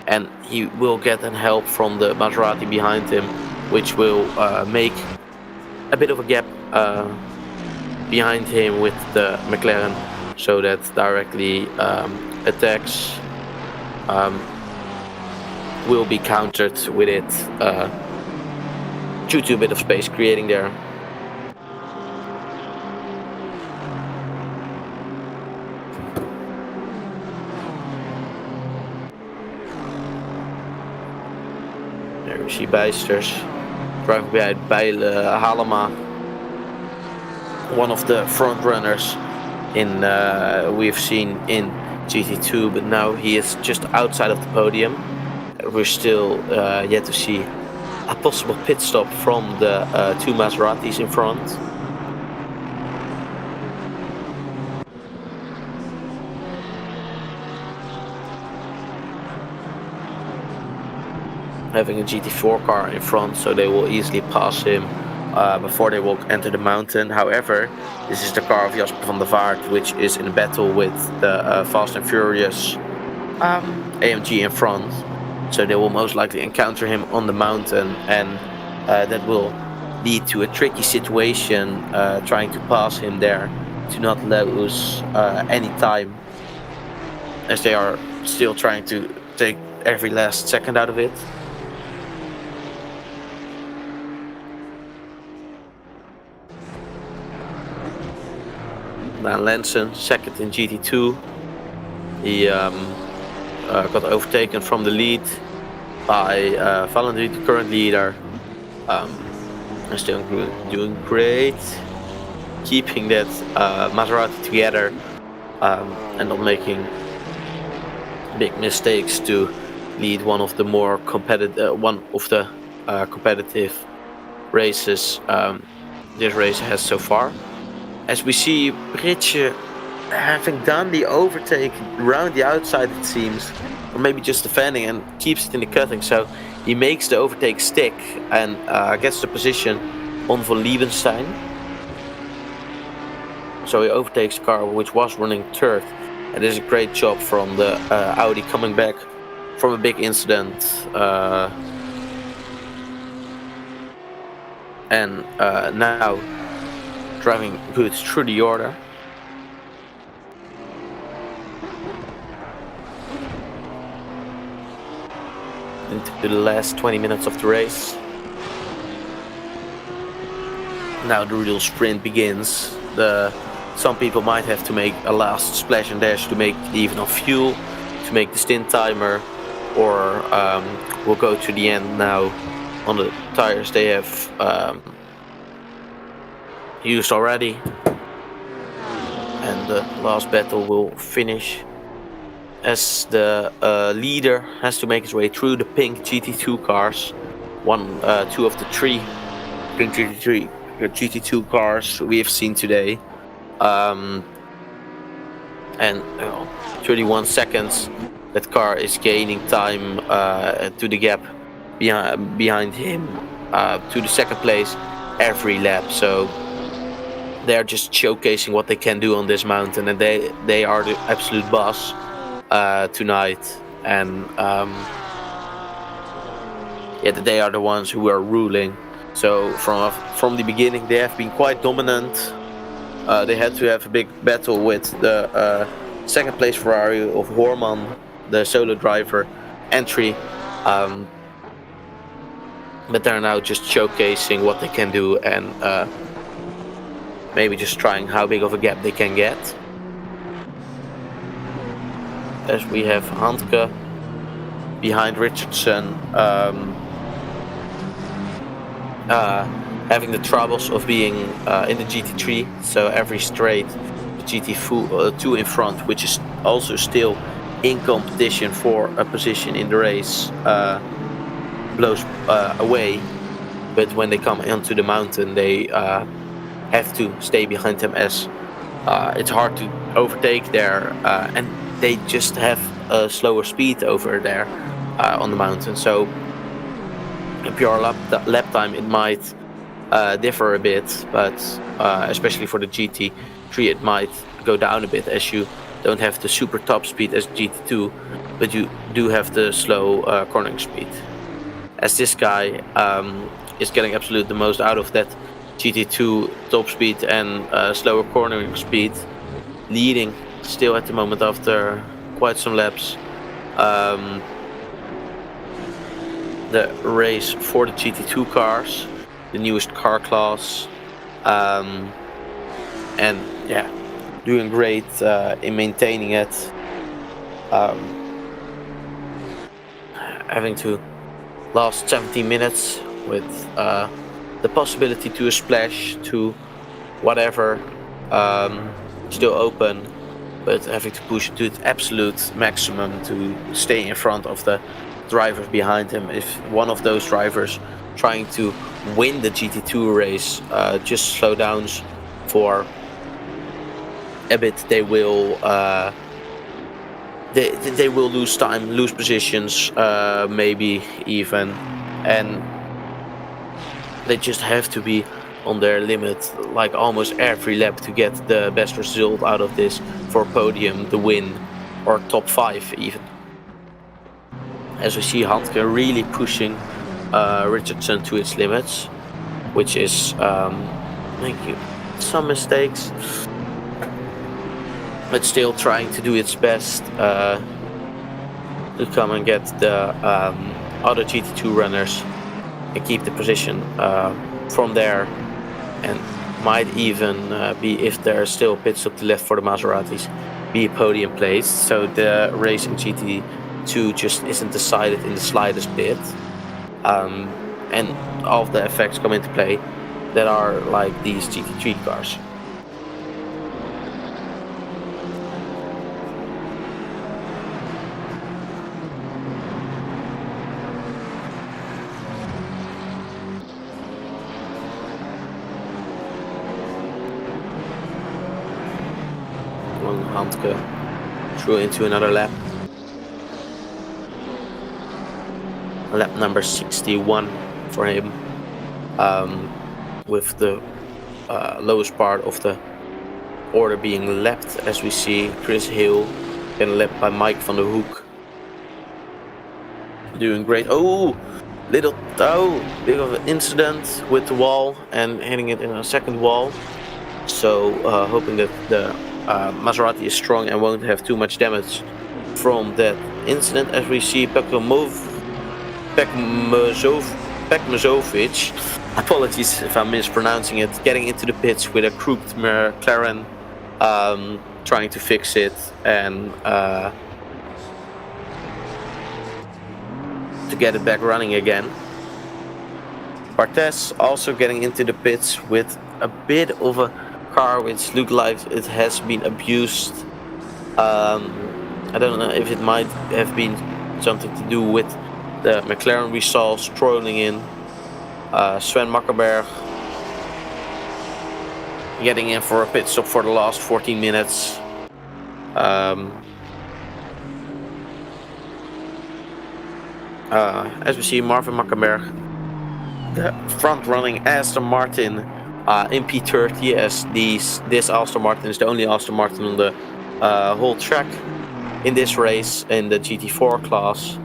And he will get help from the Maserati behind him, which will make a bit of a gap behind him with the McLaren, so that directly attacks will be countered with it due to a bit of space creating there. There we see Bijsters driving behind Halema, one of the front runners we've seen in GT2, but now he is just outside of the podium. We're still yet to see a possible pit stop from the two Maseratis in front. Having a GT4 car in front, so they will easily pass him before they will enter the mountain. However, this is the car of Jasper van der Vaart, which is in battle with the Fast and Furious AMG in front. So they will most likely encounter him on the mountain, and that will lead to a tricky situation trying to pass him there, to not lose any time, as they are still trying to take every last second out of it. Now Lenson, second in GT2. He got overtaken from the lead by Valentine, the current leader. Is doing great, keeping that Maserati together and not making big mistakes to lead one of the more competitive races this race has so far. As we see Ritchie having done the overtake around the outside, it seems, or maybe just defending, and keeps it in the cutting, so he makes the overtake stick and gets the position on von Liebenstein. So he overtakes the car which was running third, and this is a great job from the Audi coming back from a big incident and now driving good through the order. Into the last 20 minutes of the race. Now the real sprint begins. Some people might have to make a last splash and dash to make even on fuel, to make the stint timer, or we'll go to the end now on the tires they have used already. And the last battle will finish as the leader has to make his way through the pink GT2 cars. Two of the three pink GT2 cars we have seen today. And 31 seconds, that car is gaining time to the gap behind him to the second place every lap. So they're just showcasing what they can do on this mountain, and they are the absolute boss tonight. And they are the ones who are ruling. So from the beginning they have been quite dominant. They had to have a big battle with the second place Ferrari of Horman, the solo driver entry, but they're now just showcasing what they can do and maybe just trying how big of a gap they can get. As we have Handke behind Richardson, having the troubles of being in the GT3, so every straight the GT2 in front, which is also still in competition for a position in the race, blows away. But when they come onto the mountain, they have to stay behind them, as it's hard to overtake there, and they just have a slower speed over there on the mountain. So in pure lap time it might differ a bit, but especially for the GT3 it might go down a bit, as you don't have the super top speed as GT2, but you do have the slow cornering speed. As this guy is getting absolute the most out of that GT2 top speed and slower cornering speed, leading still at the moment after quite some laps the race for the GT2 cars, the newest car class, and doing great in maintaining it, having to last 17 minutes with the possibility to a splash to whatever still open, but having to push to its absolute maximum to stay in front of the drivers behind him. If one of those drivers trying to win the GT2 race just slow down for a bit, they will they will lose time, lose positions, maybe even, and they just have to be on their limit like almost every lap to get the best result out of this for podium, the win, or top 5 even. As we see Handke really pushing Richardson to its limits, which is making some mistakes, but still trying to do its best to come and get the other GT2 runners and keep the position from there, and might even be, if there's still pit stop to left for the Maseratis, be a podium place. So the race in GT2 just isn't decided in the slightest bit. And all of the effects come into play that are like these GT3 cars. Handke through into another lap. Lap number 61 for him, with the lowest part of the order being lapped, as we see Chris Hill getting lapped by Mike van der Hoek. Doing great. Oh, bit of an incident with the wall and hitting it in a second wall. So hoping that the Maserati is strong and won't have too much damage from that incident, as we see Bekmazovic, apologies if I'm mispronouncing it, getting into the pits with a crooked McLaren, trying to fix it and to get it back running again. Barthez also getting into the pits with a bit of a car which looked like it has been abused. I don't know if it might have been something to do with the McLaren we saw strolling in. Sven Makkerberg getting in for a pit stop for the last 14 minutes. As we see, Marvin Makkerberg, the front-running Aston Martin in P30, as this Aston Martin is the only Aston Martin on the whole track in this race in the GT4 class.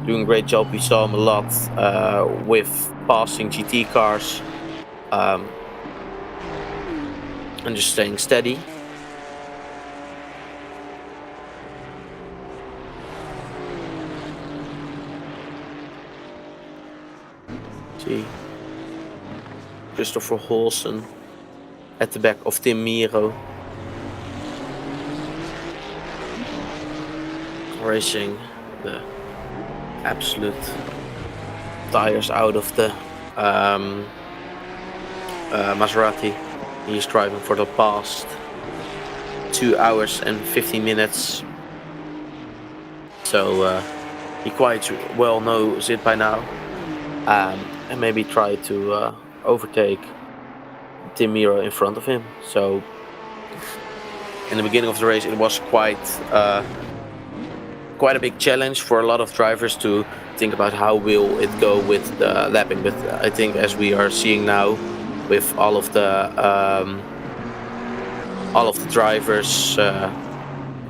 Doing a great job. We saw him a lot with passing GT cars and just staying steady. See Christopher Holson at the back of Tim Miro, racing the absolute tires out of the Maserati. He's driving for the past 2 hours and 15 minutes. So he quite well knows it by now. And maybe try to overtake Tim Miro in front of him. So in the beginning of the race, it was quite a big challenge for a lot of drivers to think about how will it go with the lapping. But I think, as we are seeing now, with all of the drivers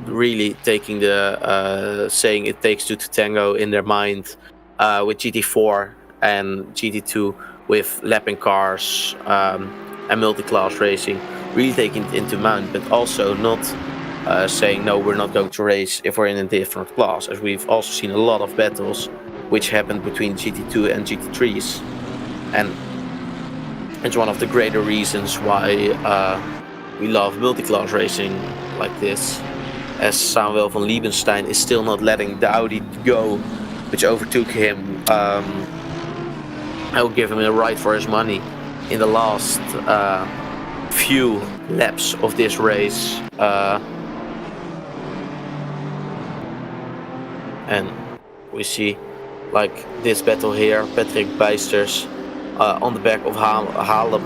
really taking the saying it takes two to tango in their mind, with GT4 and GT2 with lapping cars and multi-class racing, really taking it into mind, but also not saying no, we're not going to race if we're in a different class, as we've also seen a lot of battles which happened between GT2 and GT3s, and it's one of the greater reasons why we love multi-class racing like this, as Samuel van Liebenstein is still not letting the Audi go, which overtook him. I will give him a ride for his money in the last few laps of this race. And we see, like this battle here, Patrick Bijsters on the back of Halama,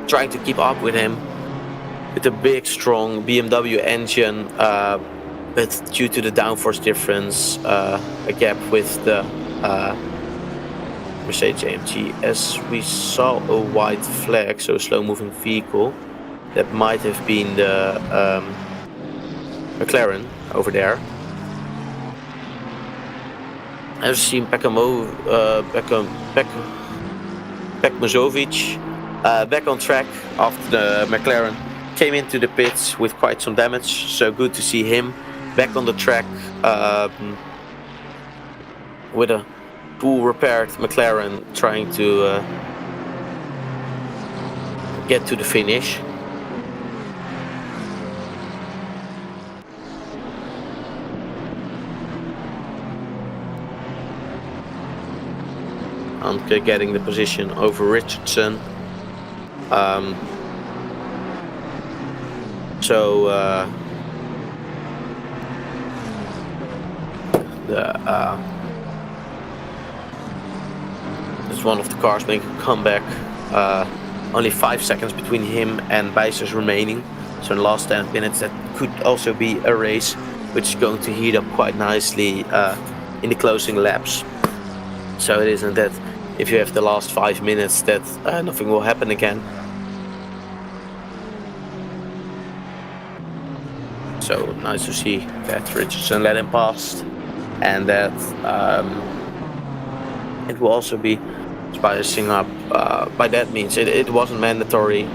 trying to keep up with him with a big, strong BMW engine, but due to the downforce difference, a gap with the Mercedes AMG, as we saw a white flag, so a slow-moving vehicle. That might have been the McLaren over there. I've seen Bekmazovic back on track after the McLaren came into the pits with quite some damage, so good to see him back on the track with a full repaired McLaren trying to get to the finish. Anke getting the position over Richardson. It's one of the cars making a comeback. Only 5 seconds between him and Bathurst remaining. So in the last 10 minutes that could also be a race which is going to heat up quite nicely in the closing laps. So it isn't that if you have the last 5 minutes that nothing will happen again. So nice to see that Richardson let him pass, and that it will also be spicing up. By that means it wasn't mandatory,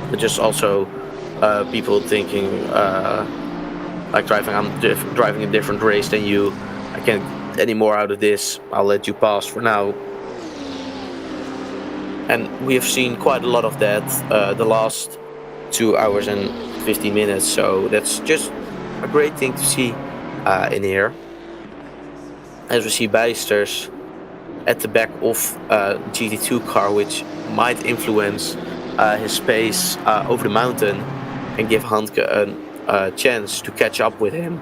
but just also people thinking like driving a different race than you. I can't get any more out of this. I'll let you pass for now. And we have seen quite a lot of that the last 2 hours and 15 minutes. So that's just a great thing to see in here. As we see Bathurst at the back of GT2 car, which might influence his pace over the mountain and give Handke a chance to catch up with him.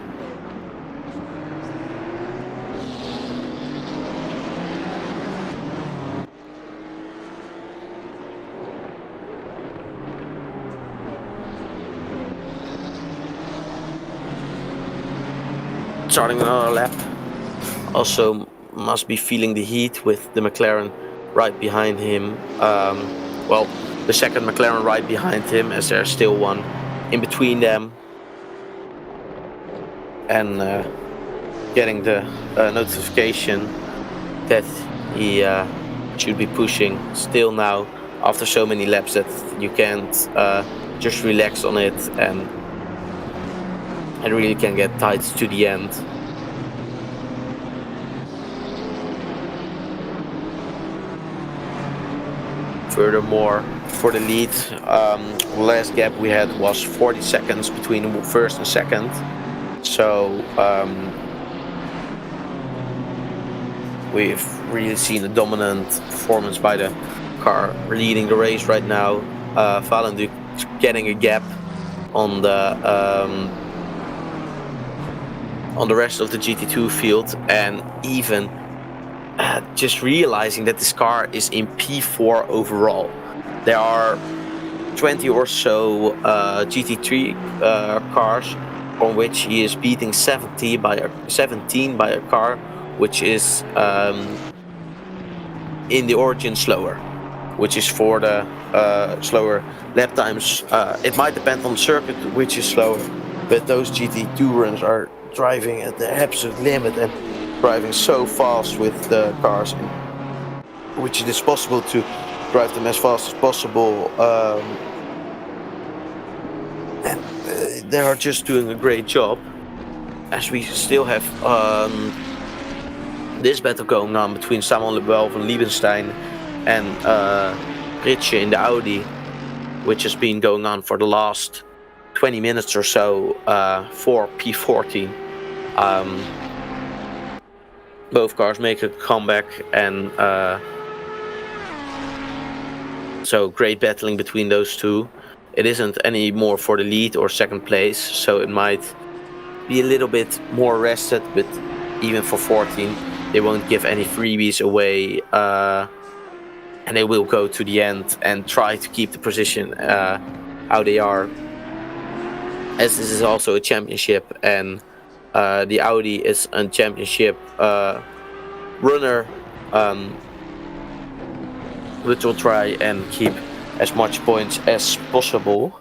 Starting another lap. Also must be feeling the heat with the McLaren right behind him. Well, the second McLaren right behind him, as there's still one in between them. And getting the notification that he should be pushing still now after so many laps that you can't just relax on it and really can get tight to the end. Furthermore, for the lead, last gap we had was 40 seconds between first and second. So we've really seen a dominant performance by the car leading the race right now. Valenduc getting a gap on the rest of the GT2 field, and even just realizing that this car is in P4 overall. There are 20 or so GT3 cars on which he is beating 17 by a car which is in the origin slower, which is for the slower lap times. It might depend on the circuit which is slower, but those GT2 runs are driving at the absolute limit and driving so fast with the cars, which it is possible to drive them as fast as possible, and they are just doing a great job. As we still have this battle going on between Samuel Lebel van Liebenstein and Ritje in the Audi, which has been going on for the last 20 minutes or so for P14. Both cars make a comeback, and so great battling between those two. It isn't any more for the lead or second place, so it might be a little bit more rested, but even for 14 they won't give any freebies away, and they will go to the end and try to keep the position how they are, as this is also a championship, and the Audi is a championship runner, which will try and keep as much points as possible,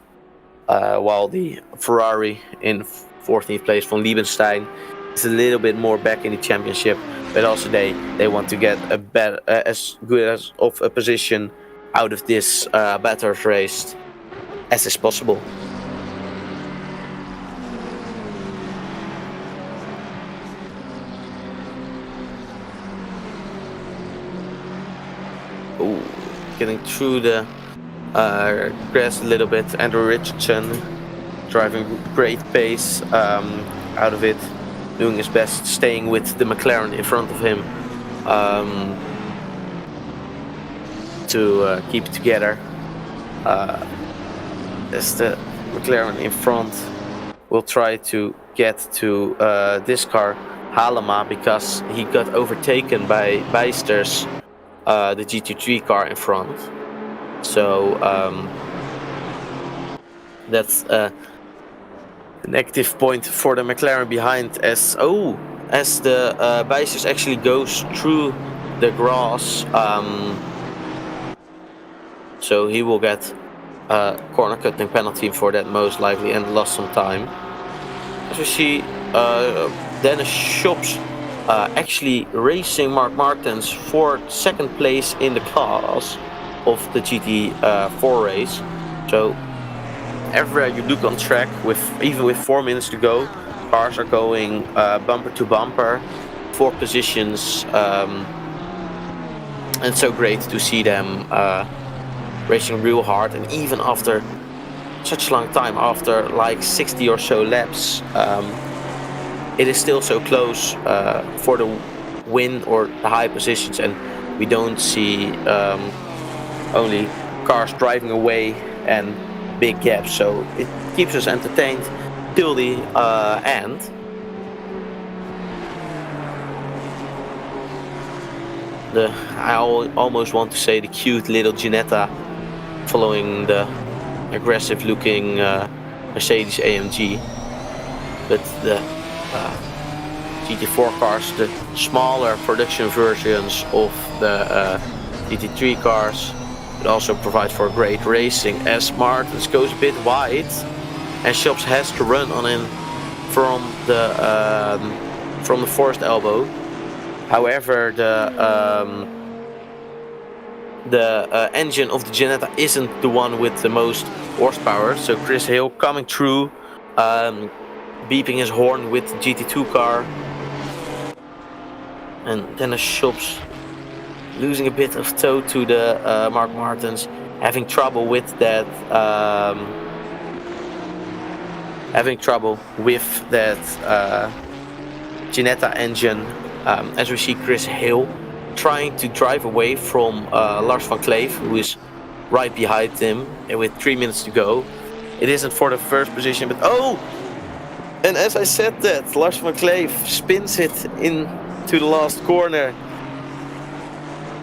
while the Ferrari in 14th place from Liebenstein is a little bit more back in the championship, but also they want to get a better, as good as of a position out of this Bathurst race as is possible. Ooh, getting through the grass a little bit. Andrew Richardson driving great pace out of it, doing his best, staying with the McLaren in front of him to keep it together. As the McLaren in front will try to get to this car, Halema, because he got overtaken by Bijsters, the GT3 car in front. So that's a negative point for the McLaren behind, as the Bijsters actually goes through the grass. So he will get a corner cutting penalty for that most likely, and lost some time. As we see, Dennis Schops actually racing Mark Martens for second place in the class of the GT4 race. So everywhere you look on track, even with 4 minutes to go, cars are going bumper to bumper, 4 positions, and so great to see them racing real hard. And even after such a long time, after like 60 or so laps, it is still so close for the win or the high positions, and we don't see only cars driving away and big gaps. So it keeps us entertained till the end. I almost want to say the cute little Ginetta following the aggressive looking Mercedes AMG, but the GT4 cars, the smaller production versions of the GT3 cars, would also provide for great racing, as Martens goes a bit wide and Schops has to run on him from the forced elbow. However, the engine of the Ginetta isn't the one with the most horsepower, so Chris Hill coming through, beeping his horn with the GT2 car, and Dennis Schops losing a bit of toe to the Mark Martens, having trouble with that Ginetta engine, as we see Chris Hill trying to drive away from Lars van Kleef, who is right behind him, and with 3 minutes to go. It isn't for the first position, but and as I said that, Lars van Kleef spins it into the last corner.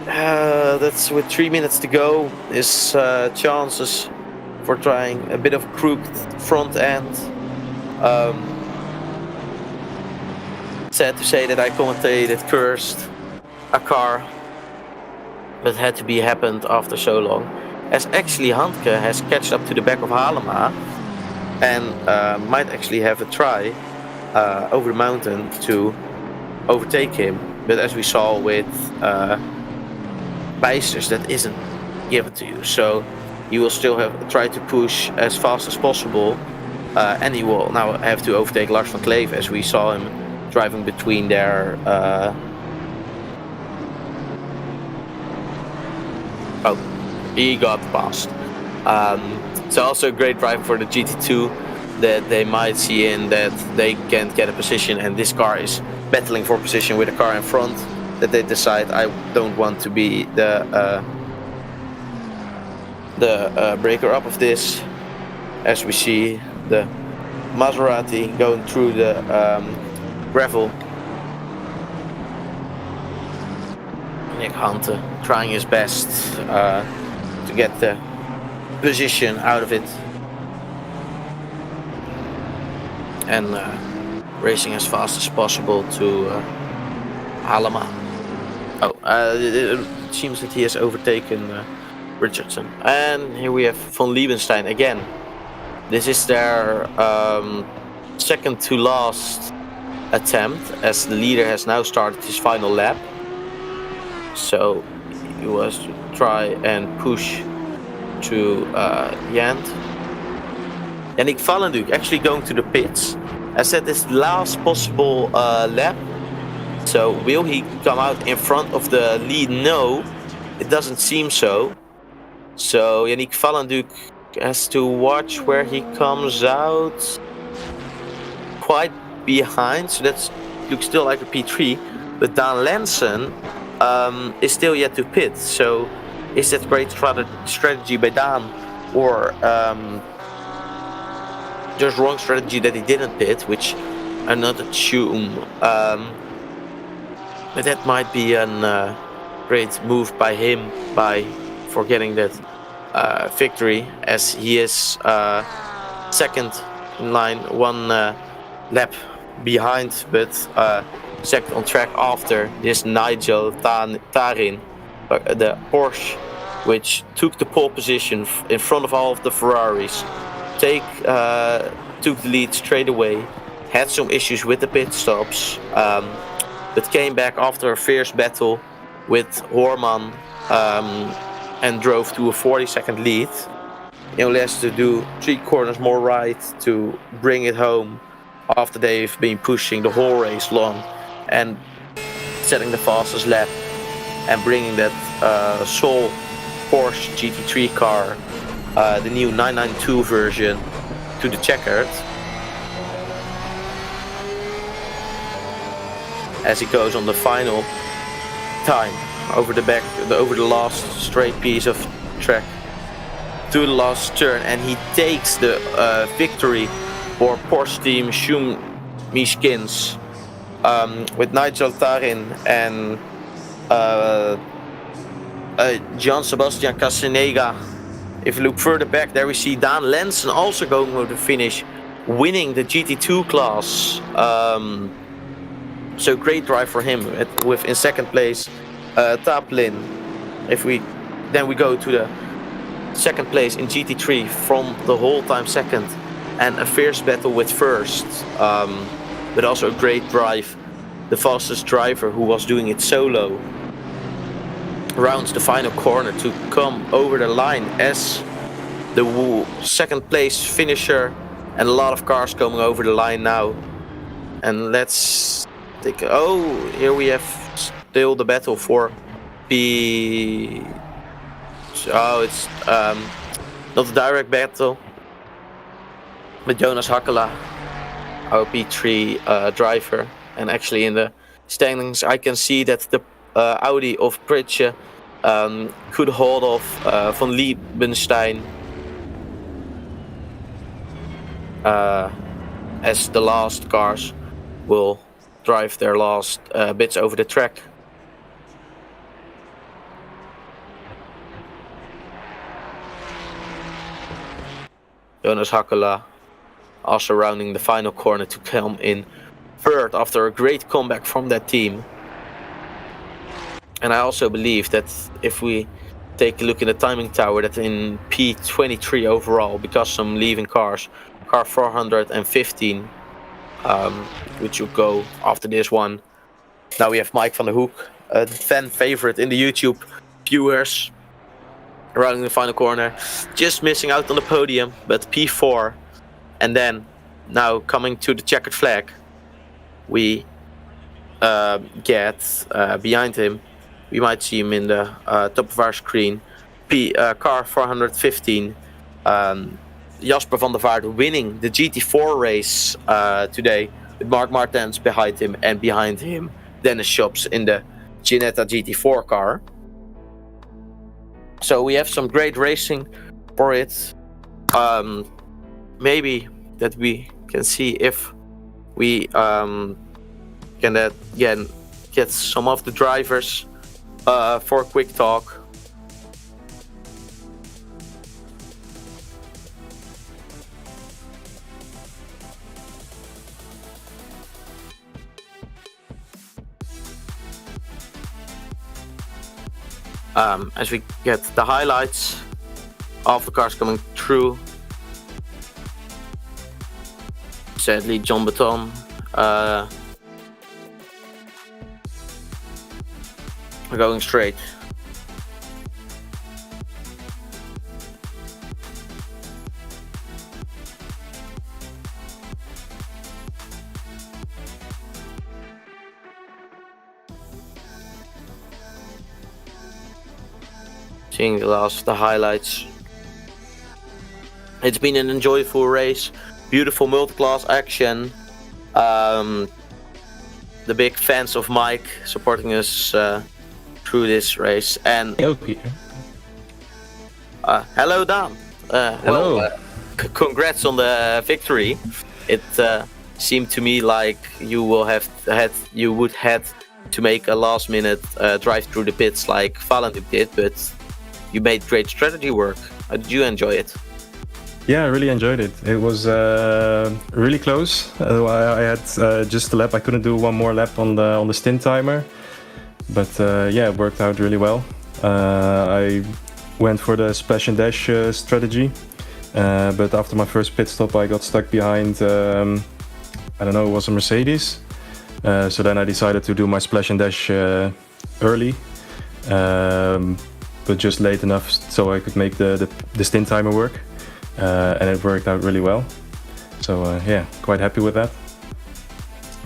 That's with 3 minutes to go. His chances for trying a bit of a crooked front end. Sad to say that I commentated first a car, but had to be happened after so long, as actually Handke has catched up to the back of Halema and might actually have a try over the mountain to overtake him, but as we saw with Bijsters, that isn't given to you, so you will still try to push as fast as possible, and he will now have to overtake Lars van Kleef, as we saw him driving between their he got past. It's also a great drive for the GT2, that they might see in that they can't get a position, and this car is battling for position with a car in front, that they decide, I don't want to be the breaker up of this, as we see the Maserati going through the gravel. Nick Hunter trying his best to get the position out of it, and racing as fast as possible to Halema. It seems that he has overtaken Richardson, and here we have von Liebenstein again. This is their second to last attempt, as the leader has now started his final lap. So he was to try and push to the end. Yannick Valenduk actually going to the pits. I said this last possible lap. So will he come out in front of the lead? No. it doesn't seem so. So Yannick Valenduk has to watch where he comes out. Quite behind, so that looks still like a P3. But Dan Lensen is still yet to pit. So is that great strategy by Dan, or just wrong strategy that he didn't pit, which I'm not assume. But that might be a great move by him for getting that victory, as he is second in line, one lap behind, but second on track after this Nigel Tarin, the Porsche, which took the pole position in front of all of the Ferraris, took the lead straight away, had some issues with the pit stops, but came back after a fierce battle with Horman, and drove to a 40-second lead. He only has to do 3 corners more right to bring it home after they've been pushing the whole race long and setting the fastest lap and bringing that Sol Porsche GT3 car, the new 992 version, to the checkered. As he goes on the final time over the last straight piece of track to the last turn, and he takes the victory for Porsche team Schumishkins, with Nigel Tarin and John Sebastian Casanega. If you look further back, there we see Dan Lensen also going over the finish, winning the GT2 class. So great drive for him with in second place Taplin. Then we go to the second place in GT3 from the whole time second, and a fierce battle with first, but also a great drive. The fastest driver, who was doing it solo, rounds the final corner to come over the line as the second place finisher, and a lot of cars coming over the line now. And let's take here we have still the battle for P. It's not a direct battle, but Jonas Hakkela, our P3 driver. And actually in the standings I can see that the Audi of Pritje could hold off Van Liebenstein as the last cars will drive their last bits over the track. Jonas Hakkela also rounding the final corner to come in third after a great comeback from that team. And I also believe that if we take a look in the timing tower, that in P23 overall, because some leaving cars, car 415, which will go after this one. Now we have Mike van der Hoek, a fan favorite in the YouTube viewers, rounding the final corner, just missing out on the podium, but P4. And then now coming to the checkered flag, we get behind him, we might see him in the top of our screen, car 415, Jasper van der Vaart winning the GT4 race today, with Mark Martens behind him, and behind him Dennis Shops in the Ginetta GT4 car. So we have some great racing for it. Maybe that we can see if we can again get some of the drivers for a quick talk. As we get the highlights of the cars coming through. Sadly, John Baton are going straight. Seeing the highlights. It's been an enjoyable race, beautiful multi-class action. The big fans of Mike supporting us through this race. And Hello, Peter. hello, Dan. Hello. Well, congrats on the victory. It seemed to me like you would had to make a last-minute drive through the pits like Valentin did, but you made great strategy work. How did you enjoy it? Yeah, I really enjoyed it. It was really close. I had just a lap. I couldn't do one more lap on the stint timer, but yeah, it worked out really well. I went for the splash and dash strategy, but after my first pit stop, I got stuck behind. I don't know, it was a Mercedes. So then I decided to do my splash and dash early, but just late enough so I could make the stint timer work. And it worked out really well. So yeah, quite happy with that.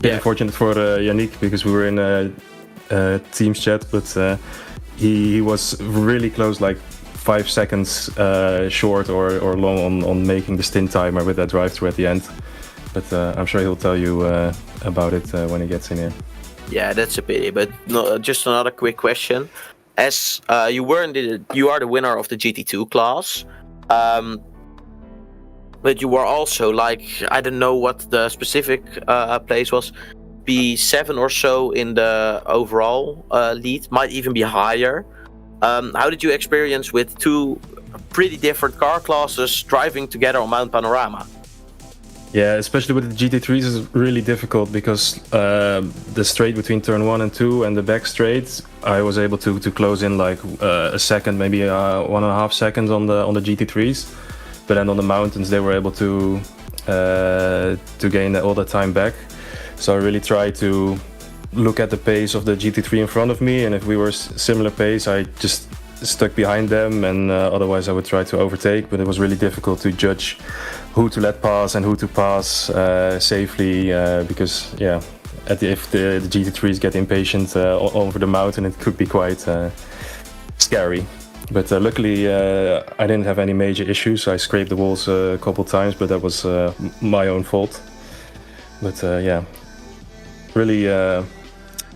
Yeah, unfortunate for Yannick because we were in a Teams chat, but he was really close, like 5 seconds short or long on making the stint timer with that drive-through at the end. But I'm sure he'll tell you about it when he gets in here. Yeah, that's a pity. But no, just another quick question: as you are the winner of the GT2 class. But you were also like, I don't know what the specific place was, B7 or so in the overall lead, might even be higher. How did you experience with two pretty different car classes driving together on Mount Panorama? Yeah, especially with the GT3s is really difficult because the straight between turn 1 and 2 and the back straight, I was able to close in like a second, maybe 1.5 seconds on the GT3s. But then on the mountains, they were able to gain all the time back. So I really tried to look at the pace of the GT3 in front of me, and if we were similar pace, I just stuck behind them, and otherwise I would try to overtake. But it was really difficult to judge who to let pass and who to pass safely, because yeah, if the GT3s get impatient over the mountain, it could be quite scary. But luckily, I didn't have any major issues. I scraped the walls a couple times, but that was my own fault. But yeah, really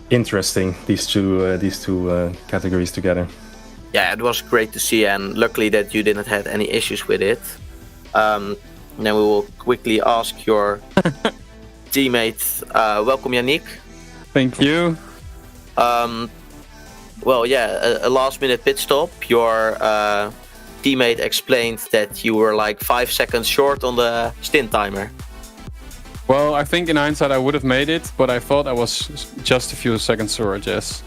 interesting these two categories together. Yeah, it was great to see, and luckily that you didn't have any issues with it. Then we will quickly ask your teammate. Welcome, Yannick. Thank you. Well, yeah, a last-minute pit stop. Your teammate explained that you were like 5 seconds short on the stint timer. Well, I think in hindsight I would have made it, but I thought I was just a few seconds short, yes.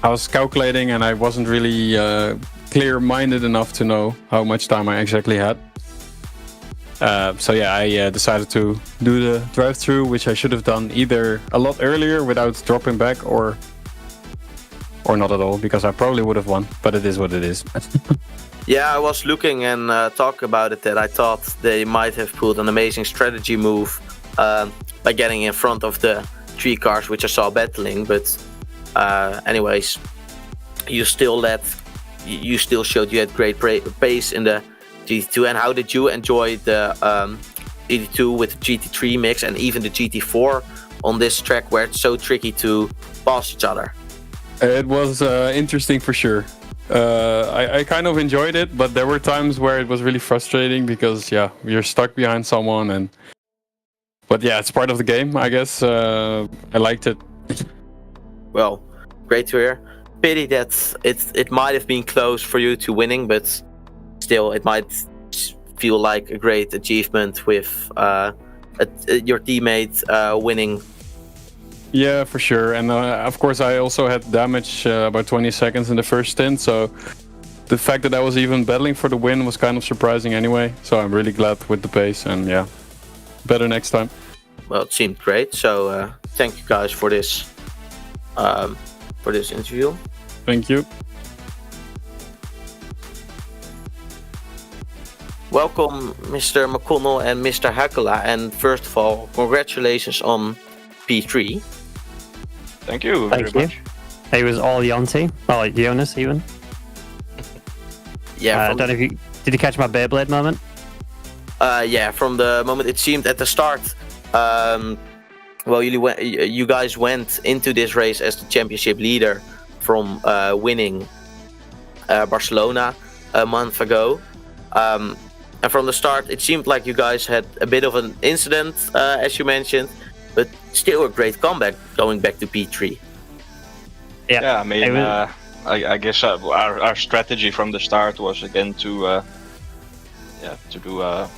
I was calculating and I wasn't really clear-minded enough to know how much time I exactly had. So yeah, I decided to do the drive-through, which I should have done either a lot earlier without dropping back or not at all, because I probably would have won, but it is what it is. Yeah, I was looking and talking about it that I thought they might have pulled an amazing strategy move by getting in front of the 3 cars which I saw battling, but anyways, you still showed you had great pace in the GT2. And how did you enjoy the GT2 with the GT3 mix and even the GT4 on this track where it's so tricky to pass each other? It was interesting for sure. I kind of enjoyed it, but there were times where it was really frustrating because yeah, you're stuck behind someone, but yeah, it's part of the game, I guess. I liked it. Well, great to hear. Pity that it might have been close for you to winning, but still it might feel like a great achievement with your teammate winning. Yeah, for sure. And of course I also had damage about 20 seconds in the first stint, so the fact that I was even battling for the win was kind of surprising anyway. So I'm really glad with the pace, and yeah, better next time. Well, it seemed great, so thank you guys for this interview. Thank you. Welcome, Mr. McConnell and Mr. Hakela, and first of all, congratulations on P3. Thank you very much. He was all Jonty. Oh, Jonas even. Yeah, I don't know if did you catch my Beyblade moment? Yeah, from the moment it seemed at the start. Well, you guys went into this race as the championship leader from winning Barcelona a month ago. And from the start, it seemed like you guys had a bit of an incident, as you mentioned, but still a great comeback going back to P3. Yeah, I mean, I guess our strategy from the start was again to do a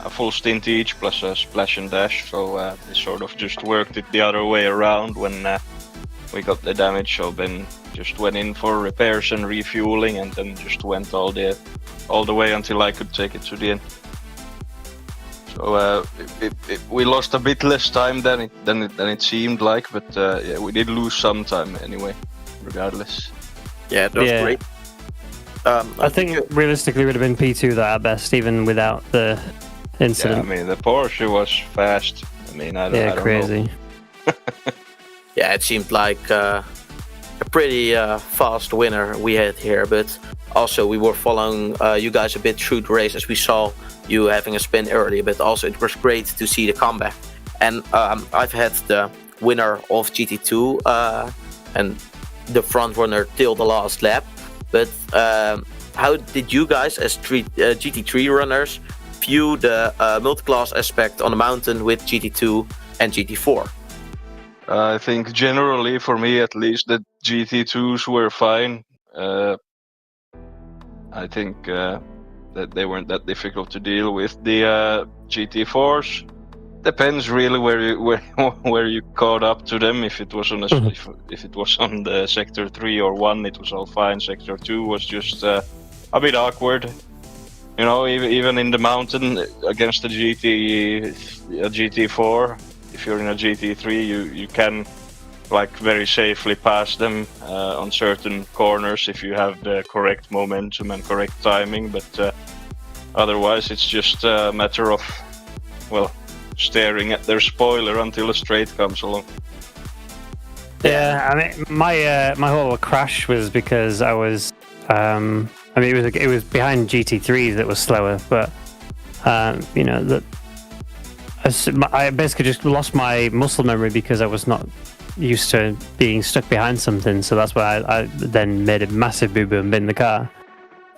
full stint each plus a splash and dash. So we sort of just worked it the other way around when we got the damage. So Ben just went in for repairs and refueling, and then just went all the way until I could take it to the end. So we lost a bit less time than it seemed like, but yeah, we did lose some time anyway, regardless. Yeah, that was great. I think realistically it would have been P2 that at best, even without the incident. Yeah, I mean, the Porsche was fast. I mean, I don't crazy. know. Yeah, it seemed like a pretty fast winner we had here, but also we were following you guys a bit through the race as we saw you having a spin earlier, but also it was great to see the comeback. And I've had the winner of GT2 and the front runner till the last lap, but how did you guys as GT3 runners view the multi-class aspect on the mountain with GT2 and GT4? I think generally, for me at least, the GT2s were fine. I think that they weren't that difficult to deal with. The GT4s depends really where you caught up to them. If it was on if it was on the sector 3 or 1, it was all fine. Sector 2 was just a bit awkward. You know, even in the mountain against a GT4, if you're in a GT3, you can like very safely pass them on certain corners if you have the correct momentum and correct timing. But otherwise, it's just a matter of, well, staring at their spoiler until a straight comes along. Yeah, I mean, my whole crash was because I was, I mean, it was behind GT3s that was slower, but you know that I basically just lost my muscle memory because I was not used to being stuck behind something. So that's why I then made a massive boo-boo and been in the car.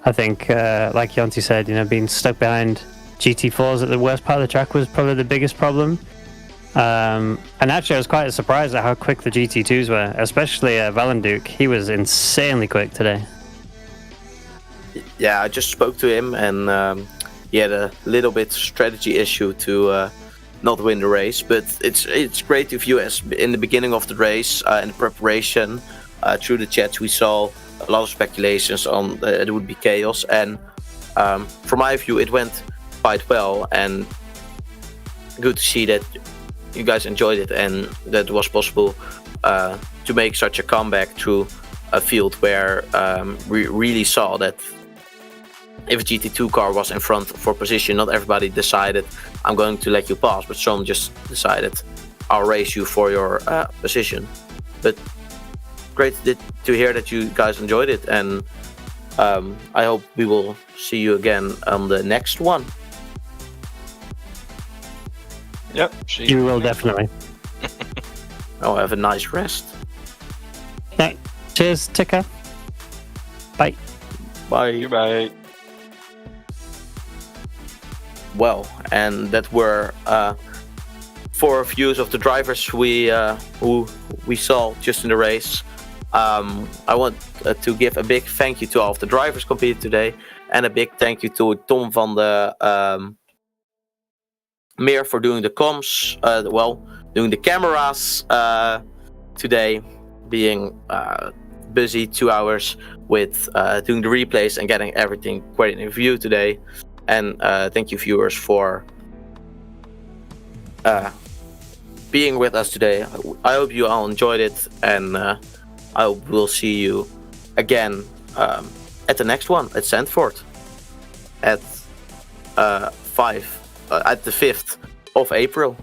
I think, like Jonty said, you know, being stuck behind GT4s at the worst part of the track was probably the biggest problem. And actually, I was quite surprised at how quick the GT2s were, especially Valenduke. He was insanely quick today. Yeah, I just spoke to him, and he had a little bit strategy issue to not win the race. But it's great to view as in the beginning of the race, in the preparation, through the chats we saw a lot of speculations on it would be chaos, and from my view it went quite well, and good to see that you guys enjoyed it and that it was possible to make such a comeback through a field where we really saw that if a GT2 car was in front for position, not everybody decided I'm going to let you pass, but some just decided I'll race you for your position. But great to hear that you guys enjoyed it, and I hope we will see you again on the next one. Yep, you will definitely. Oh, have a nice rest. Yeah. Cheers, Tika. Bye. Bye. Goodbye. Well, and that were 4 views of the drivers who we saw just in the race. I want to give a big thank you to all of the drivers competed today, and a big thank you to Tom van de Meer for doing the comms, doing the cameras today, being busy 2 hours with doing the replays and getting everything quite in view today. And thank you, viewers, for being with us today. I hope you all enjoyed it, and I will see you again at the next one at Zandvoort at the 5th of April.